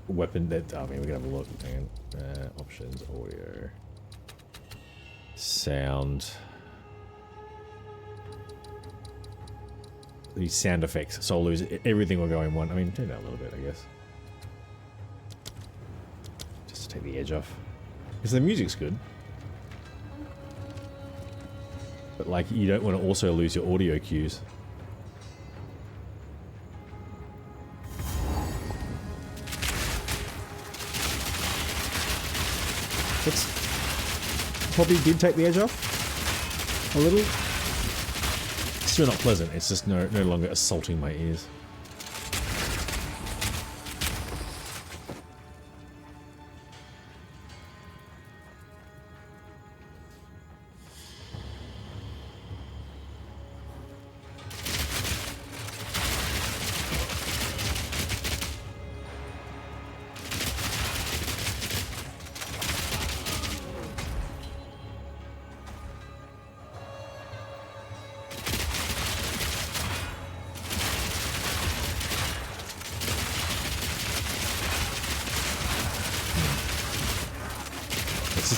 weapon that I mean, we can have a look. Hang on. Options, audio, sound. These sound effects, so I'll lose everything will go in one. I mean, turn down a little bit, I guess. Just to take the edge off. Because the music's good. But like, you don't want to also lose your audio cues. That's probably did take the edge off. A little. It's still not pleasant, it's just no longer assaulting my ears.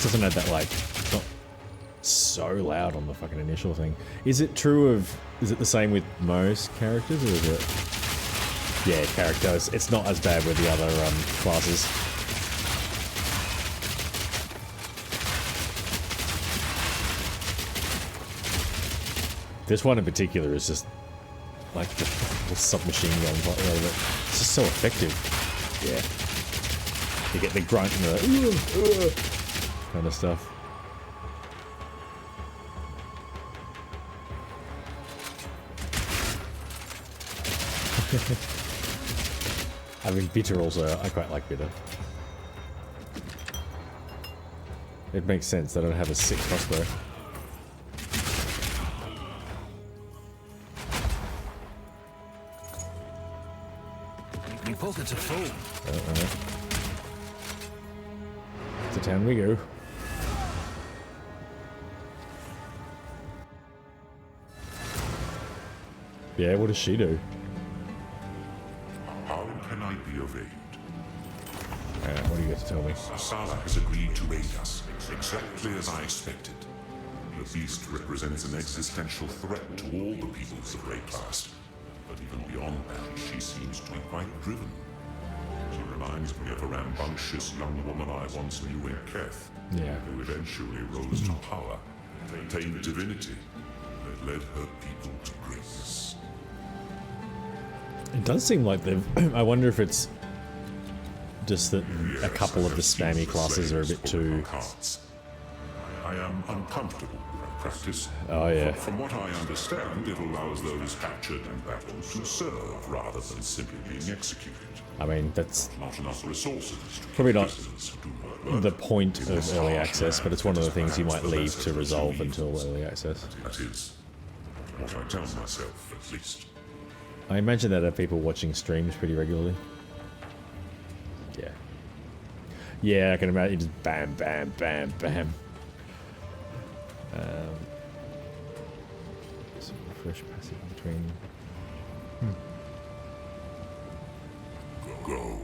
Doesn't have that, like, it's not so loud on the fucking initial thing. Is it true of, is it the same with most characters, or is it, yeah, characters, it's not as bad with the other classes. This one in particular is just, like, the submachine gun, it's just so effective. Yeah. You get the grunt and the kind of stuff. I mean, bitter also, I quite like bitter. It makes sense, they don't have a sick crossbow. My pockets are full. To town we go. Yeah, what does she do? How can I be of aid? What do you got to tell me? Sala has agreed to aid us, exactly as I expected. The beast represents an existential threat to all the peoples of Rayclast. But even beyond that, she seems to be quite driven. She reminds me of a rambunctious young woman I once knew in Keth, who eventually rose to power, attained divinity, and led her people to greatness. It does seem like they've... I wonder if it's just that a couple of the spammy classes are a bit too... I am uncomfortable with that practice. Oh yeah. From what I understand, it allows those captured in battle to serve rather than simply being executed. I mean, that's not enough resources. Probably not the point of early access, but it's one of the things you might leave to resolve until early access. That is what I tell myself, at least. I imagine that people watching streams pretty regularly. Yeah. Yeah, I can imagine just bam, bam, bam, bam. Some refresh passive in between. Go.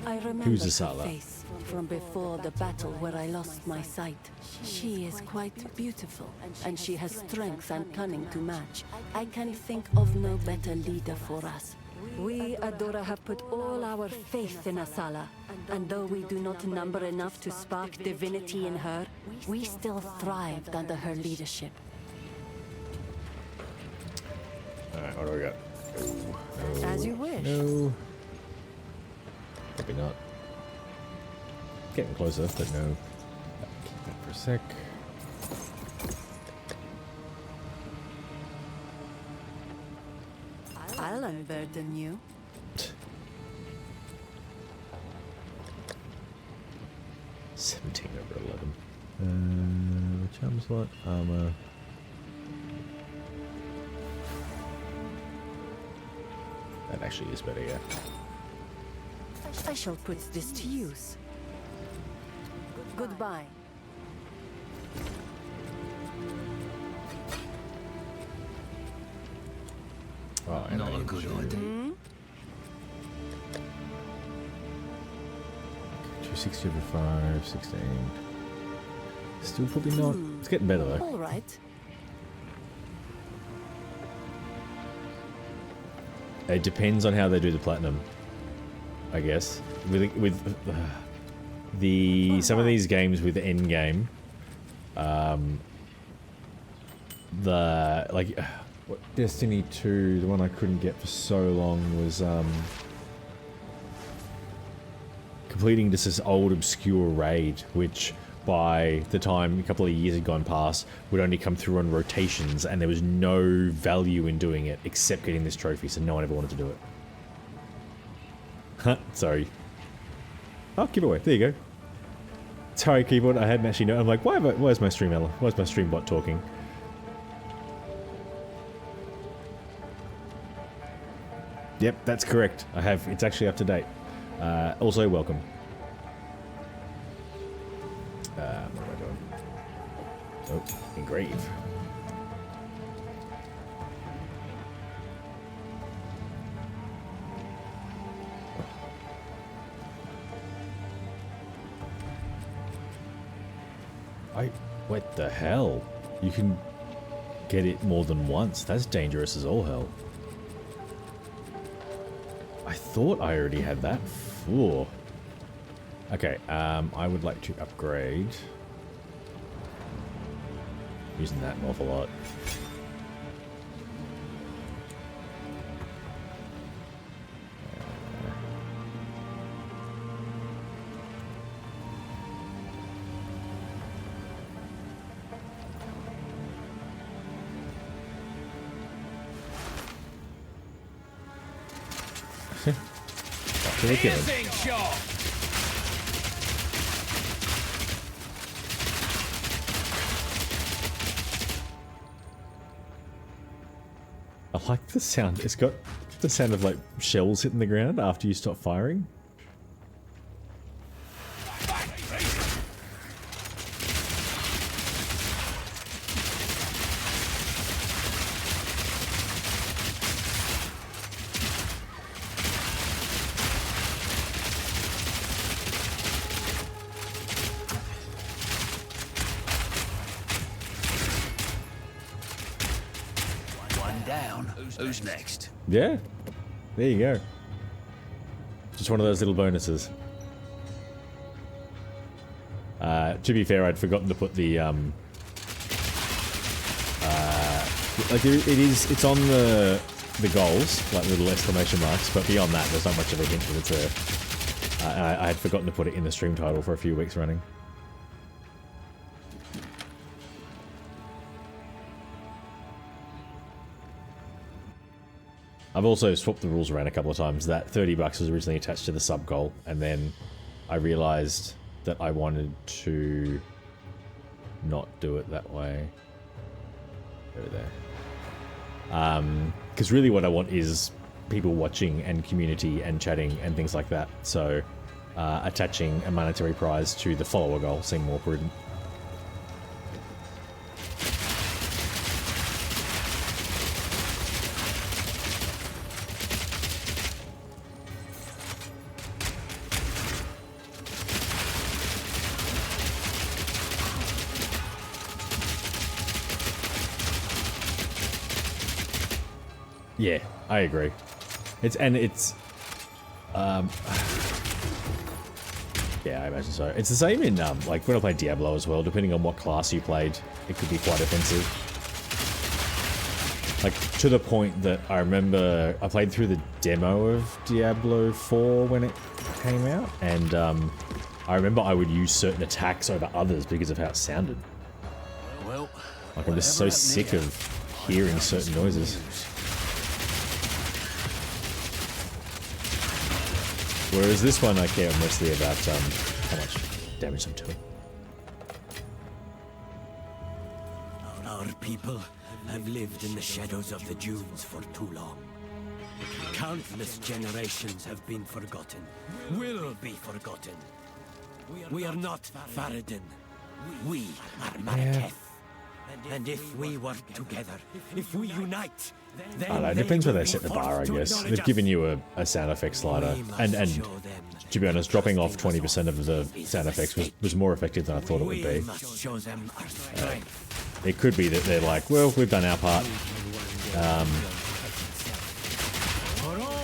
I remember Who's her Asala? face from before the battle where I lost my sight. She is quite beautiful, and she has strength and cunning to match. I can think of no better leader for us. We, Adora, have put all our faith in Asala, and though we do not number enough to spark divinity in her, we still thrived under her leadership. Alright, what do we got? No, As you wish. No. Probably not. Getting closer, but no. Keep that for a sec. I'll unburden you. 17 over 11. Charm slot, armor. That actually is better, yeah. I shall put this to use. Goodbye. Oh, Not a good idea. 260 over 5, 16. Still probably not. It's getting better though. All right. It depends on how they do the platinum, I guess. With some of these games with the end game, what Destiny 2, the one I couldn't get for so long was completing just this old obscure raid, which by the time a couple of years had gone past would only come through on rotations, and there was no value in doing it except getting this trophy, so no one ever wanted to do it. Huh, sorry. Oh, giveaway, there you go. Sorry, keyboard, I hadn't actually known. I'm like, where's my stream Ella? Where's my stream bot talking? Yep, that's correct. I have, it's actually up to date. Also, welcome. What am I doing? Oh, engrave. What the hell? You can get it more than once. That's dangerous as all hell. I thought I already had that. Ooh. Okay, I would like to upgrade. Using that an awful lot. Back to the killing. I like the sound. It's got the sound of like shells hitting the ground after you stop firing. Who's next? Yeah, there you go. Just one of those little bonuses. To be fair, I'd forgotten to put the it's on the goals, like little exclamation marks, but beyond that, there's not much of a hint that it's there. I had forgotten to put it in the stream title for a few weeks running. I've also swapped the rules around a couple of times. That $30 was originally attached to the sub goal, and then I realized that I wanted to not do it that way. Over there. Because really what I want is people watching and community and chatting and things like that. So attaching a monetary prize to the follower goal seemed more prudent. Yeah, I agree. It's yeah, I imagine so. It's the same in like when I played Diablo as well. Depending on what class you played, it could be quite offensive. Like to the point that I remember I played through the demo of Diablo 4 when it came out, and I remember I would use certain attacks over others because of how it sounded. Well, like I'm just so sick of hearing certain noises. Whereas this one I care mostly about how much damage I'm doing. Our people have lived in the shadows of the dunes for too long. Countless generations have been forgotten, will be forgotten. We are not Faradin. We are Marraketh. And if we work together, if we unite, then I don't know, it depends where they set the bar, I guess. They've given you a sound effect slider, and to be honest, dropping off 20% of the sound effects was more effective than I thought it would be. It could be that they're like, well, we've done our part.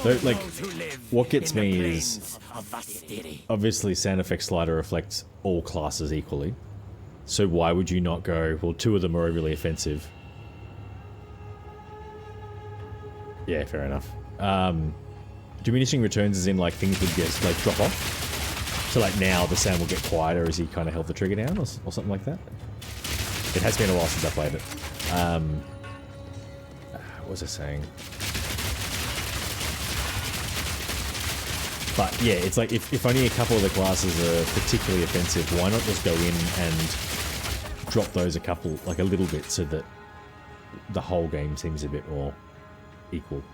So, like, what gets me is, obviously sound effect slider reflects all classes equally. So why would you not go, well, 2 of them are really offensive? Yeah, fair enough. Diminishing returns is in, like, things would just, like, drop off. So, like, now the sound will get quieter as he kind of held the trigger down or something like that. It has been a while since I played it. What was I saying? But yeah, it's like if only a couple of the classes are particularly offensive, why not just go in and drop those like a little bit so that the whole game seems a bit more equal.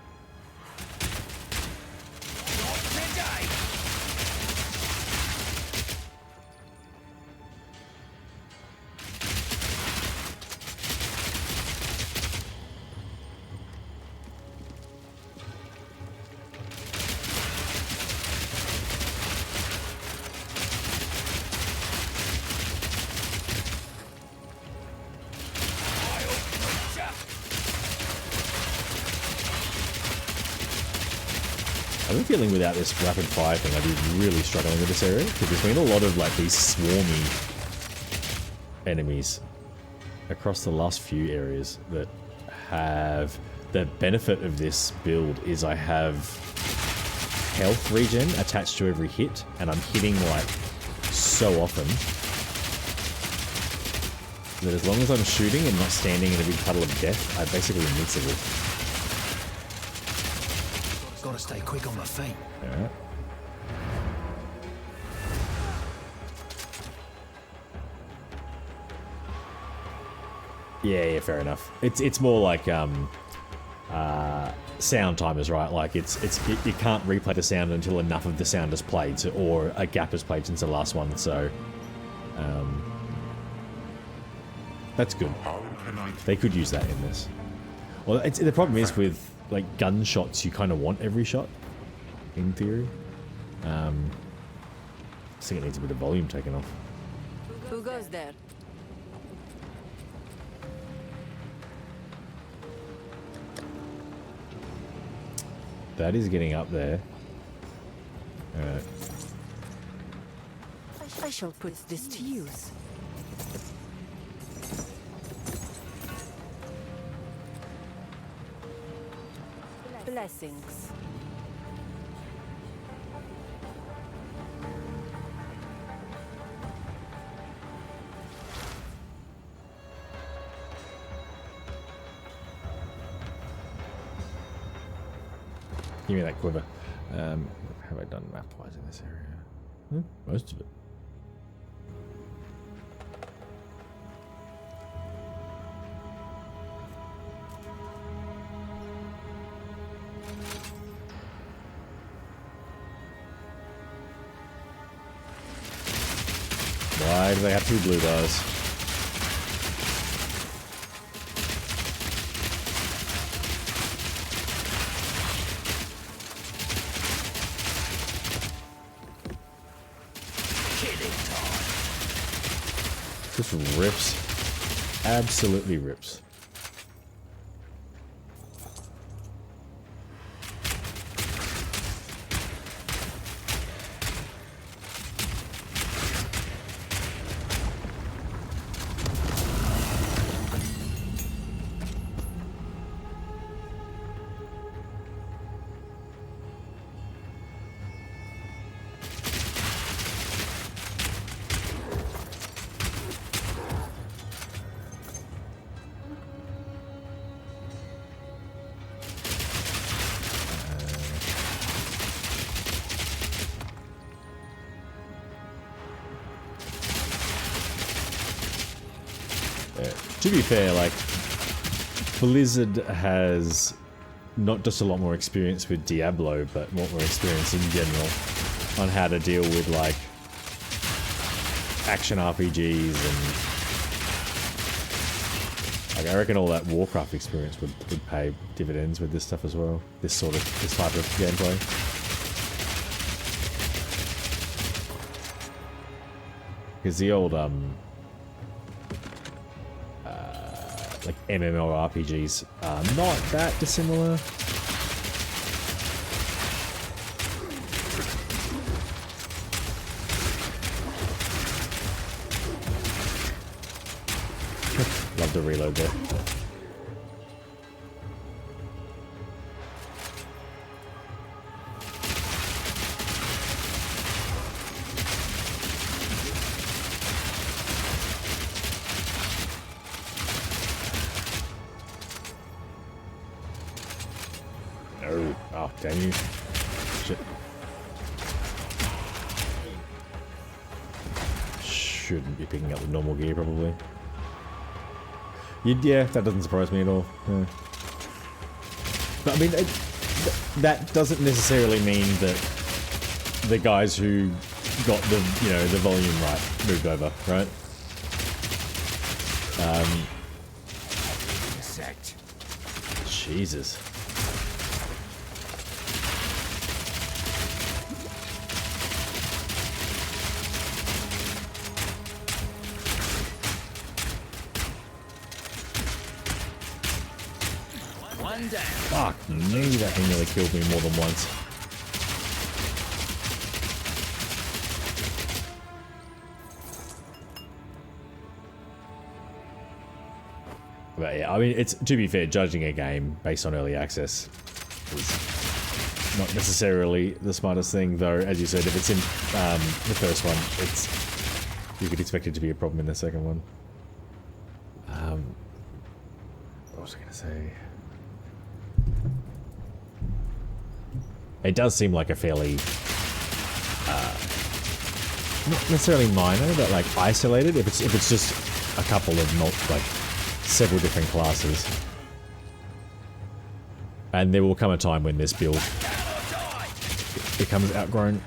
I have a feeling without this rapid fire thing, I'd be really struggling with this area, because there's been a lot of like these swarmy enemies across the last few areas that have... The benefit of this build is I have health regen attached to every hit, and I'm hitting like so often that as long as I'm shooting and not standing in a big puddle of death, I'm basically invincible. Gotta stay quick on my feet. Yeah. Yeah, fair enough. It's more like sound timers, right? Like you can't replay the sound until enough of the sound is played, or a gap is played since the last one. So that's good. They could use that in this. Well, the problem is with like gunshots, you kind of want every shot, in theory. I think it needs a bit of volume taken off. Who goes there? That is getting up there. Alright. I shall put this to use. Blessings. Give me that quiver. Have I done map-wise in this area? Most of it. Why do they have 2 blue bars? Just rips. Absolutely rips. To be fair, like, Blizzard has not just a lot more experience with Diablo, but more experience in general on how to deal with, like, action RPGs and... Like, I reckon all that Warcraft experience would pay dividends with this stuff as well. This type of gameplay. Because the old, like MMORPGs are not that dissimilar. Love the reload there. Oh, damn you. Shit. Shouldn't be picking up the normal gear, probably. Yeah, that doesn't surprise me at all. Yeah. But I mean, that doesn't necessarily mean that the guys who got the, you know, the volume right moved over, right? Jesus. Fuck me, that thing nearly killed me more than once. But yeah, I mean, it's, to be fair, judging a game based on early access is not necessarily the smartest thing, though, as you said, if it's in the first one, it's, you could expect it to be a problem in the second one. What was I going to say? It does seem like a fairly, not necessarily minor, but like isolated. If it's just a couple of like several different classes, and there will come a time when this build becomes outgrown.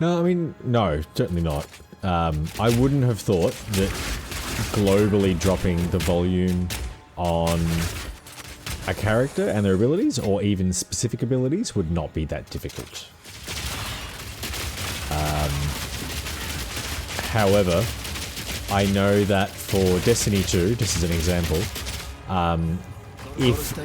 No, I mean, no, certainly not. I wouldn't have thought that globally dropping the volume on a character and their abilities, or even specific abilities, would not be that difficult. However, I know that for Destiny 2, just as an example, if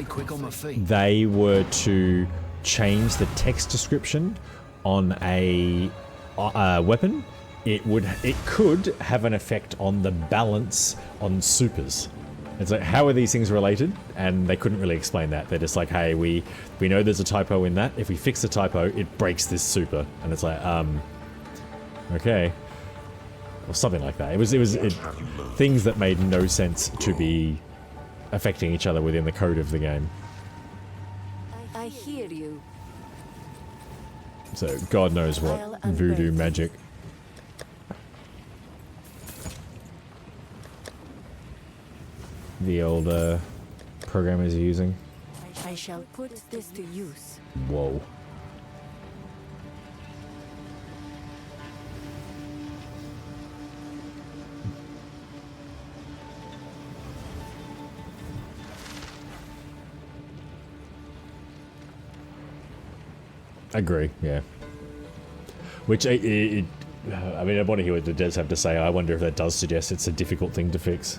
they were to change the text description on a weapon, it could have an effect on the balance on supers. It's like, how are these things related? And they couldn't really explain that. They're just like, hey, we know there's a typo in that. If we fix the typo, it breaks this super. And it's like, okay, or something like that. It was things that made no sense to be affecting each other within the code of the game. I hear you. So God knows what voodoo magic. The old programmers are using. I shall put this to use. Whoa. Agree, yeah. Which, I mean, I want to hear what the devs have to say. I wonder if that does suggest it's a difficult thing to fix.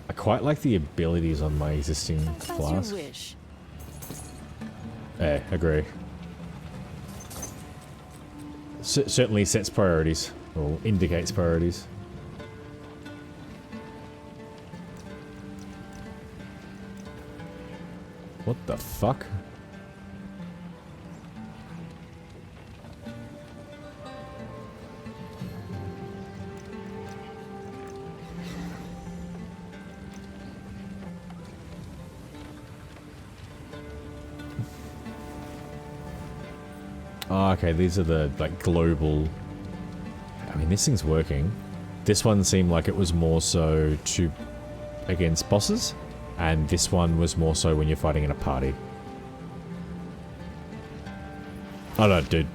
I quite like the abilities on my existing class. As you wish. Yeah, agree. Certainly sets priorities, or indicates priorities. What the fuck? Oh, okay, these are the, like, global... I mean, this thing's working. This one seemed like it was more so against bosses, and this one was more so when you're fighting in a party. Oh no, dude,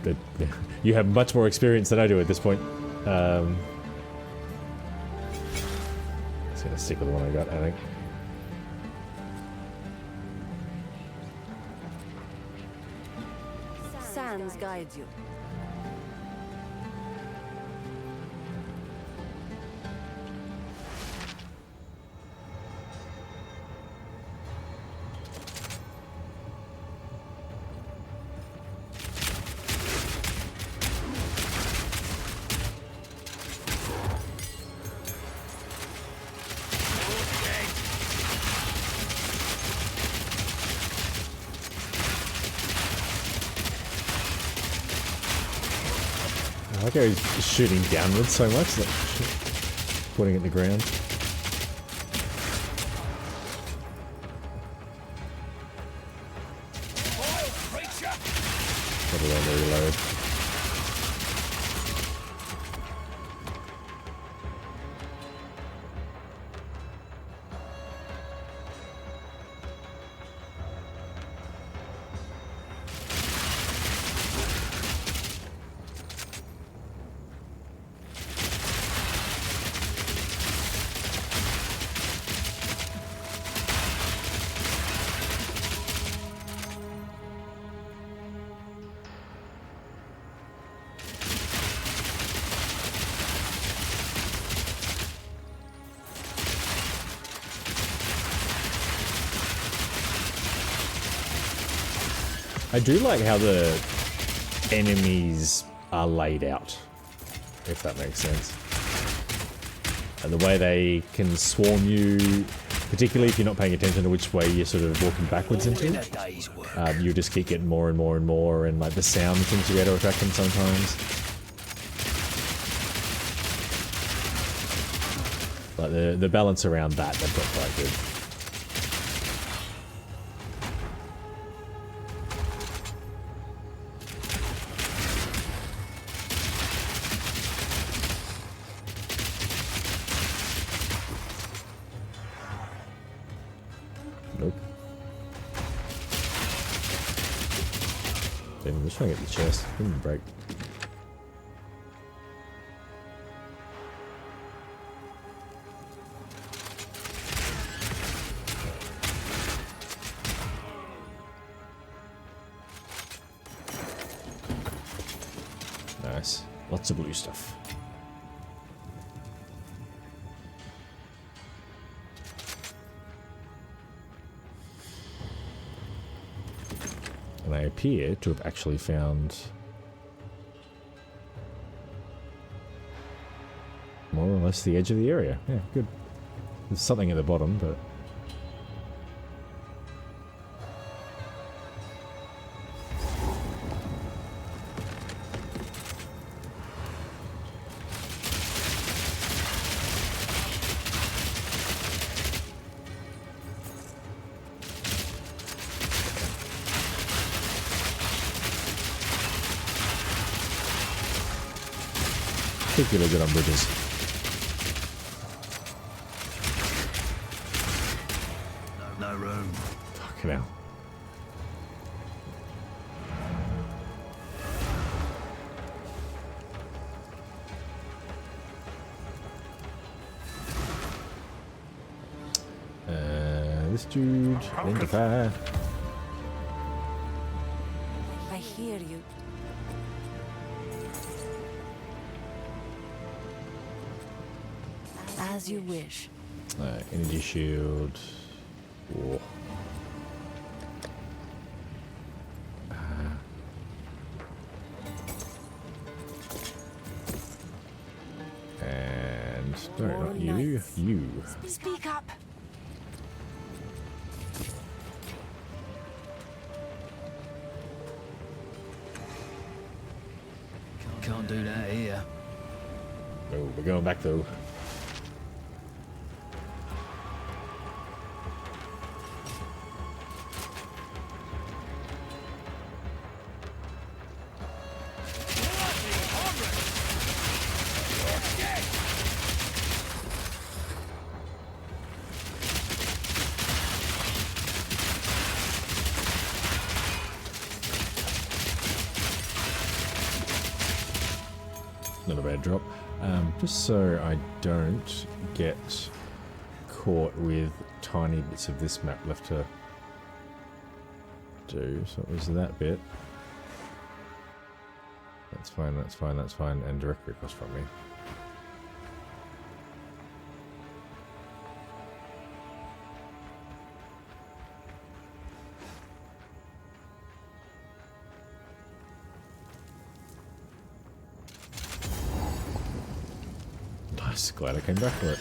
you have much more experience than I do at this point. Just gonna stick with the one I got, I think. Sans guides you. I like how he's shooting downwards so much, like pointing at the ground. Probably on the reload. I do like how the enemies are laid out, if that makes sense. And the way they can swarm you, particularly if you're not paying attention to which way you're sort of walking backwards into. You just keep getting more and more and more, and like the sound seems to be able to attract them sometimes. Like the balance around that, they've got quite good. I'm just trying to get the chest. Give me a break. Nice. Lots of blue stuff. And I appear to have actually found more or less the edge of the area. Yeah, good. There's something at the bottom, but... particularly good on bridges. No room. Fucking hell. This dude, identify. I hear you. As you wish. Energy shield. Whoa. And no, not you. You. Speak up. We're going back though. Not a bad drop. Just so I don't get caught with tiny bits of this map left to do. So it was that bit. That's fine, that's fine, that's fine. And directly across from me. Nice, glad I came back for it.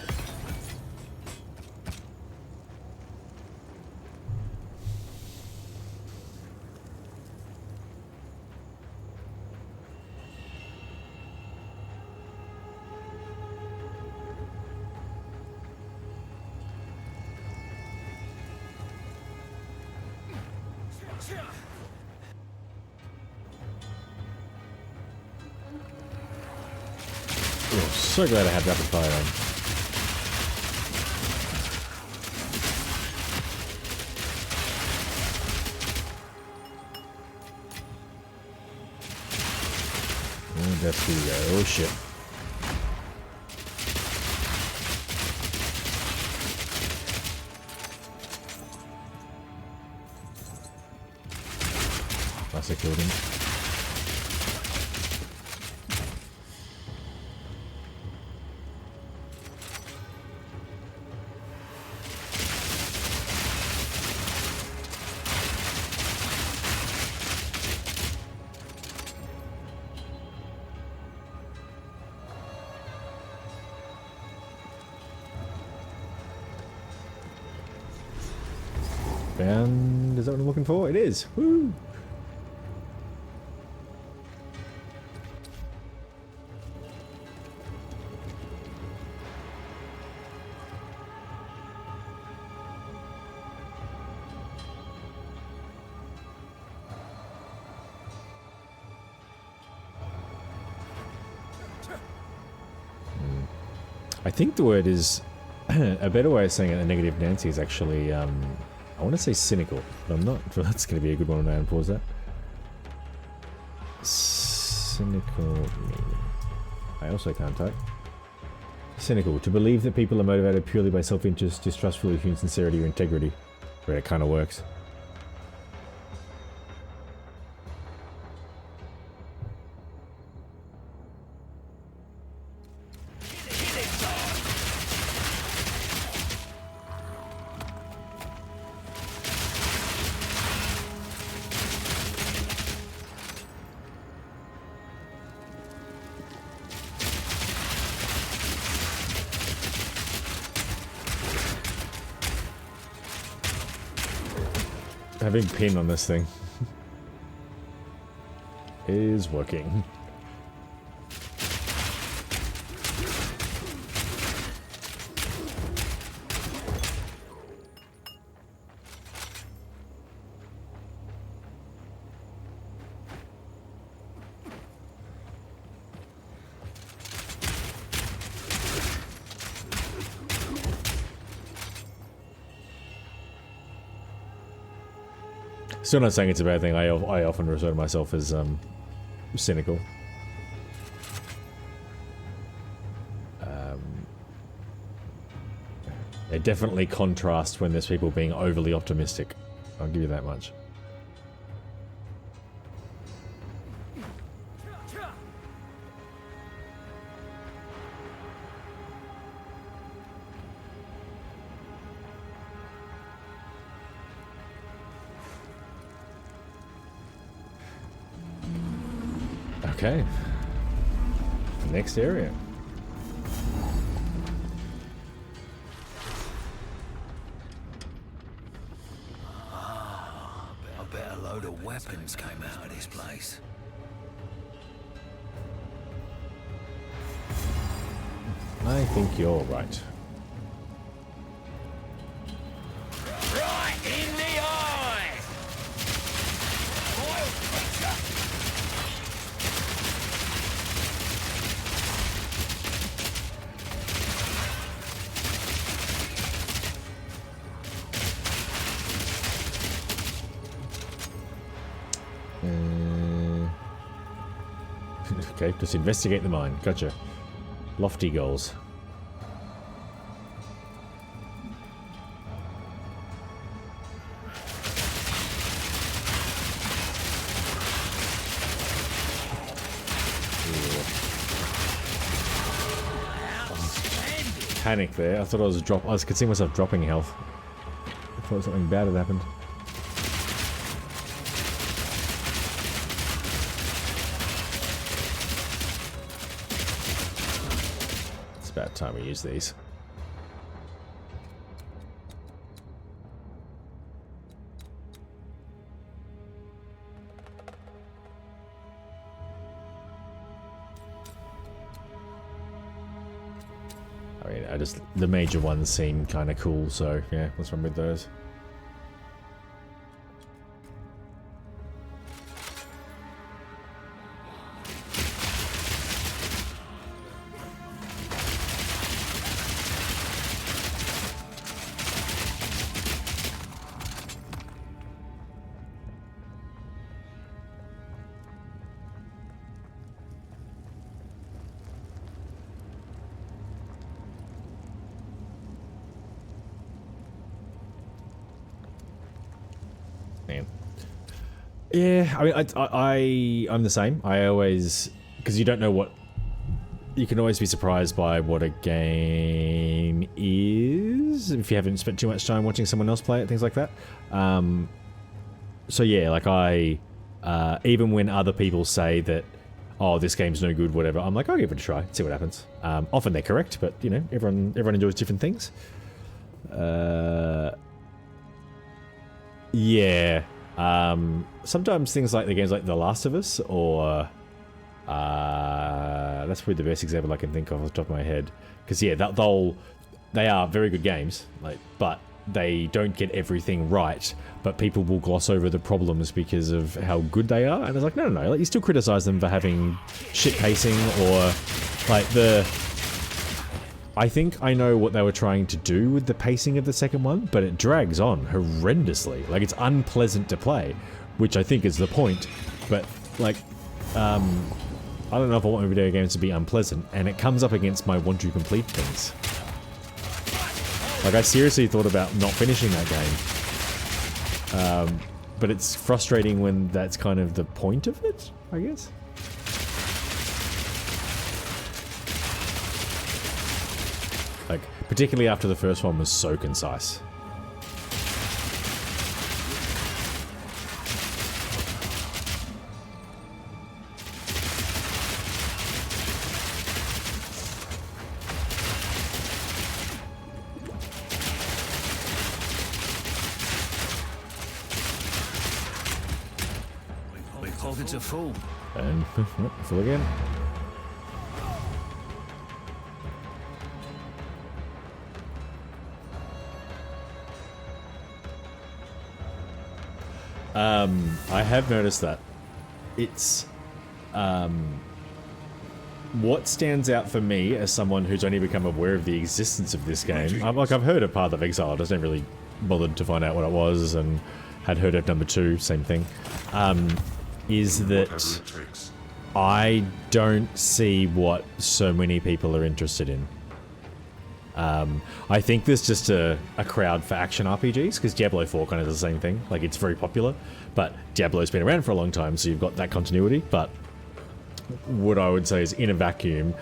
Oh, so glad I had rapid fire on. Oh, that's where we go. Oh shit. Plus I killed him. And is that what I'm looking for? It is. Woo! I think the word is a better way of saying it. A negative Nancy is actually I want to say cynical, but I'm not sure that's going to be a good one when I unpause that. Cynical meaning. I also can't type. Cynical. To believe that people are motivated purely by self-interest, distrustful of human sincerity or integrity. Where it kind of works. Having pin on this thing is working. Still not saying it's a bad thing. I often refer to myself as cynical. It definitely contrasts when there's people being overly optimistic. I'll give you that much. Okay. Next area. I bet a load of weapons came out of this place. I think you're right. Right in the eye! Oil picture! Okay, just investigate the mine. Gotcha. Lofty goals. Panic there. I thought I could see myself dropping health. I thought something bad had happened. It's about time we use these. I mean, the major ones seem kind of cool, so yeah, let's run with those. Yeah, I mean, I'm the same. I always, because you don't know what, you can always be surprised by what a game is if you haven't spent too much time watching someone else play it, things like that. So yeah, like even when other people say that, oh, this game's no good, whatever, I'm like, I'll give it a try, see what happens. Often they're correct, but you know, everyone enjoys different things. Yeah. Sometimes things like the games like The Last of Us, or that's probably the best example I can think of off the top of my head. Because yeah, they are very good games, like, but they don't get everything right. But people will gloss over the problems because of how good they are, and it's like, no, like, you still criticize them for having shit pacing, or like I think I know what they were trying to do with the pacing of the second one, but it drags on horrendously. Like, it's unpleasant to play, which I think is the point. But, like, I don't know if I want my video games to be unpleasant, and it comes up against my want to complete things. Like, I seriously thought about not finishing that game. But it's frustrating when that's kind of the point of it, I guess. Like, particularly after the first one was so concise. My pockets are full. And full again. I have noticed that it's what stands out for me as someone who's only become aware of the existence of this game. I've heard of Path of Exile, I just never really bothered to find out what it was, and had heard of number 2, same thing. Is that I don't see what so many people are interested in. I think there's just a crowd for action RPGs, because Diablo 4 kind of does the same thing. Like, it's very popular, but Diablo's been around for a long time, so you've got that continuity. But what I would say is, in a vacuum,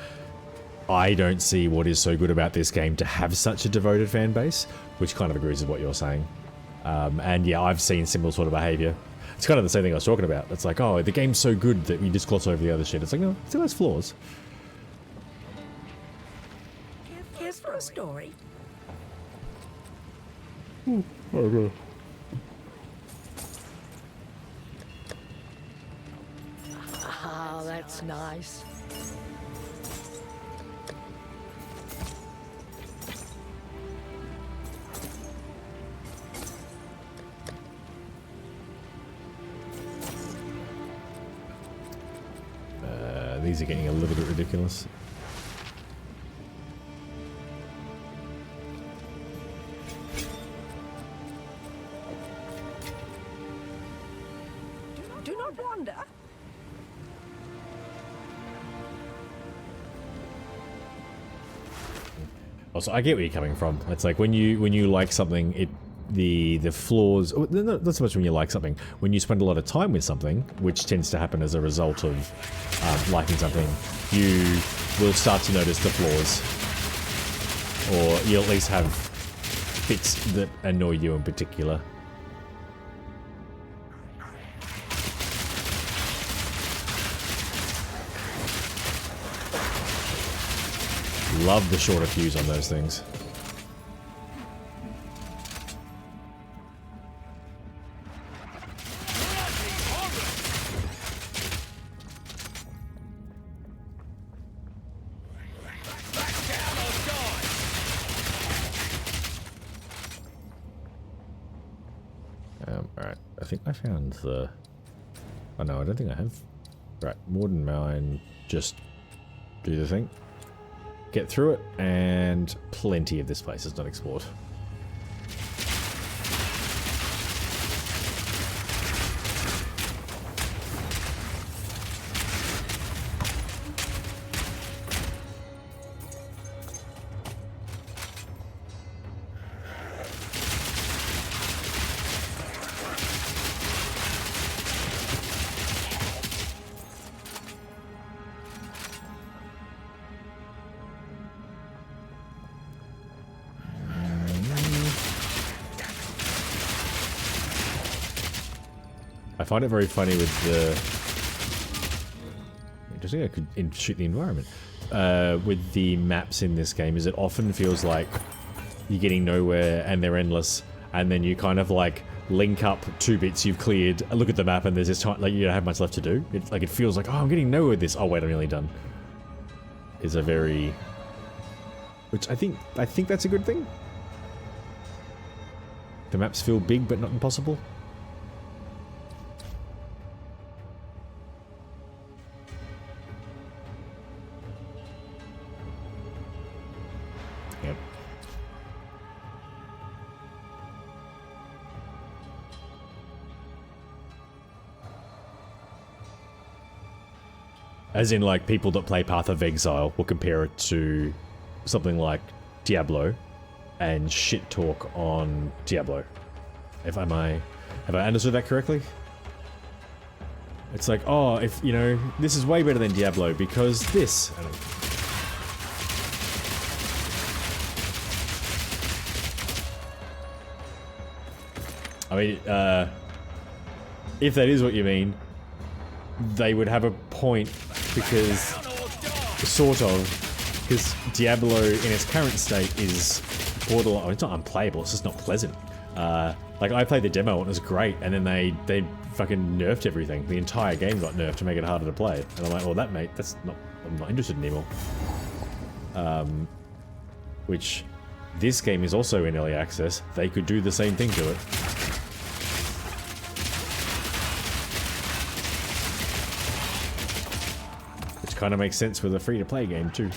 I don't see what is so good about this game to have such a devoted fan base, which kind of agrees with what you're saying. And yeah, I've seen similar sort of behavior. It's kind of the same thing I was talking about. It's like, oh, the game's so good that we just gloss over the other shit. It's like, no, it still has flaws. Here's for a story. Okay. Ah, that's nice. These are getting a little bit ridiculous. Do not wander. Also, I get where you're coming from. It's like when you like something, the flaws. Not so much when you like something. When you spend a lot of time with something, which tends to happen as a result of liking something, you will start to notice the flaws, or you'll at least have bits that annoy you in particular. Love the shorter fuse on those things. Alright, I think I found the... Oh no, I don't think I have. Right, Warden Mine, just do the thing. Get through it, and plenty of this place is not explored. I find it very funny with the... I think I could shoot the environment. With the maps in this game, is it often feels like you're getting nowhere and they're endless, and then you kind of like link up 2 bits you've cleared, look at the map, and there's this time like you don't have much left to do. It feels like, oh, I'm getting nowhere with this. Oh wait, I'm nearly done. Is a very... Which I think that's a good thing. The maps feel big but not impossible. Yep. As in, like, people that play Path of Exile will compare it to something like Diablo and shit talk on Diablo. Have I understood that correctly? It's like, oh, if, you know, this is way better than Diablo because this. I mean, if that is what you mean, they would have a point because, sort of, because Diablo in its current state is borderline. It's not unplayable. It's just not pleasant. Like I played the demo and it was great, and then they fucking nerfed everything. The entire game got nerfed to make it harder to play. And I'm like, well, that mate, I'm not interested anymore. Which this game is also in early access. They could do the same thing to it. Which kind of makes sense with a free-to-play game too.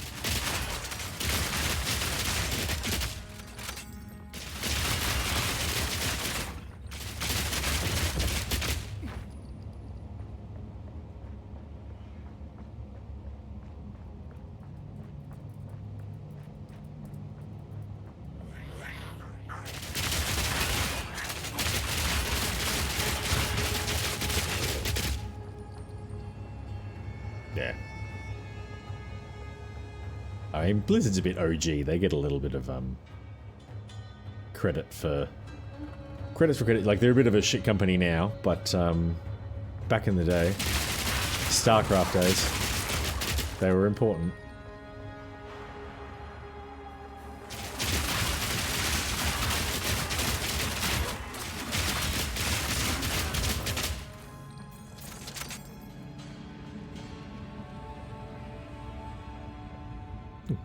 Yeah. I mean, Blizzard's a bit OG. They get a little bit of credit for credit. Like, they're a bit of a shit company now, but back in the day, StarCraft days, they were important.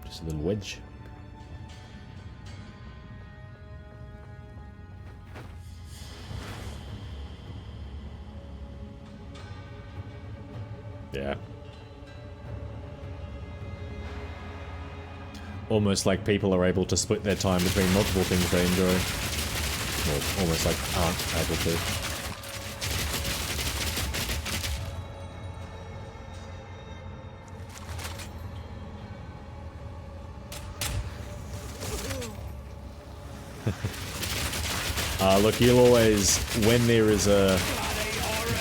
Just a little wedge. Yeah. almost like people are able to split their time between multiple things they enjoy. Well, almost like aren't able to. Look, you'll always, when there is a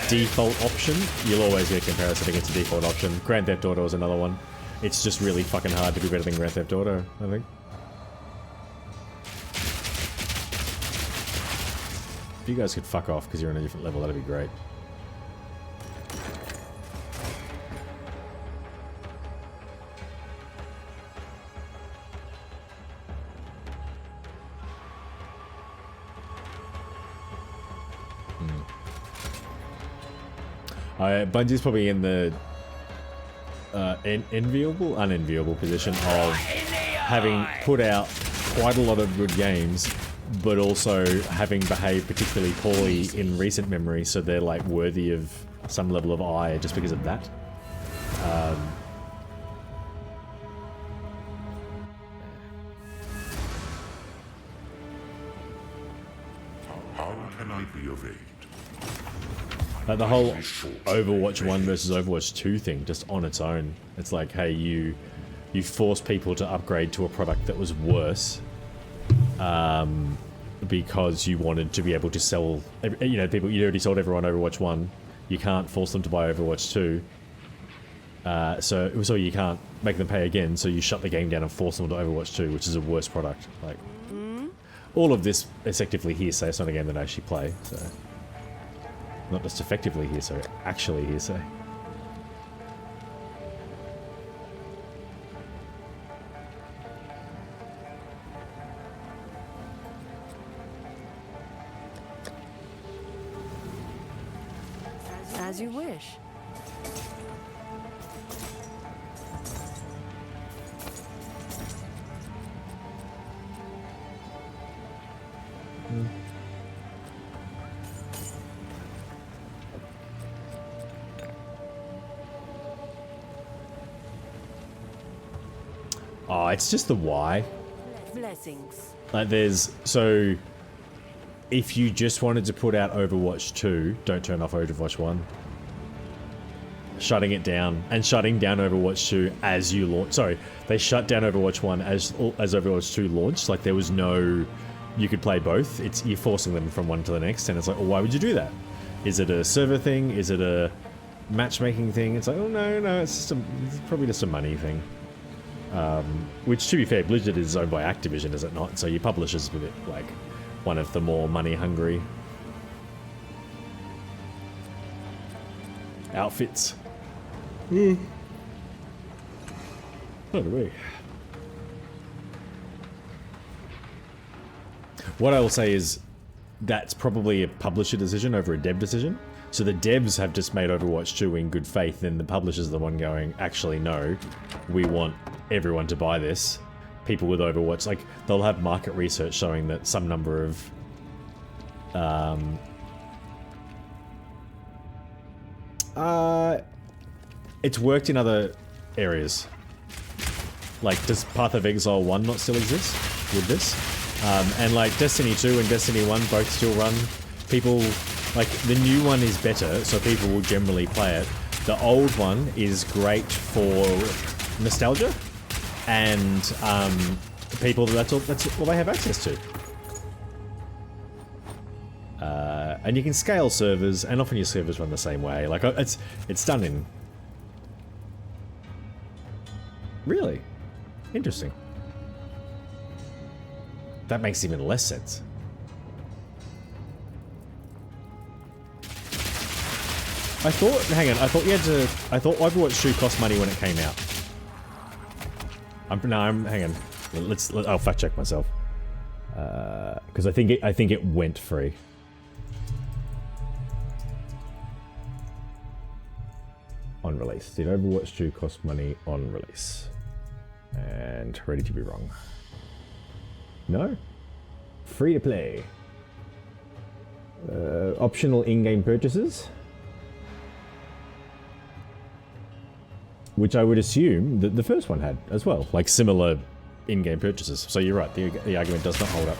default option, you'll always get a comparison against a default option. Grand Theft Auto is another one. It's just really fucking hard to be better than Grand Theft Auto, I think. If you guys could fuck off because you're on a different level, that'd be great. Bungie's probably in the unenviable position of having put out quite a lot of good games, but also having behaved particularly poorly in recent memory, so they're like worthy of some level of ire just because of that. How can I be of aid? Like the whole Overwatch 1 versus Overwatch 2 thing, just on its own. It's like, hey, you force people to upgrade to a product that was worse, because you wanted to be able to sell, you know, people, you already sold everyone Overwatch 1, you can't force them to buy Overwatch 2, so you can't make them pay again, so you shut the game down and force them to Overwatch 2, which is a worse product. Like, all of this effectively hearsay. It's not a game that I actually play, so... Not just effectively hearsay, actually hearsay. As you wish. Oh, it's just the why. Blessings. Like there's, so if you just wanted to put out Overwatch 2, don't turn off Overwatch 1. Shutting it down, and shutting down Overwatch 2 as you launch. Sorry, they shut down Overwatch 1 as Overwatch 2 launched. Like there was no, you could play both. It's, you're forcing them from one to the next, and it's like, well, why would you do that? Is it a server thing? Is it a matchmaking thing? It's like, oh no, it's probably just a money thing. Which, to be fair, Blizzard is owned by Activision, is it not? So your publisher's a bit like one of the more money-hungry outfits. So do we. What I will say is that's probably a publisher decision over a dev decision. So the devs have just made Overwatch 2 in good faith, and the publisher's the one going, actually no, we want everyone to buy this. People with Overwatch, like, they'll have market research showing that some number of it's worked in other areas. Like, does Path of Exile 1 not still exist with this? And like Destiny 2 and Destiny 1 both still run. People, like, the new one is better, so people will generally play it. The old one is great for nostalgia, and people, that's all they have access to. And you can scale servers, and often your servers run the same way. Like, it's done in... Really? Interesting. That makes even less sense. I thought, hang on, I thought you had to, I thought Overwatch 2 cost money when it came out. Hang on. I'll fact check myself. Because I think it went free. On release. Did Overwatch 2 cost money on release? And ready to be wrong. No? Free to play. Optional in-game purchases. Which I would assume that the first one had as well. Like similar in-game purchases. So you're right, the argument does not hold up.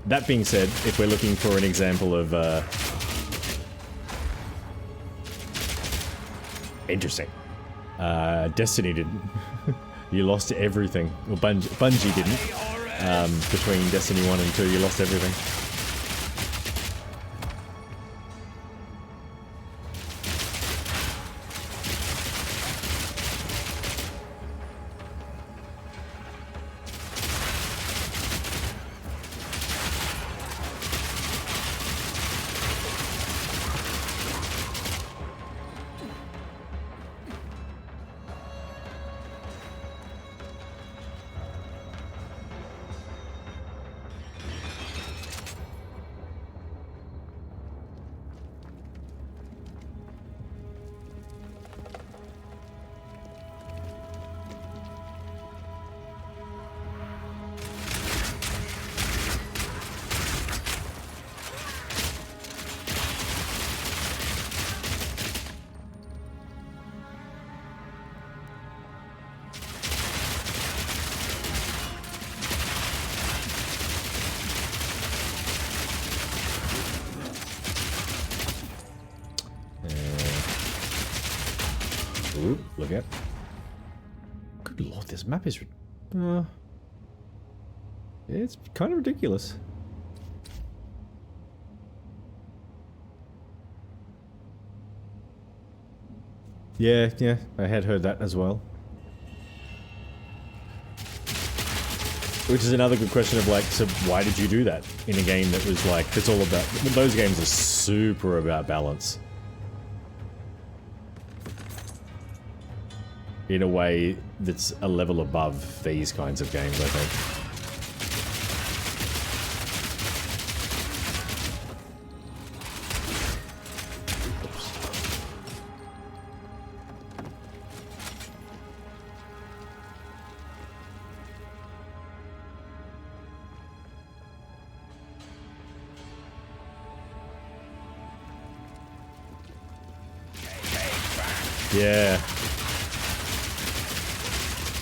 That being said, if we're looking for an example of interesting, Destiny didn't. You lost everything. Well, Bungie didn't. Between Destiny 1 and 2, you lost everything. Ooh, look at. Good lord, this map is... it's kind of ridiculous. Yeah, I had heard that as well. Which is another good question of like, so why did you do that in a game that was like, it's all about... Those games are super about balance. In a way that's a level above these kinds of games, I think. Yeah.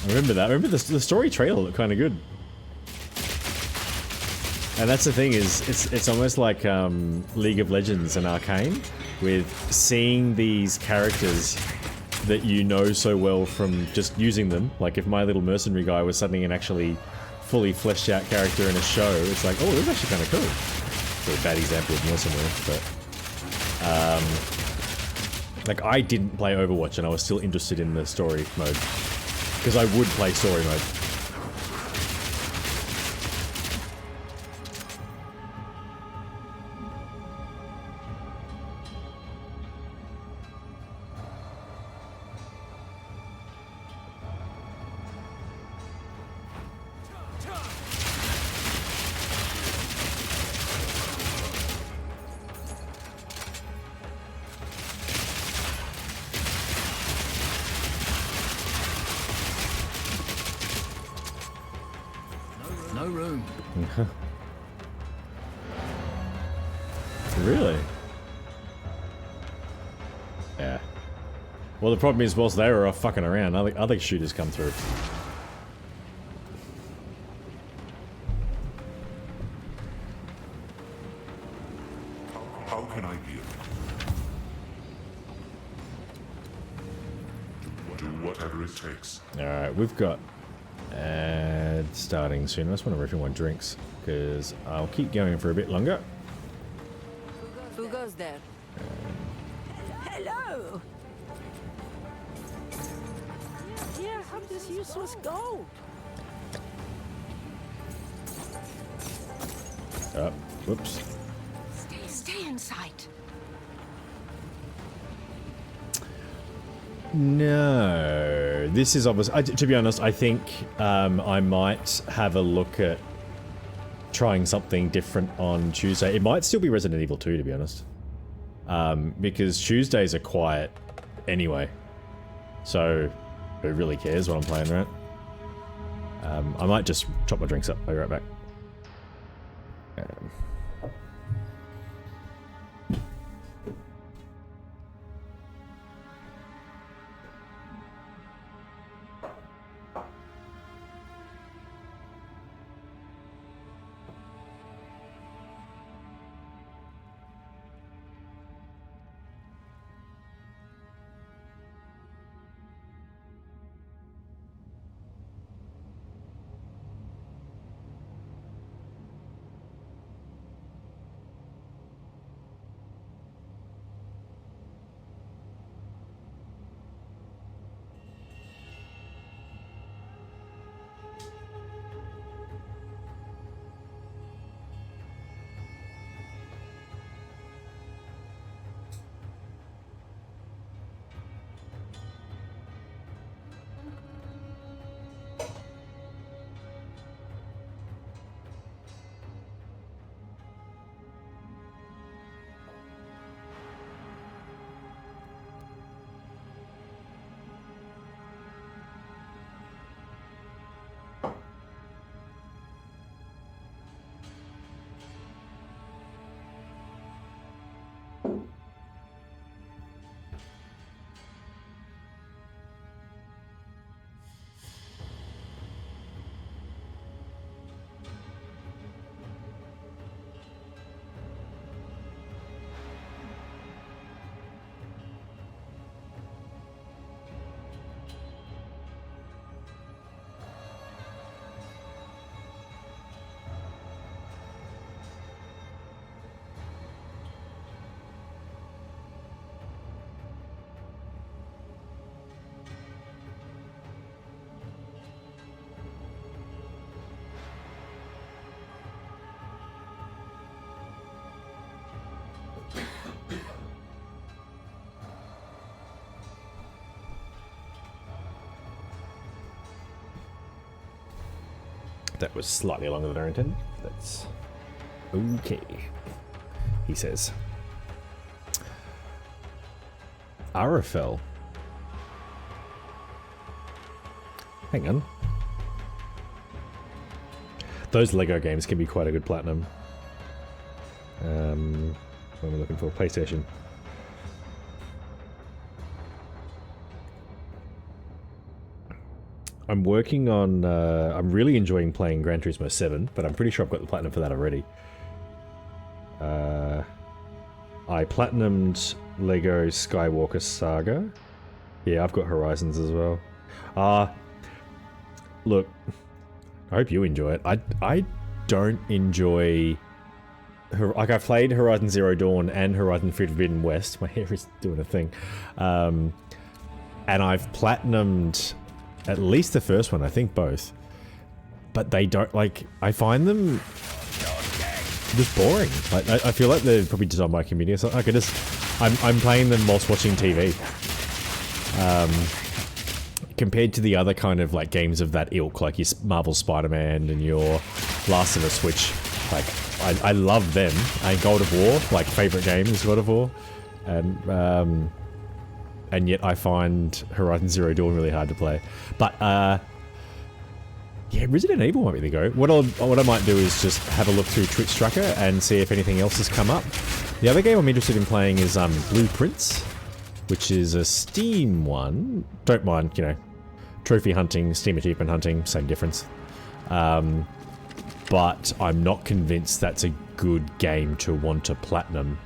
I remember that. I remember the story trailer looked kind of good. And that's the thing is, it's almost like League of Legends and Arcane, with seeing these characters that you know so well from just using them. Like if my little mercenary guy was suddenly an actually fully fleshed out character in a show, it's like, oh, this is actually kind of cool. It's a bad example of mercenary, but like I didn't play Overwatch and I was still interested in the story mode. Because I would play story mode. No room. Really? Yeah. Well, the problem is, whilst they were off fucking around, other shooters come through. How can I be of do whatever it takes. Alright, we've got ad starting soon. I just want to refill my drinks, because I'll keep going for a bit longer. Who goes there? Hello! Here, have this useless gold. Whoops. Stay in sight. No, this is obvious. To be honest, I think I might have a look at trying something different on Tuesday. It might still be Resident Evil 2, to be honest, because Tuesdays are quiet anyway. So who really cares what I'm playing, right? I might just chop my drinks up. I'll be right back. That was slightly longer than I intended. That's okay, he says. Arafel. Hang on. Those Lego games can be quite a good platinum. What am I looking for? PlayStation. I'm working on, I'm really enjoying playing Gran Turismo 7, but I'm pretty sure I've got the platinum for that already. I platinumed Lego Skywalker Saga. Yeah, I've got Horizons as well. Look, I hope you enjoy it. I don't enjoy... Like, I've played Horizon Zero Dawn and Horizon Forbidden West. My hair is doing a thing. And I've platinumed at least the first one, I think both. But they don't, like, I find them just boring. Like, I feel like they're probably designed by a community or something. Like, I'm playing them whilst watching TV. Compared to the other kind of, like, games of that ilk, like your Marvel Spider-Man and your Last of Us, which, like, I love them. And God of War, like, favorite game is God of War. And yet I find Horizon Zero Dawn really hard to play. But, yeah, Resident Evil might be the go. What I might do is just have a look through Twitch Tracker and see if anything else has come up. The other game I'm interested in playing is Blueprints, which is a Steam one. Don't mind, you know, trophy hunting, Steam achievement hunting, same difference. But I'm not convinced that's a good game to want to platinum.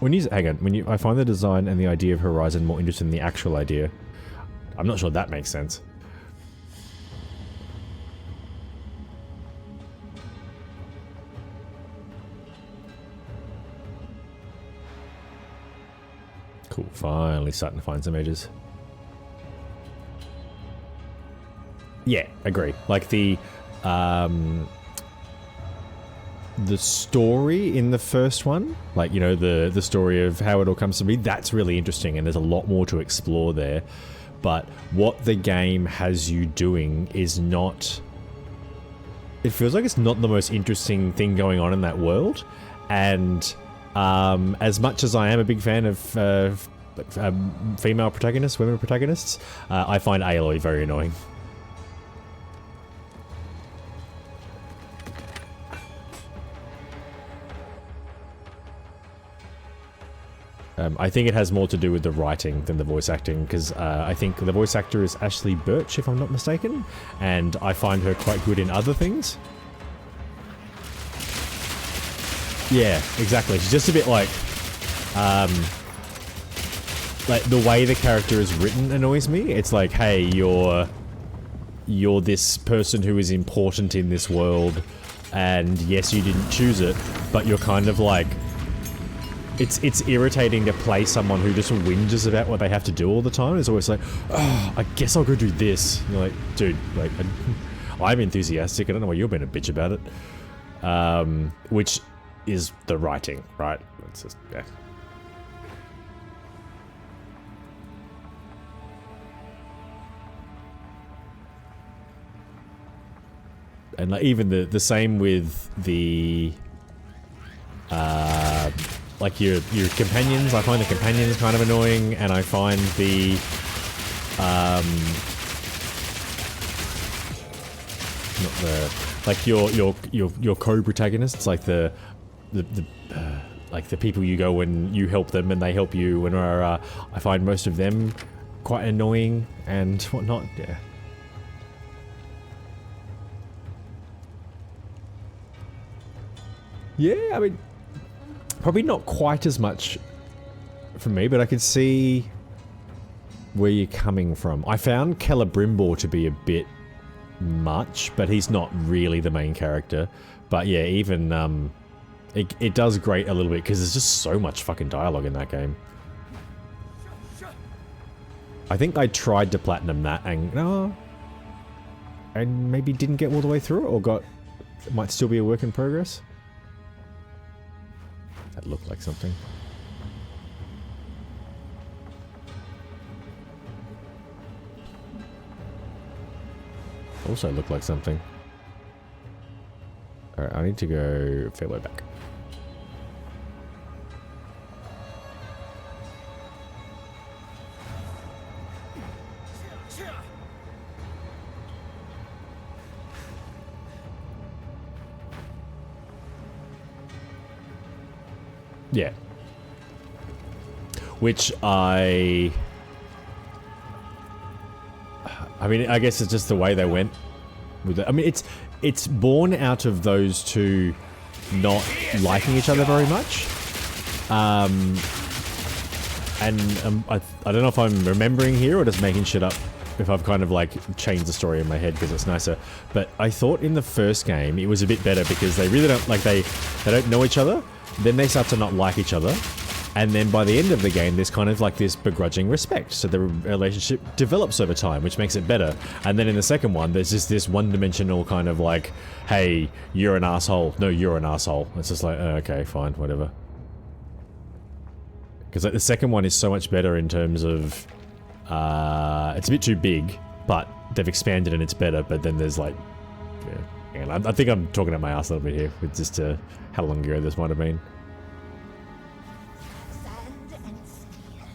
I find the design and the idea of Horizon more interesting than the actual idea. I'm not sure that makes sense. Cool, finally starting to find some edges. Yeah, agree. Like the story in the first one, like, you know, the story of how it all comes to be, that's really interesting and there's a lot more to explore there. But what the game has you doing is not... It feels like it's not the most interesting thing going on in that world. And as much as I am a big fan of female protagonists, women protagonists, I find Aloy very annoying. I think it has more to do with the writing than the voice acting, because I think the voice actor is Ashley Birch, if I'm not mistaken, and I find her quite good in other things. Yeah, exactly. She's just a bit like the way the character is written annoys me. It's like, hey, you're this person who is important in this world, and yes, you didn't choose it, but you're kind of like... It's irritating to play someone who just whinges about what they have to do all the time. It's always like, oh, I guess I'll go do this. And you're like, dude, like, I'm enthusiastic. I don't know why you're being a bitch about it. Which is the writing, right? It's just, yeah. And like, even the same with the... like your companions. I find the companions kind of annoying, and I find the not the like your co-protagonists, like the like the people you go when you help them and they help you, and I find most of them quite annoying and whatnot. Yeah. Yeah, I mean, probably not quite as much for me, but I could see where you're coming from. I found Celebrimbor to be a bit much, but he's not really the main character. But yeah, even it does grate a little bit because there's just so much fucking dialogue in that game. I think I tried to platinum that and maybe didn't get all the way through it, or it might still be a work in progress. That looked like something. Also look like something. Alright, I need to go a fair way back. Yeah. Which I mean, I guess it's just the way they went with it. I mean, it's born out of those two not liking each other very much. I don't know if I'm remembering here or just making shit up, if I've kind of like changed the story in my head because it's nicer. But I thought in the first game it was a bit better because they really don't, like, they don't know each other. Then they start to not like each other. And then by the end of the game, there's kind of like this begrudging respect. So the relationship develops over time, which makes it better. And then in the second one, there's just this one-dimensional kind of like, hey, you're an asshole. No, you're an asshole. It's just like, oh, okay, fine, whatever. Because like, the second one is so much better in terms of, it's a bit too big, but they've expanded and it's better. But then there's like, yeah. And I think I'm talking out my ass a little bit here with just how long ago this might have been.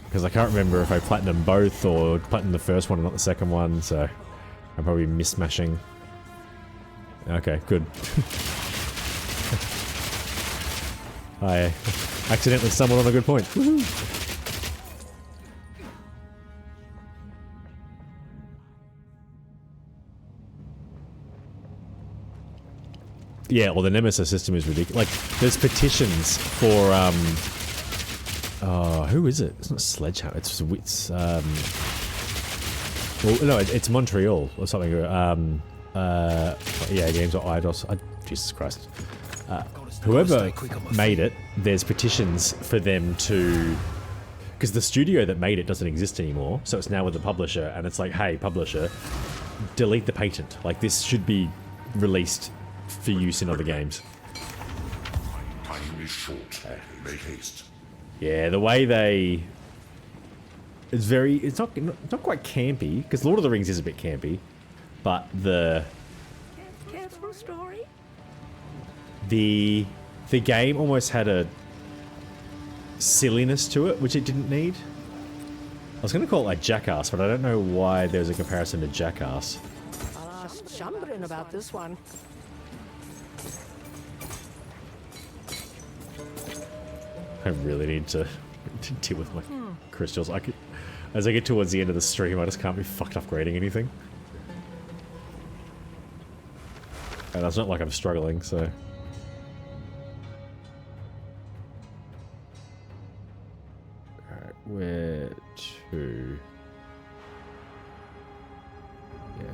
Because I can't remember if I platinum both or platinum the first one and not the second one, so I'm probably mismashing. Okay, good. I accidentally stumbled on a good point. Woohoo! Yeah, well, the Nemesis system is ridiculous. Like, there's petitions for, oh, who is it? It's not Sledgehammer. It's well, no, it's Montreal or something. Yeah, games or Eidos. Jesus Christ. Whoever made it, there's petitions for them to, because the studio that made it doesn't exist anymore. So it's now with the publisher, and it's like, hey, publisher, delete the patent. Like, this should be released for use in other games. Time is short. Make haste. Yeah, the way they... It's not quite campy, because Lord of the Rings is a bit campy, but the story? The game almost had a silliness to it, which it didn't need. I was going to call it like Jackass, but I don't know why there's a comparison to Jackass. I'll ask Chambrin about this one. I really need to deal with my crystals. As I get towards the end of the stream, I just can't be fucked upgrading anything. And it's not like I'm struggling, so... Alright, where to... Yeah.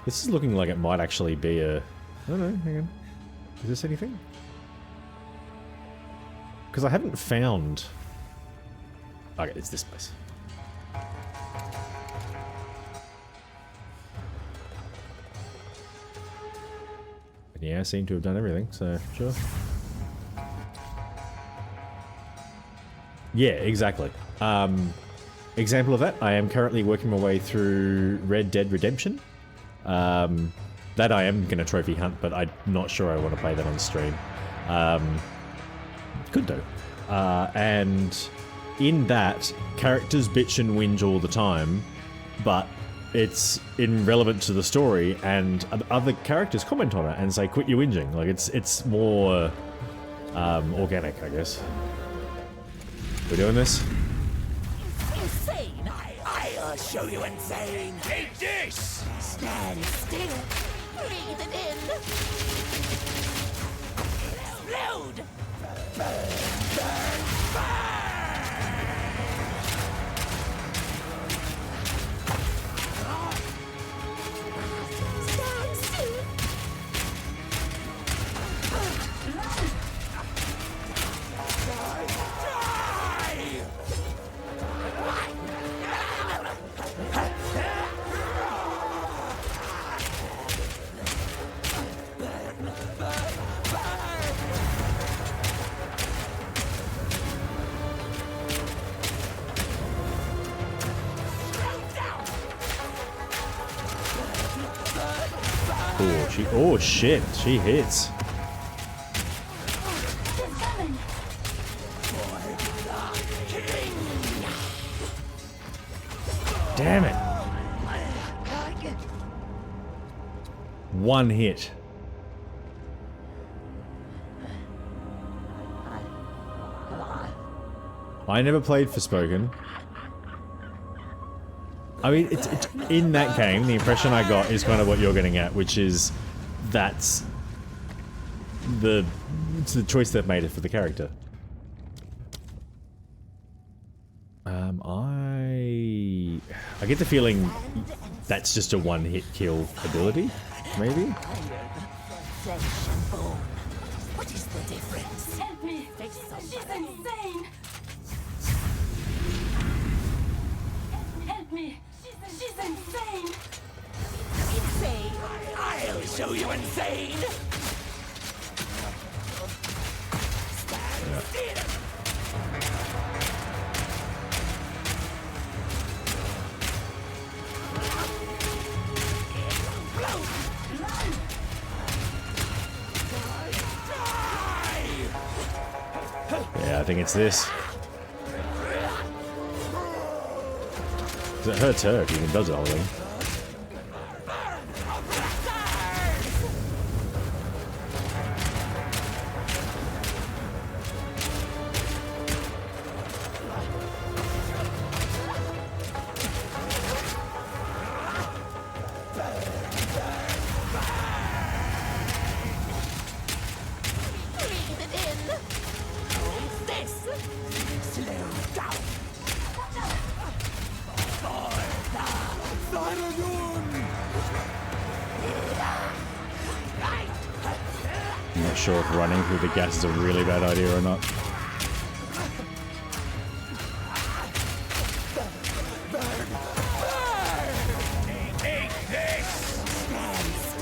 This is looking like it might actually be a... I don't know, hang on. Is this anything? Because I haven't found... Okay, it's this place. And yeah, I seem to have done everything, so sure. Yeah, exactly. Example of that, I am currently working my way through Red Dead Redemption. That I am going to trophy hunt, but I'm not sure I want to play that on stream. Could do. And in that, characters bitch and whinge all the time, but it's irrelevant to the story, and other characters comment on it and say, quit your whinging. Like, it's more organic, I guess. We're doing this? Insane! I'll show you insane! Take this! Stand still! Breathe it in! Explode! Burn, burn, stand still! Oh shit, she hits. Damn it. One hit. I never played Forspoken. I mean, it's in that game, the impression I got is kind of what you're getting at, which is it's the choice they've made for the character. I get the feeling that's just a one-hit kill ability, maybe? Flesh and bone. What is the difference? Help me! She's insane! Help me! She's insane! Insane? I'll show you insane! Stand still! Yeah, I think it's this. It hurts her if he even does it all thing. Sure if running through the gas is a really bad idea or not.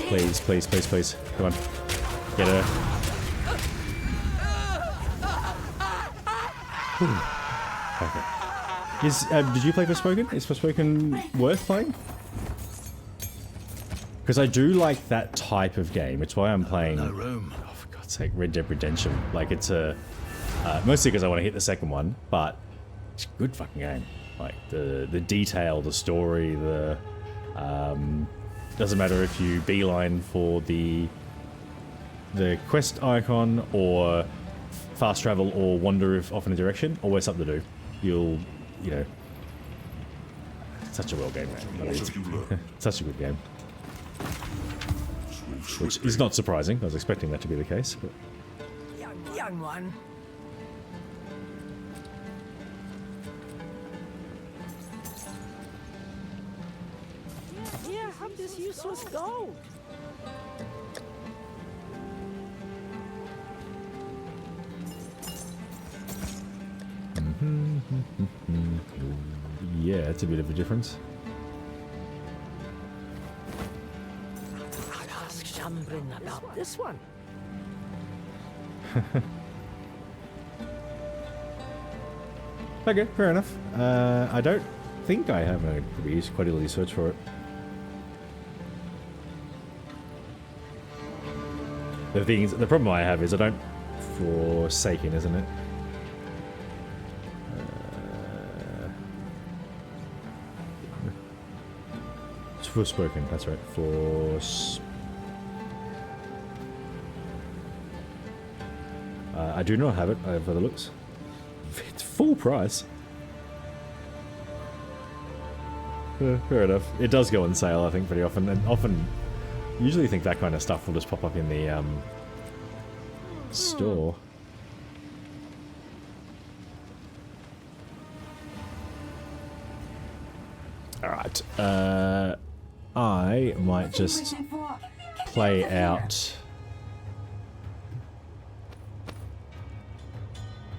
Please, please, please, please. Come on. Get her. Okay. Did you play Forspoken? Is Forspoken worth playing? Because I do like that type of game. It's why I'm playing... No room. Like Red Dead Redemption. Like it's a mostly because I want to hit the second one, but it's a good fucking game. Like the detail, the story, the doesn't matter if you beeline for the quest icon or fast travel or wander off in a direction, always something to do. You'll, you know, it's such a well game, man. I mean, it's such a good game. Which is not surprising. I was expecting that to be the case. But... Young one. Yeah, have this useless gold. Yeah, it's a bit of a difference. About this one. Okay, fair enough. I don't think I have a quite easily search for it. The problem I have is I don't Forsaken, isn't it? It's Forspoken, that's right. I do not have it, for the looks. It's full price. Fair enough. It does go on sale, I think, pretty often. And usually think that kind of stuff will just pop up in the store. Alright. I might just play out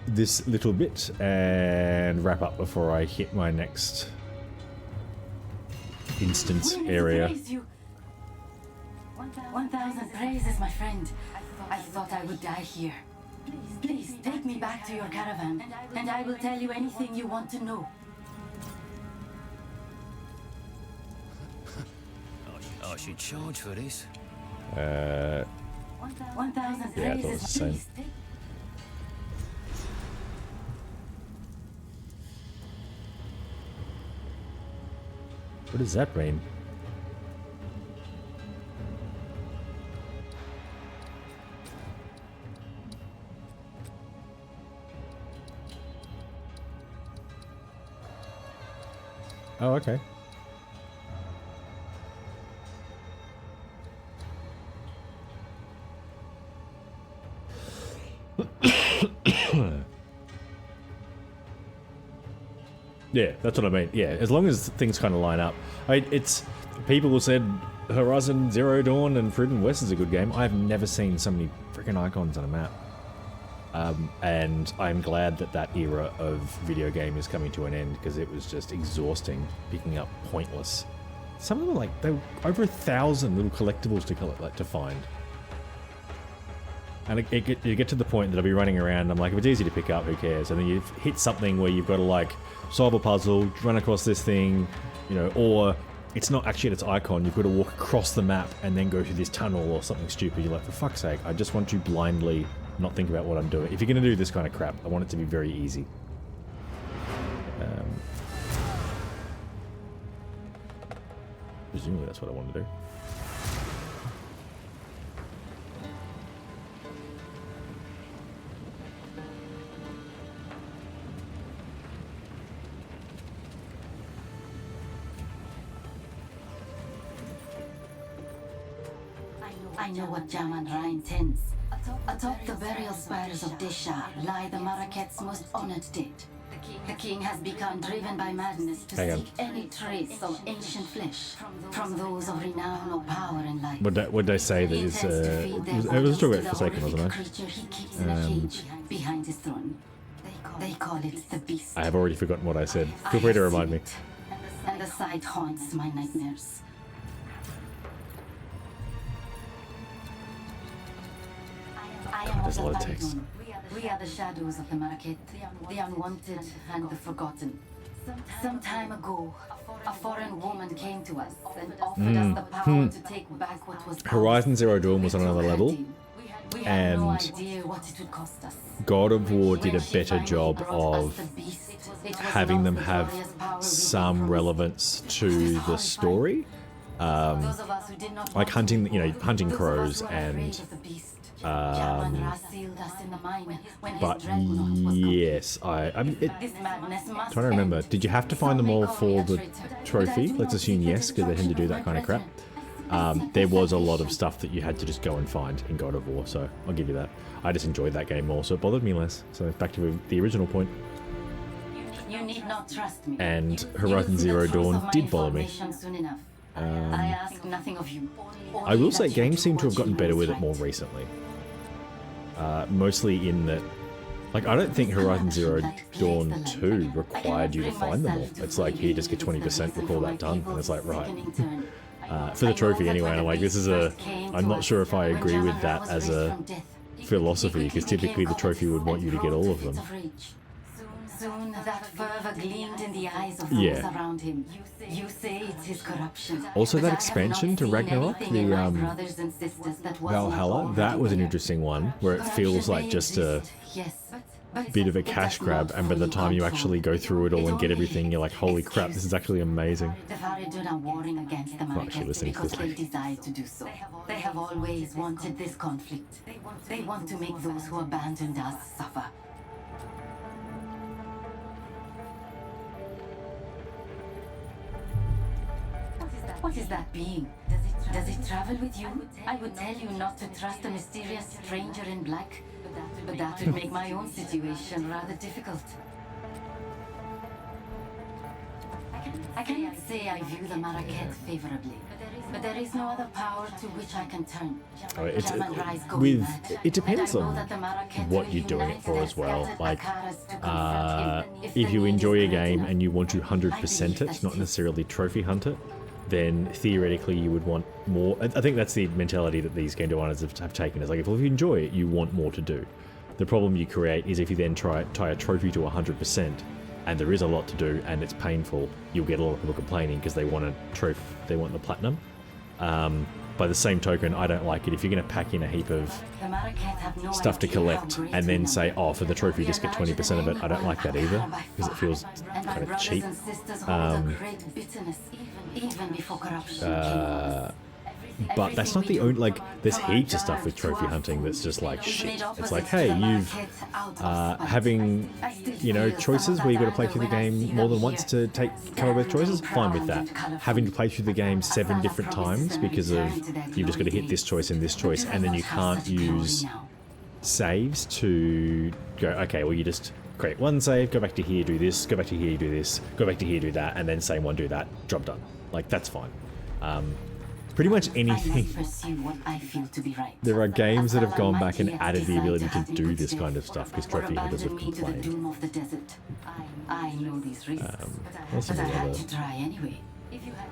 this little bit and wrap up before I hit my next instance area. 1,000 praises, my friend. I thought I would die here. Please, take me back to your caravan, and I will tell you anything you want to know. I should charge for this. Yeah, I 1,000 thought it was the praises, same. please. What does that mean? Oh, okay. Yeah, that's what I mean. Yeah, as long as things kind of line up. It's people said Horizon Zero Dawn and Forbidden West is a good game. I've never seen so many freaking icons on a map. And I'm glad that that era of video game is coming to an end because it was just exhausting picking up pointless. Some of them they were over 1,000 little collectibles to collect, to find. And you get to the point that I'll be running around and I'm like, if it's easy to pick up, who cares? And then you hit something where you've got to solve a puzzle, run across this thing, or it's not actually its icon, you've got to walk across the map and then go through this tunnel or something stupid. You're like, for fuck's sake, I just want to blindly not think about what I'm doing. If you're going to do this kind of crap, I want it to be very easy. Presumably that's what I want to do. I know what Jaman-Ra intends. Atop the burial spires of Desha lie the Maraket's most honored dead. The king has become driven by madness to seek any trace of ancient flesh from those of renown or power and life. Would they say that is? It was talking about Forsaken, wasn't I? Creature he keeps in a cage behind his throne. They call it the beast. I have already forgotten what I said. Feel free to remind me. And the sight haunts my nightmares. God, there's a lot of text. We are the shadows of the Maraket, the unwanted and the forgotten. Some time ago, a foreign woman came to us and offered us the power to take back what was Horizon Zero Dawn was on another level, and no idea what it would cost us. God of War did a better job of having them have some relevance to the story, like hunting, hunting crows and. But yes, I'm trying to remember. Did you have to find them all for the trophy? Let's assume yes, because they tend to do that kind of crap. There was a lot of stuff that you had to just go and find in God of War, so I'll give you that. I just enjoyed that game more, so it bothered me less. So back to the original point. You need not trust me. And Horizon Zero Dawn did bother me. I ask nothing of you. I will say games seem to have gotten better with it more recently. Mostly in that, I don't think Horizon Zero Dawn 2 required you to find them all. It's like, here, just get 20%, recall that done, and it's like, right. For the trophy anyway, and I'm like, I'm not sure if I agree with that as a philosophy, because typically the trophy would want you to get all of them. Soon that fervor gleamed in the eyes of those around him. You say it's his corruption. Also, that expansion to Ragnarok, the Valhalla, that was an interesting one, where it feels like just a bit of a cash grab, and by the time you actually go through it all and get everything, you're like, holy crap, this is actually amazing. The Faridun are warring against the Maraket because they desire to do so. They have always wanted this conflict. They want to make those who abandoned us suffer. What is that being? Does it travel with you? I would tell you not to trust a mysterious stranger in black, but that would make my own situation rather difficult. I cannot say I view the Maraket favorably, but there is no other power to which I can turn. It depends on what you're doing it for as well. Like, if you enjoy a game and you want to 100% it, not necessarily trophy hunt it, then theoretically you would want more. I think that's the mentality that these game designers have taken. It's like, if you enjoy it, you want more to do. The problem you create is if you then tie a trophy to 100%, and there is a lot to do and it's painful, you'll get a lot of people complaining because they want a trophy, they want the platinum. by the same token, I don't like it if you're going to pack in a heap of stuff to collect and then say, oh, for the trophy, just get 20% of it. I don't like that either, because it feels kind of cheap. But that's not the only, like, there's heaps of stuff with trophy hunting that's just like shit. It's like, hey, you've having, you know, choices where you've got to play through the game more than once to cover both choices, fine with that. Having to play through the game 7 different times because of you've just got to hit this choice and this choice, and then you can't use saves to go, okay, well, you just create one save, go back to here, do this, go back to here, do this, go back to here, do that, and then same one, do that, job done. Like, that's fine. Pretty much anything. There are games that have gone back and added the ability to do this kind of stuff because trophy hunters have complained. What's some of the other?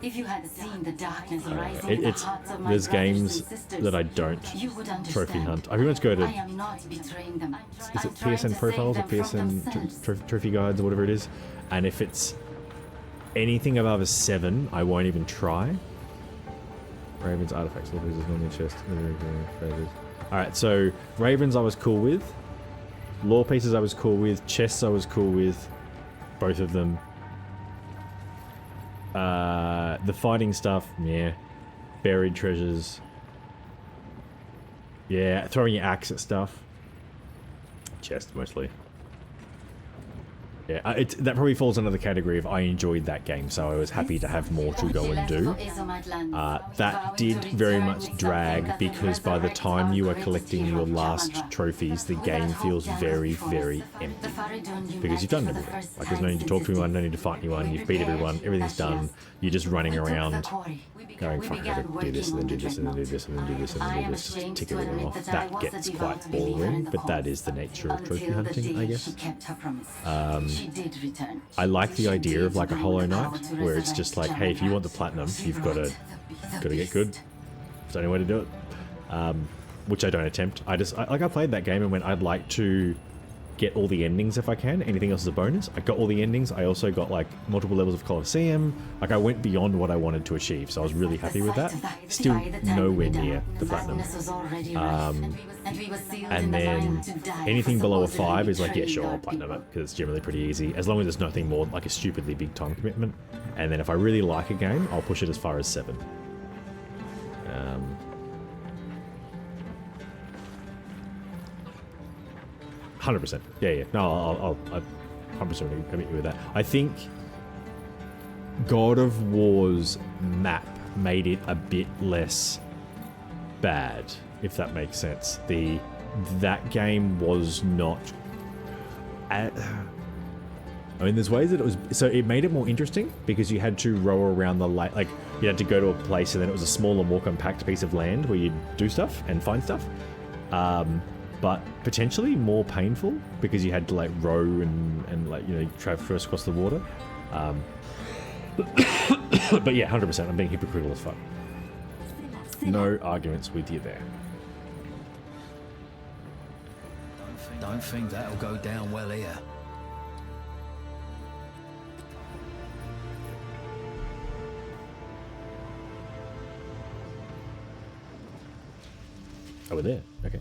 If you had seen the darkness rising, there's games that I don't trophy hunt. I pretty much go to, is it PSN profiles or PSN trophy guides or whatever it is, and if it's anything above a 7, I won't even try. Raven's artifacts, love is normally chest. Alright, so Ravens I was cool with. Lore pieces I was cool with. Chests I was cool with. Both of them. The fighting stuff, yeah. Buried treasures. Yeah, throwing your axe at stuff. Chest mostly. Yeah, that probably falls under the category of I enjoyed that game, so I was happy to have more to go and do. That did very much drag, because by the time you are collecting your last trophies, the game feels very, very empty. Because you've done everything. Like, there's no need to talk to anyone, no need to fight anyone, you've beat everyone, everything's done, you're just running around going, fuck, I gotta do this, and then do this, and then do this, and then do this, and then do this, just tick everything off. That gets quite boring, but that is the nature of trophy hunting, I guess. I like the idea of like a Hollow Knight, where it's just like, hey, if you want the platinum, you've got to get good. It's the only way to do it. Which I don't attempt. I played that game and went, I'd like to get all the endings if I can. Anything else is a bonus. I got all the endings. I also got like multiple levels of Colosseum. Like, I went beyond what I wanted to achieve, so I was really happy with that. Still nowhere near the platinum. And then anything below a 5 is like, yeah, sure, I'll platinum it, because it's generally pretty easy, as long as there's nothing more like a stupidly big time commitment. And then if I really like a game, I'll push it as far as 7. 100%. Yeah. No, I'll 100% commit you with that. I think God of War's map made it a bit less bad, if that makes sense. That game was not... I mean, there's ways that it was... So it made it more interesting, because you had to row around the lake. Like, you had to go to a place, and then it was a smaller, more compact piece of land where you'd do stuff and find stuff. But potentially more painful, because you had to like row and like, you know, traverse across the water. But yeah, 100%. I'm being hypocritical as fuck. No arguments with you there. Don't think that'll go down well here. Oh, we're there. Okay.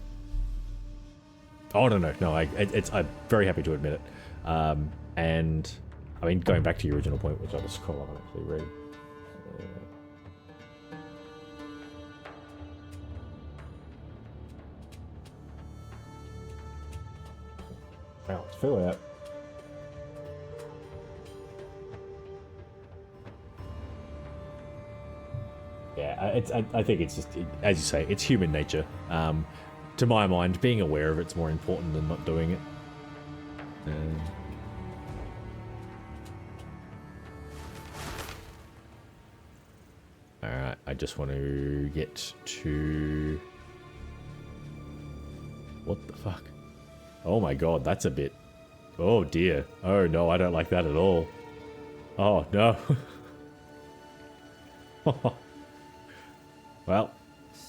Oh, no. I'm very happy to admit it. And, I mean, going back to your original point, which I'll just scroll on and actually read. Wow, it's fill out. Yeah, I think it's just, as you say, it's human nature. To my mind, being aware of it's more important than not doing it. Alright, I just want to get to... What the fuck? Oh my god, that's a bit... Oh dear. Oh no, I don't like that at all. Oh no. Well,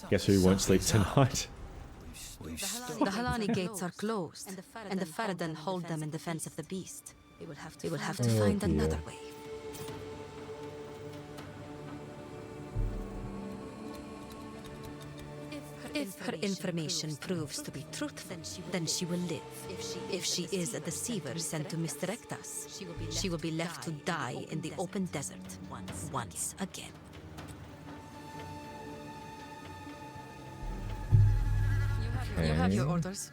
guess who won't sleep tonight? The Halani gates are closed, and the Faradan hold them in defense of the beast. We will have to find another way. If her information proves to be truthful, then she will live. If she is a deceiver sent to misdirect us, she will be left to die in the open desert once again. You have your orders.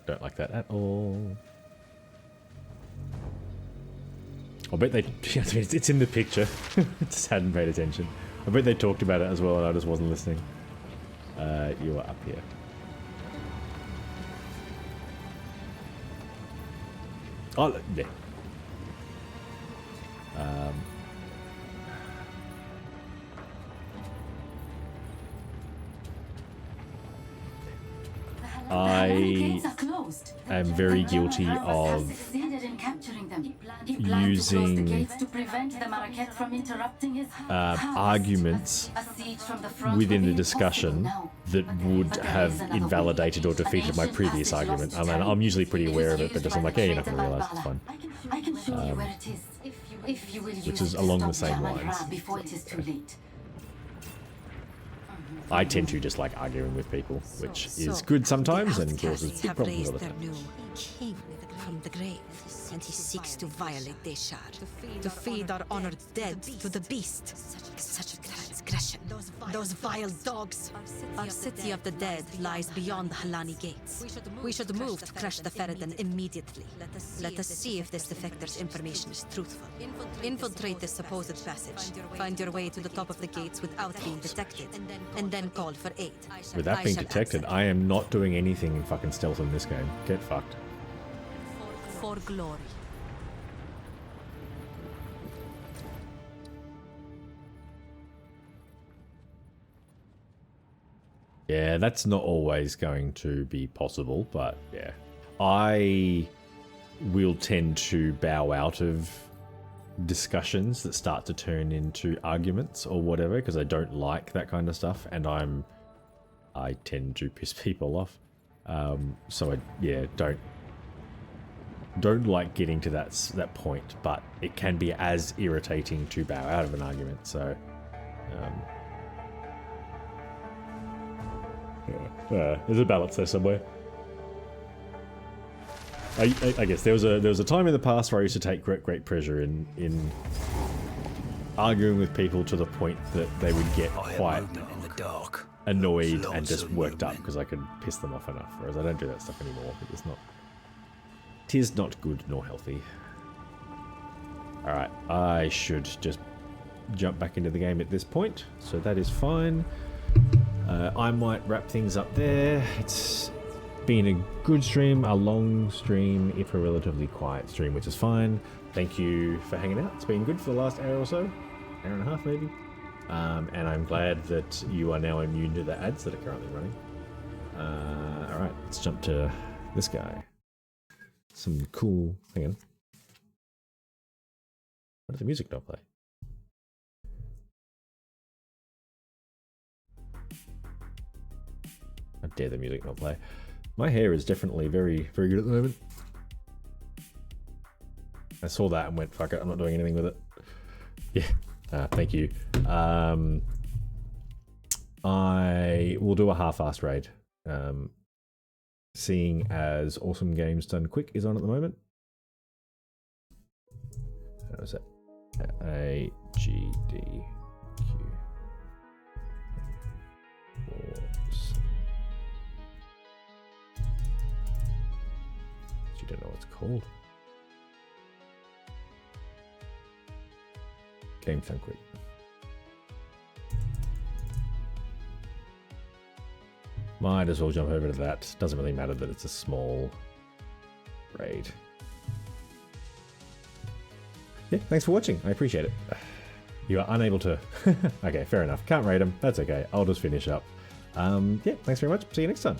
Don't like that at all. I bet they... it's in the picture. Just hadn't paid attention. I bet they talked about it as well and I just wasn't listening. You are up here. Oh, yeah. I am very guilty of using arguments within the discussion that would have invalidated or defeated my previous argument. I mean, I'm usually pretty aware of it, but just I'm like, yeah, you're not going to realise, it's fine. Which is along the same lines. I tend to just like arguing with people, which is good sometimes and causes big problems other times. King from the grave, and he seeks to violate Deshar, to feed our honored dead to the beast. Such a transgression. Those vile dogs. Our city of the dead lies beyond the Halani gates. We should move to crush the Ferridan immediately. Let us see if this defector's information is truthful. Infiltrate this supposed passage. Find your way to the top of the gates without being detected, and then call for aid. Without being detected, I am not doing anything in fucking stealth in this game. Get fucked. For glory. Yeah, that's not always going to be possible, but yeah. I will tend to bow out of discussions that start to turn into arguments or whatever, because I don't like that kind of stuff, and I tend to piss people off. So I, yeah, don't like getting to that point, but it can be as irritating to bow out of an argument, so there's a balance there somewhere. I guess there was a time in the past where I used to take great pleasure in arguing with people to the point that they would get quite annoyed and just worked up because I could piss them off enough, whereas I don't do that stuff anymore. Tis not good nor healthy. Alright, I should just jump back into the game at this point, so that is fine. I might wrap things up there. It's been a good stream, a long stream, if a relatively quiet stream, which is fine. Thank you for hanging out. It's been good for the last hour or so, hour and a half maybe. And I'm glad that you are now immune to the ads that are currently running. Alright, let's jump to this guy. Some cool... hang on. Why did the music not play? How dare the music not play? My hair is definitely very good at the moment. I saw that and went, fuck it, I'm not doing anything with it. Yeah, thank you. I will do a half-assed raid. Seeing as Awesome Games Done Quick is on at the moment. How is that? AGDQ. You don't know what it's called. Games Done Quick. Might as well jump over to that. Doesn't really matter that it's a small raid. Yeah, thanks for watching. I appreciate it. You are unable to... Okay, fair enough. Can't raid them. That's okay. I'll just finish up. Yeah, thanks very much. See you next time.